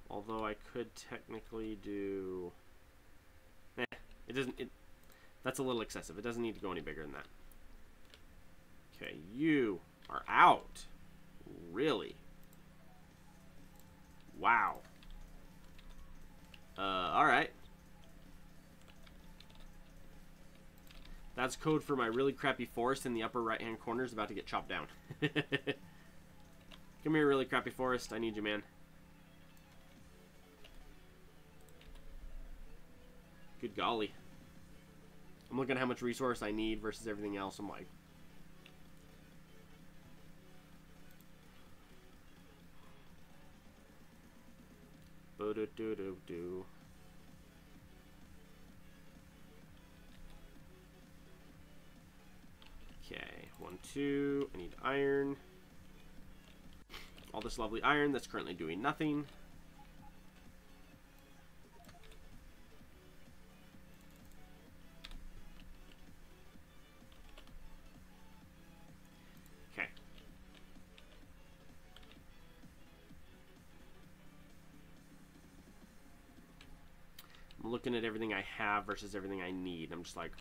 Although I could technically do It doesn't... That's a little excessive. It doesn't need to go any bigger than that. Okay, you are out. Really? Wow. Alright. That's code for my really crappy forest in the upper right-hand corner is about to get chopped down. Come here, really crappy forest. I need you, man. Good golly. I'm looking at how much resource I need versus everything else. I'm like... Bo-do-do-do-do. Okay, 1, 2. I need iron. All this lovely iron that's currently doing nothing. Okay. I'm looking at everything I have versus everything I need. I'm just like,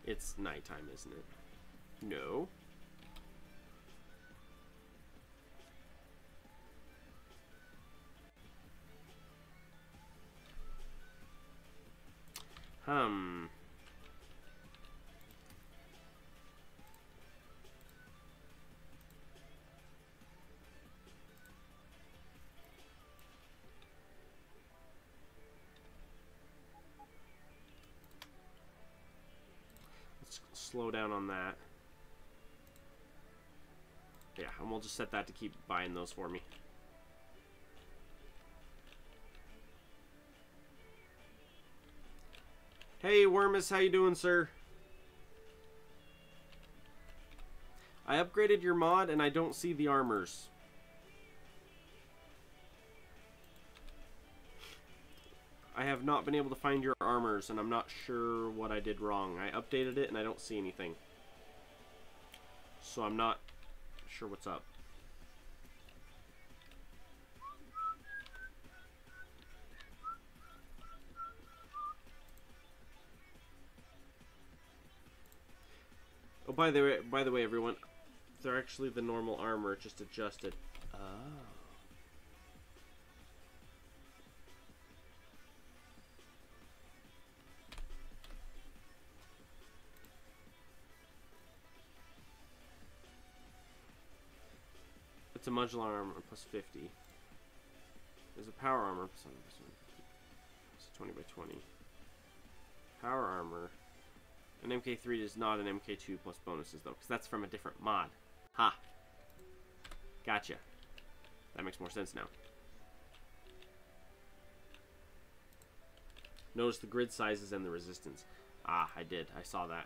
It's nighttime, isn't it? No. Let's slow down on that. Yeah, and we'll just set that to keep buying those for me. Hey, Wormus, how you doing, sir? I upgraded your mod, and I don't see the armors. I have not been able to find your armors, and I'm not sure what I did wrong. I updated it, and I don't see anything. So I'm not sure what's up. Oh, by the way, everyone, they're actually the normal armor, just adjusted. Oh. It's a modular armor plus 50. There's a power armor plus 20 by 20. Power armor. An MK3 is not an MK2 plus bonuses, though, because that's from a different mod. Ha! Gotcha. That makes more sense now. Notice the grid sizes and the resistance. Ah, I did. I saw that.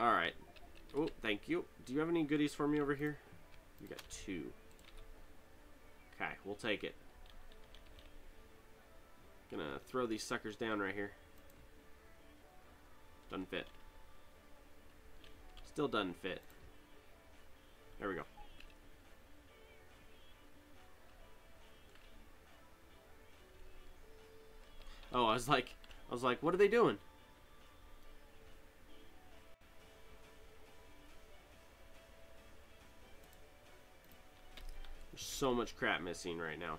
Alright. Oh, thank you. Do you have any goodies for me over here? You got 2. Okay, we'll take it. Gonna throw these suckers down right here. Doesn't fit. Still doesn't fit. There we go. Oh, I was like, what are they doing? There's so much crap missing right now.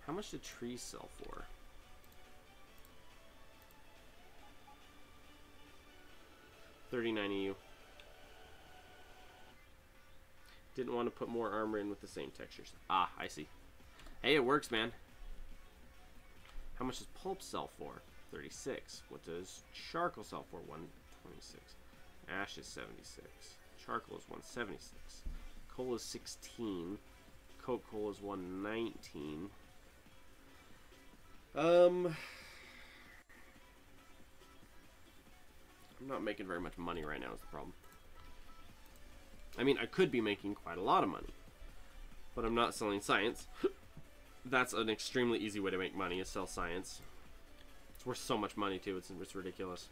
How much did trees sell for? $39 EU. Didn't want to put more armor in with the same textures. Ah, I see. Hey, it works, man. How much does pulp sell for? 36. What does charcoal sell for? 126. Ash is 76. Charcoal is 176. Coal is 16. Coke coal is 119. I'm I'm not making very much money right now is the problem. I mean, I could be making quite a lot of money, but I'm not selling science. That's an extremely easy way to make money, is sell science. It's worth so much money, too. It's ridiculous.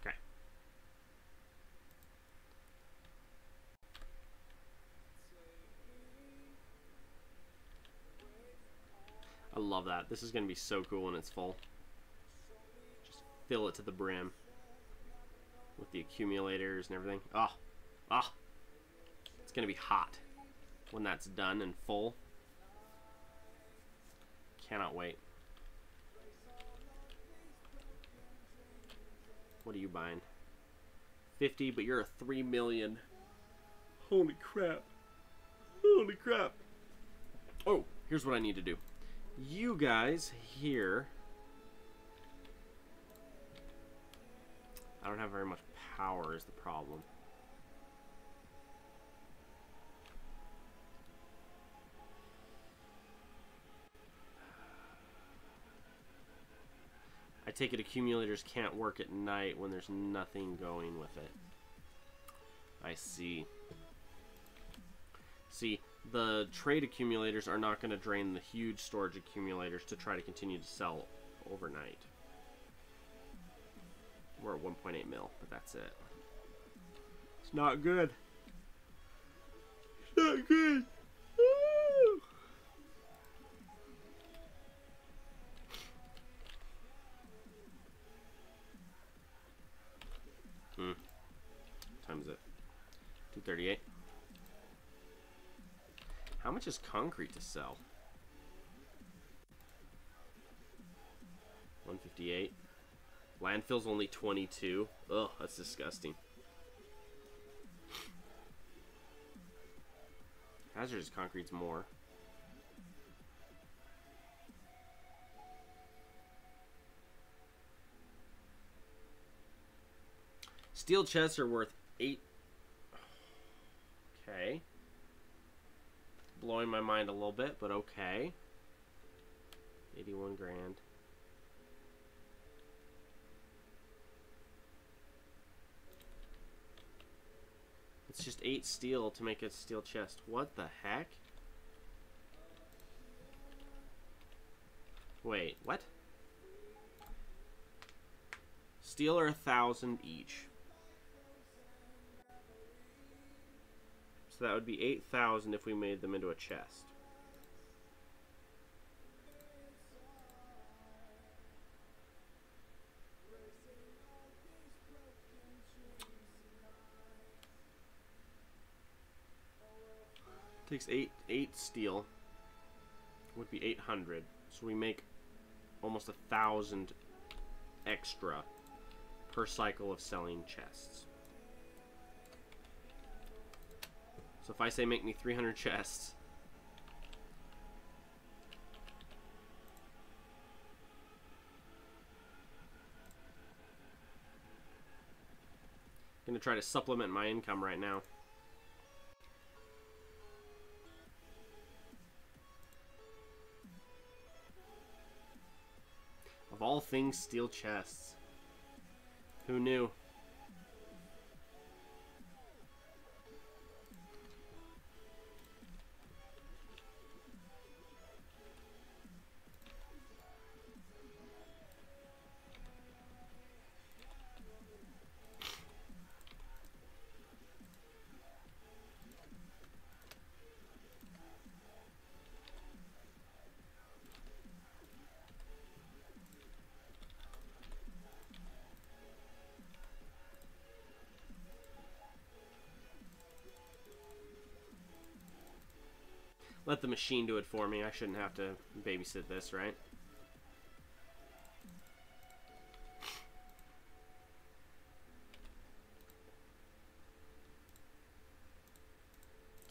Okay. I love that. This is going to be so cool when it's full. Just fill it to the brim with the accumulators and everything. Ah, it's going to be hot when that's done and full. Cannot wait. What are you buying? 50, but you're a 3 million. Holy crap. Holy crap. Oh, here's what I need to do. You guys here. I don't have very much power is the problem. I take it accumulators can't work at night when there's nothing going with it. I see. See, the trade accumulators are not going to drain the huge storage accumulators to try to continue to sell overnight. We're at 1.8 mil, but that's it. It's not good. It's not good. Woo! What time is it? 2:38. How much is concrete to sell? 158. Landfill's only 22. Ugh, that's disgusting. Hazardous concrete's more. Steel chests are worth 8. Okay. Blowing my mind a little bit, but okay. 81 grand. It's just 8 steel to make a steel chest. What the heck? Wait, what? Steel are 1,000 each. So that would be 8,000 if we made them into a chest. Takes 8 steel. Would be 800. So we make almost 1,000 extra per cycle of selling chests. So if I say make me 300 chests, I'm gonna try to supplement my income right now. Of all things, steel chests. Who knew? Let the machine do it for me. I shouldn't have to babysit this, right?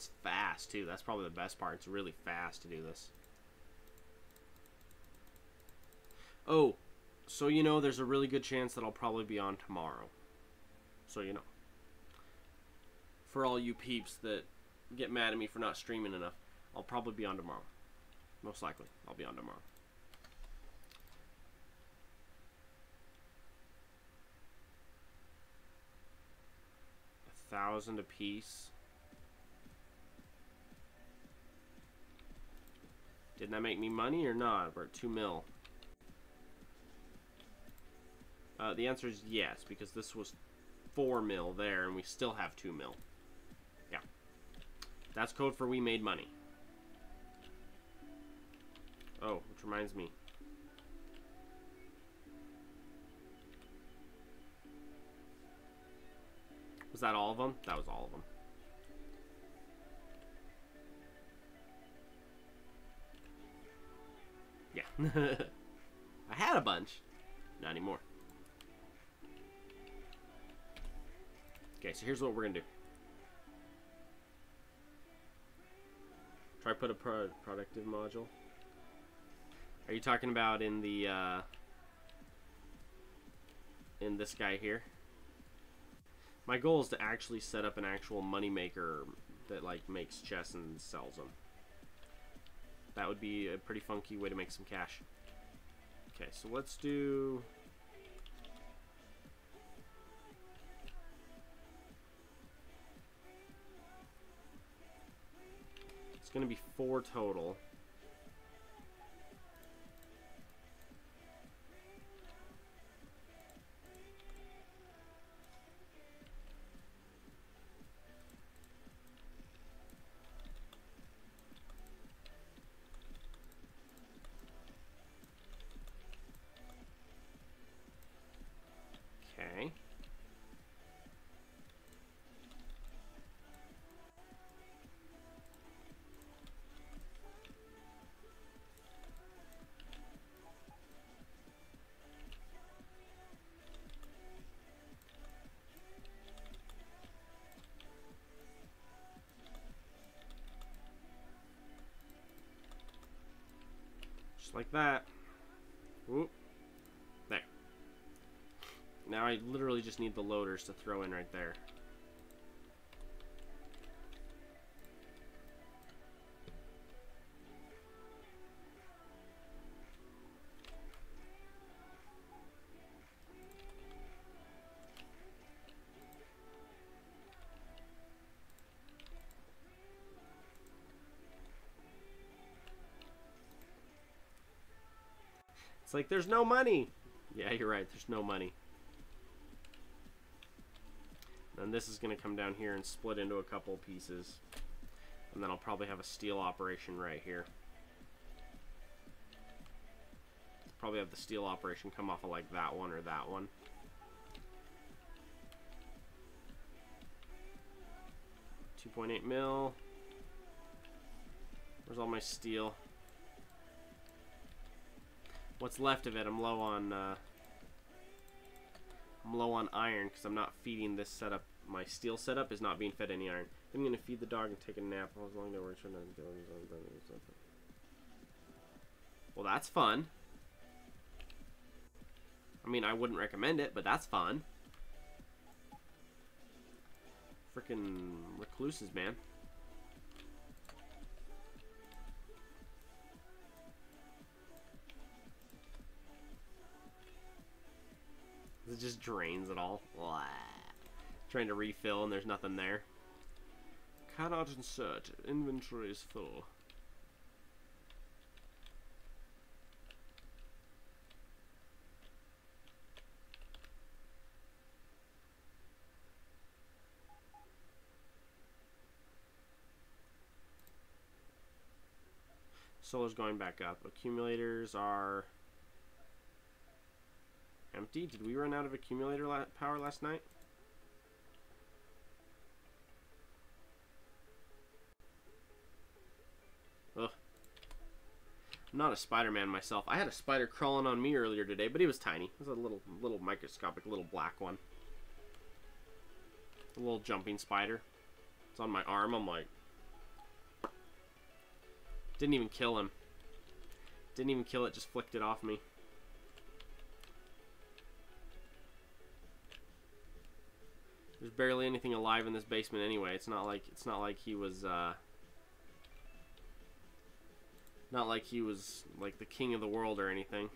It's fast, too. That's probably the best part. It's really fast to do this. Oh, so you know, there's a really good chance that I'll probably be on tomorrow. So you know. For all you peeps that get mad at me for not streaming enough, I'll probably be on tomorrow. Most likely, I'll be on tomorrow. $1,000 a piece. Didn't that make me money or not? We're at 2 mil. The answer is yes, because this was 4 mil there, and we still have 2 mil. Yeah. That's code for we made money. Oh, which reminds me. Was that all of them? That was all of them. Yeah. I had a bunch. Not anymore. Okay, so here's what we're going to do. Try put a productive module. Are you talking about in the, in this guy here? My goal is to actually set up an actual moneymaker that, like, makes chests and sells them. That would be a pretty funky way to make some cash. Okay, so let's do... It's going to be 4 total. Okay. Just like that. Whoop. There. Now I literally just need the loaders to throw in right there. It's like, there's no money. Yeah, you're right. There's no money. And this is going to come down here and split into a couple pieces. And then I'll probably have a steel operation right here. Probably have the steel operation come off of like that one or that one. $2.8 mil. Where's all my steel? What's left of it? I'm low on iron because I'm not feeding this setup. My steel setup is not being fed any iron. I'm gonna feed the dog and take a nap as long as we're trying to do something. Well, that's fun. I mean, I wouldn't recommend it, but that's fun. Freaking recluses, man. It just drains it all. Blah. Trying to refill and there's nothing there. Cannot insert. Inventory is full. Solar's going back up. Accumulators are empty. Did we run out of accumulator power last night? Ugh. I'm not a Spider-Man myself. I had a spider crawling on me earlier today, but he was tiny. It was a little microscopic, little black one. A little jumping spider. It's on my arm. I'm like, Didn't even kill him. Didn't even kill it, just flicked it off me. There's barely anything alive in this basement anyway. It's not like he was not like he was like the king of the world or anything.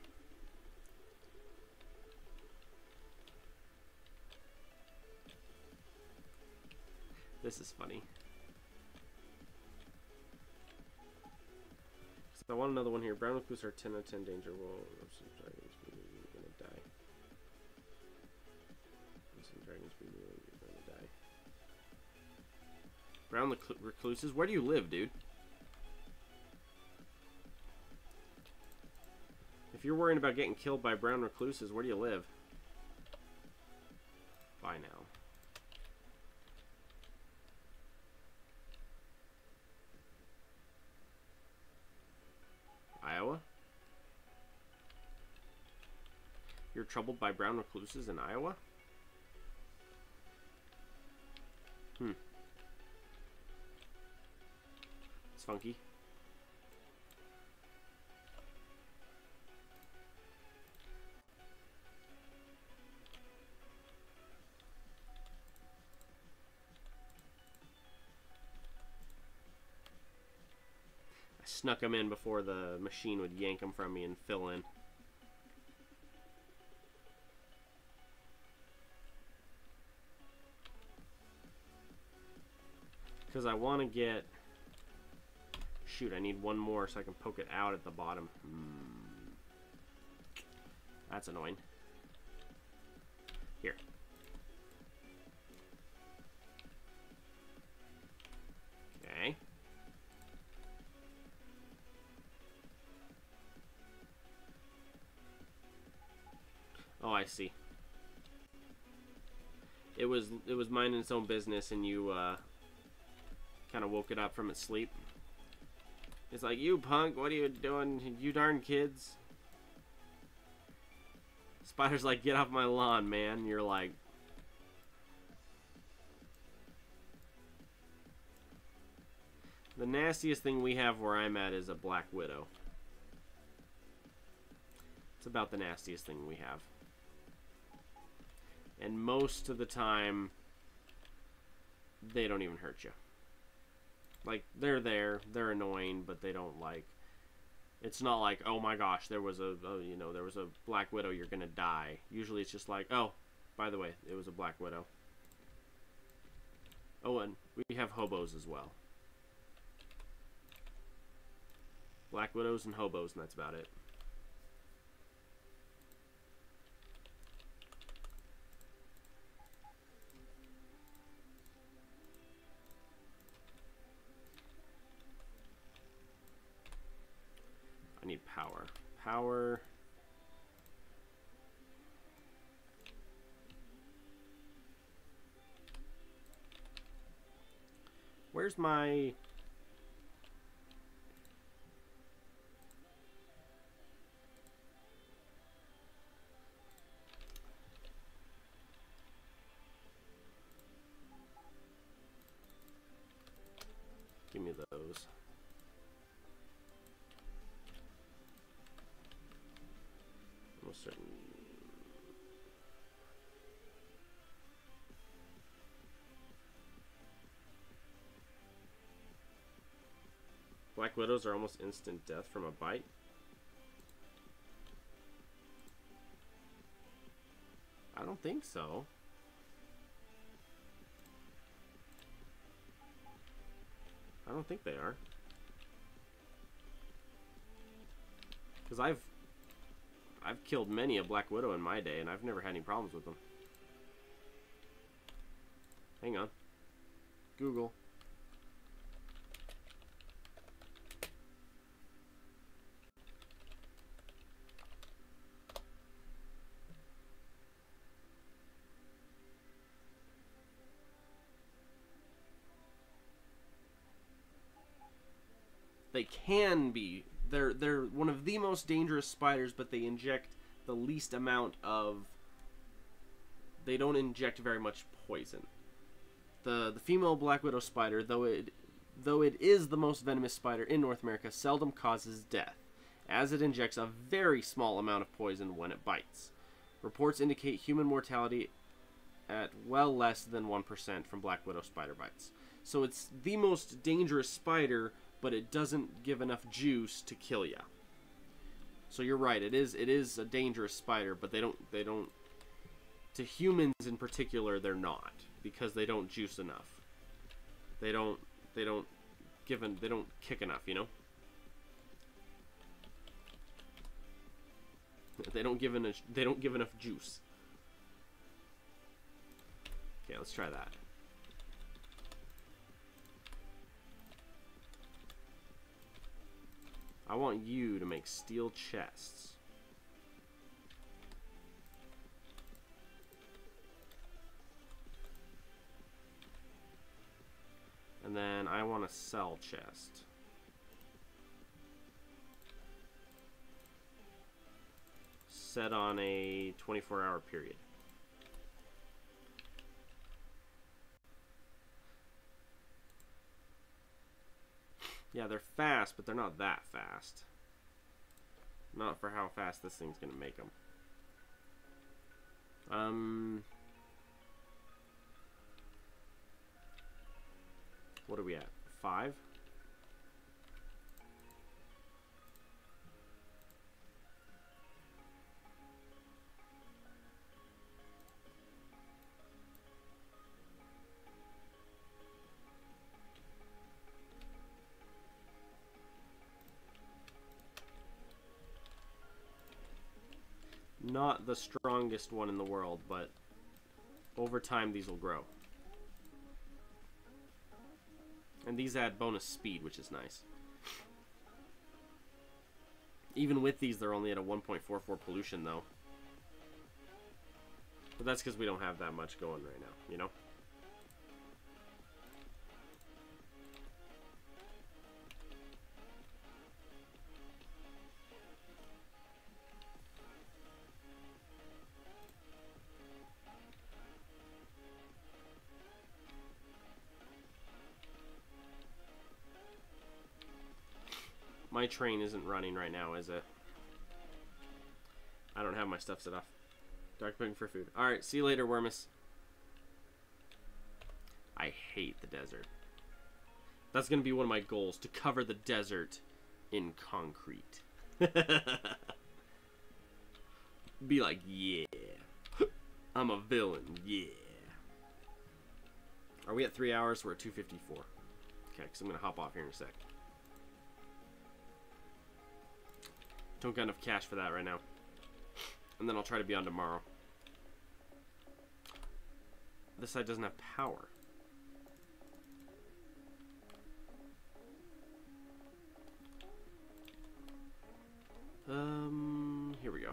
This is funny. So I want another one here. Brown recluse are 10 out of 10 danger. Whoa, some dragons be you're gonna die. Some dragons be you're gonna die. Brown recluses? Where do you live, dude? If you're worrying about getting killed by brown recluses, where do you live? Bye now. Iowa? You're troubled by brown recluses in Iowa? It's funky. Snuck them in before the machine would yank them from me and fill in. Because I want to get... Shoot, I need one more so I can poke it out at the bottom. That's annoying. Here. Okay. Oh, I see. It was minding its own business, and you kind of woke it up from its sleep. It's like, you punk, what are you doing, you darn kids? Spider's like, get off my lawn, man. And you're like, the nastiest thing we have where I'm at is a black widow. It's about the nastiest thing we have. And most of the time, they don't even hurt you. Like, they're there, they're annoying, but they don't, like... It's not like, oh my gosh, there was a black widow, you're gonna die. Usually it's just like, oh, by the way, it was a black widow. Oh, and we have hobos as well. Black widows and hobos, and that's about it. I need power. Power. Where's my... Give me those. Almost certain. Black widows are almost instant death from a bite. I don't think so. I don't think they are. Because I've killed many a black widow in my day, and I've never had any problems with them. Hang on. Google. They can be. They're one of the most dangerous spiders, but they inject the least amount of... They don't inject very much poison. The female black widow spider, though though it is the most venomous spider in North America, seldom causes death, as it injects a very small amount of poison when it bites. Reports indicate human mortality at well less than 1% from black widow spider bites. So it's the most dangerous spider, but it doesn't give enough juice to kill ya. So you're right, it is a dangerous spider, but they don't to humans in particular they're not, because they don't juice enough. They don't kick enough, you know? They don't give enough juice. Okay, let's try that. I want you to make steel chests. And then I want a cell chest. Set on a 24-hour period. Yeah, they're fast, but they're not that fast. Not for how fast this thing's gonna make them. What are we at? 5? Not the strongest one in the world, but over time these will grow. And these add bonus speed, which is nice. Even with these, they're only at a 1.44 pollution, though. But that's because we don't have that much going right now, you know? My train isn't running right now, is it? I don't have my stuff set off. Dark pudding for food. Alright, see you later, Wormus. I hate the desert. That's going to be one of my goals, to cover the desert in concrete. Be like, yeah. I'm a villain, yeah. Are we at 3 hours? We're at 2:54. Okay, because I'm going to hop off here in a sec. Don't got enough cash for that right now. And then I'll try to be on tomorrow. This side doesn't have power. Here we go.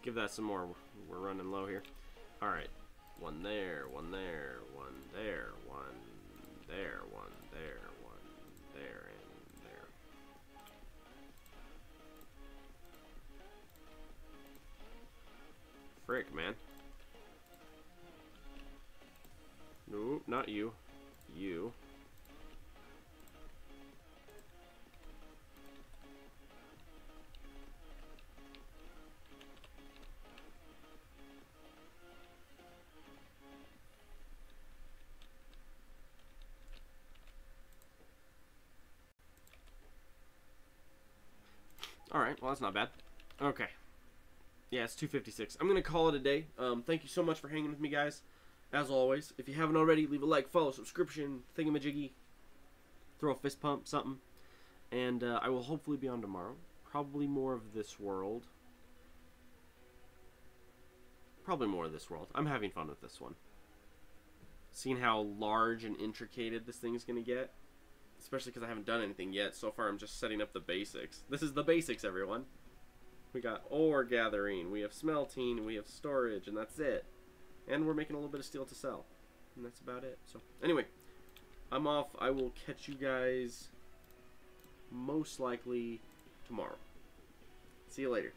Give that some more. We're running low here. Alright. One there, one there, one there, one there, one there, one there, and there. Frick, man. Nope, not you. You. Alright, well that's not bad. Okay. Yeah, it's 2:56. I'm going to call it a day. Thank you so much for hanging with me, guys. As always, if you haven't already, leave a like, follow, subscription, thingamajiggy. Throw a fist pump, something. And I will hopefully be on tomorrow. Probably more of this world. Probably more of this world. I'm having fun with this one. Seeing how large and intricated this thing is going to get. Especially because I haven't done anything yet. So far, I'm just setting up the basics. This is the basics, everyone. We got ore gathering, we have smelting, we have storage, and that's it. And we're making a little bit of steel to sell. And that's about it. So, anyway, I'm off. I will catch you guys most likely tomorrow. See you later.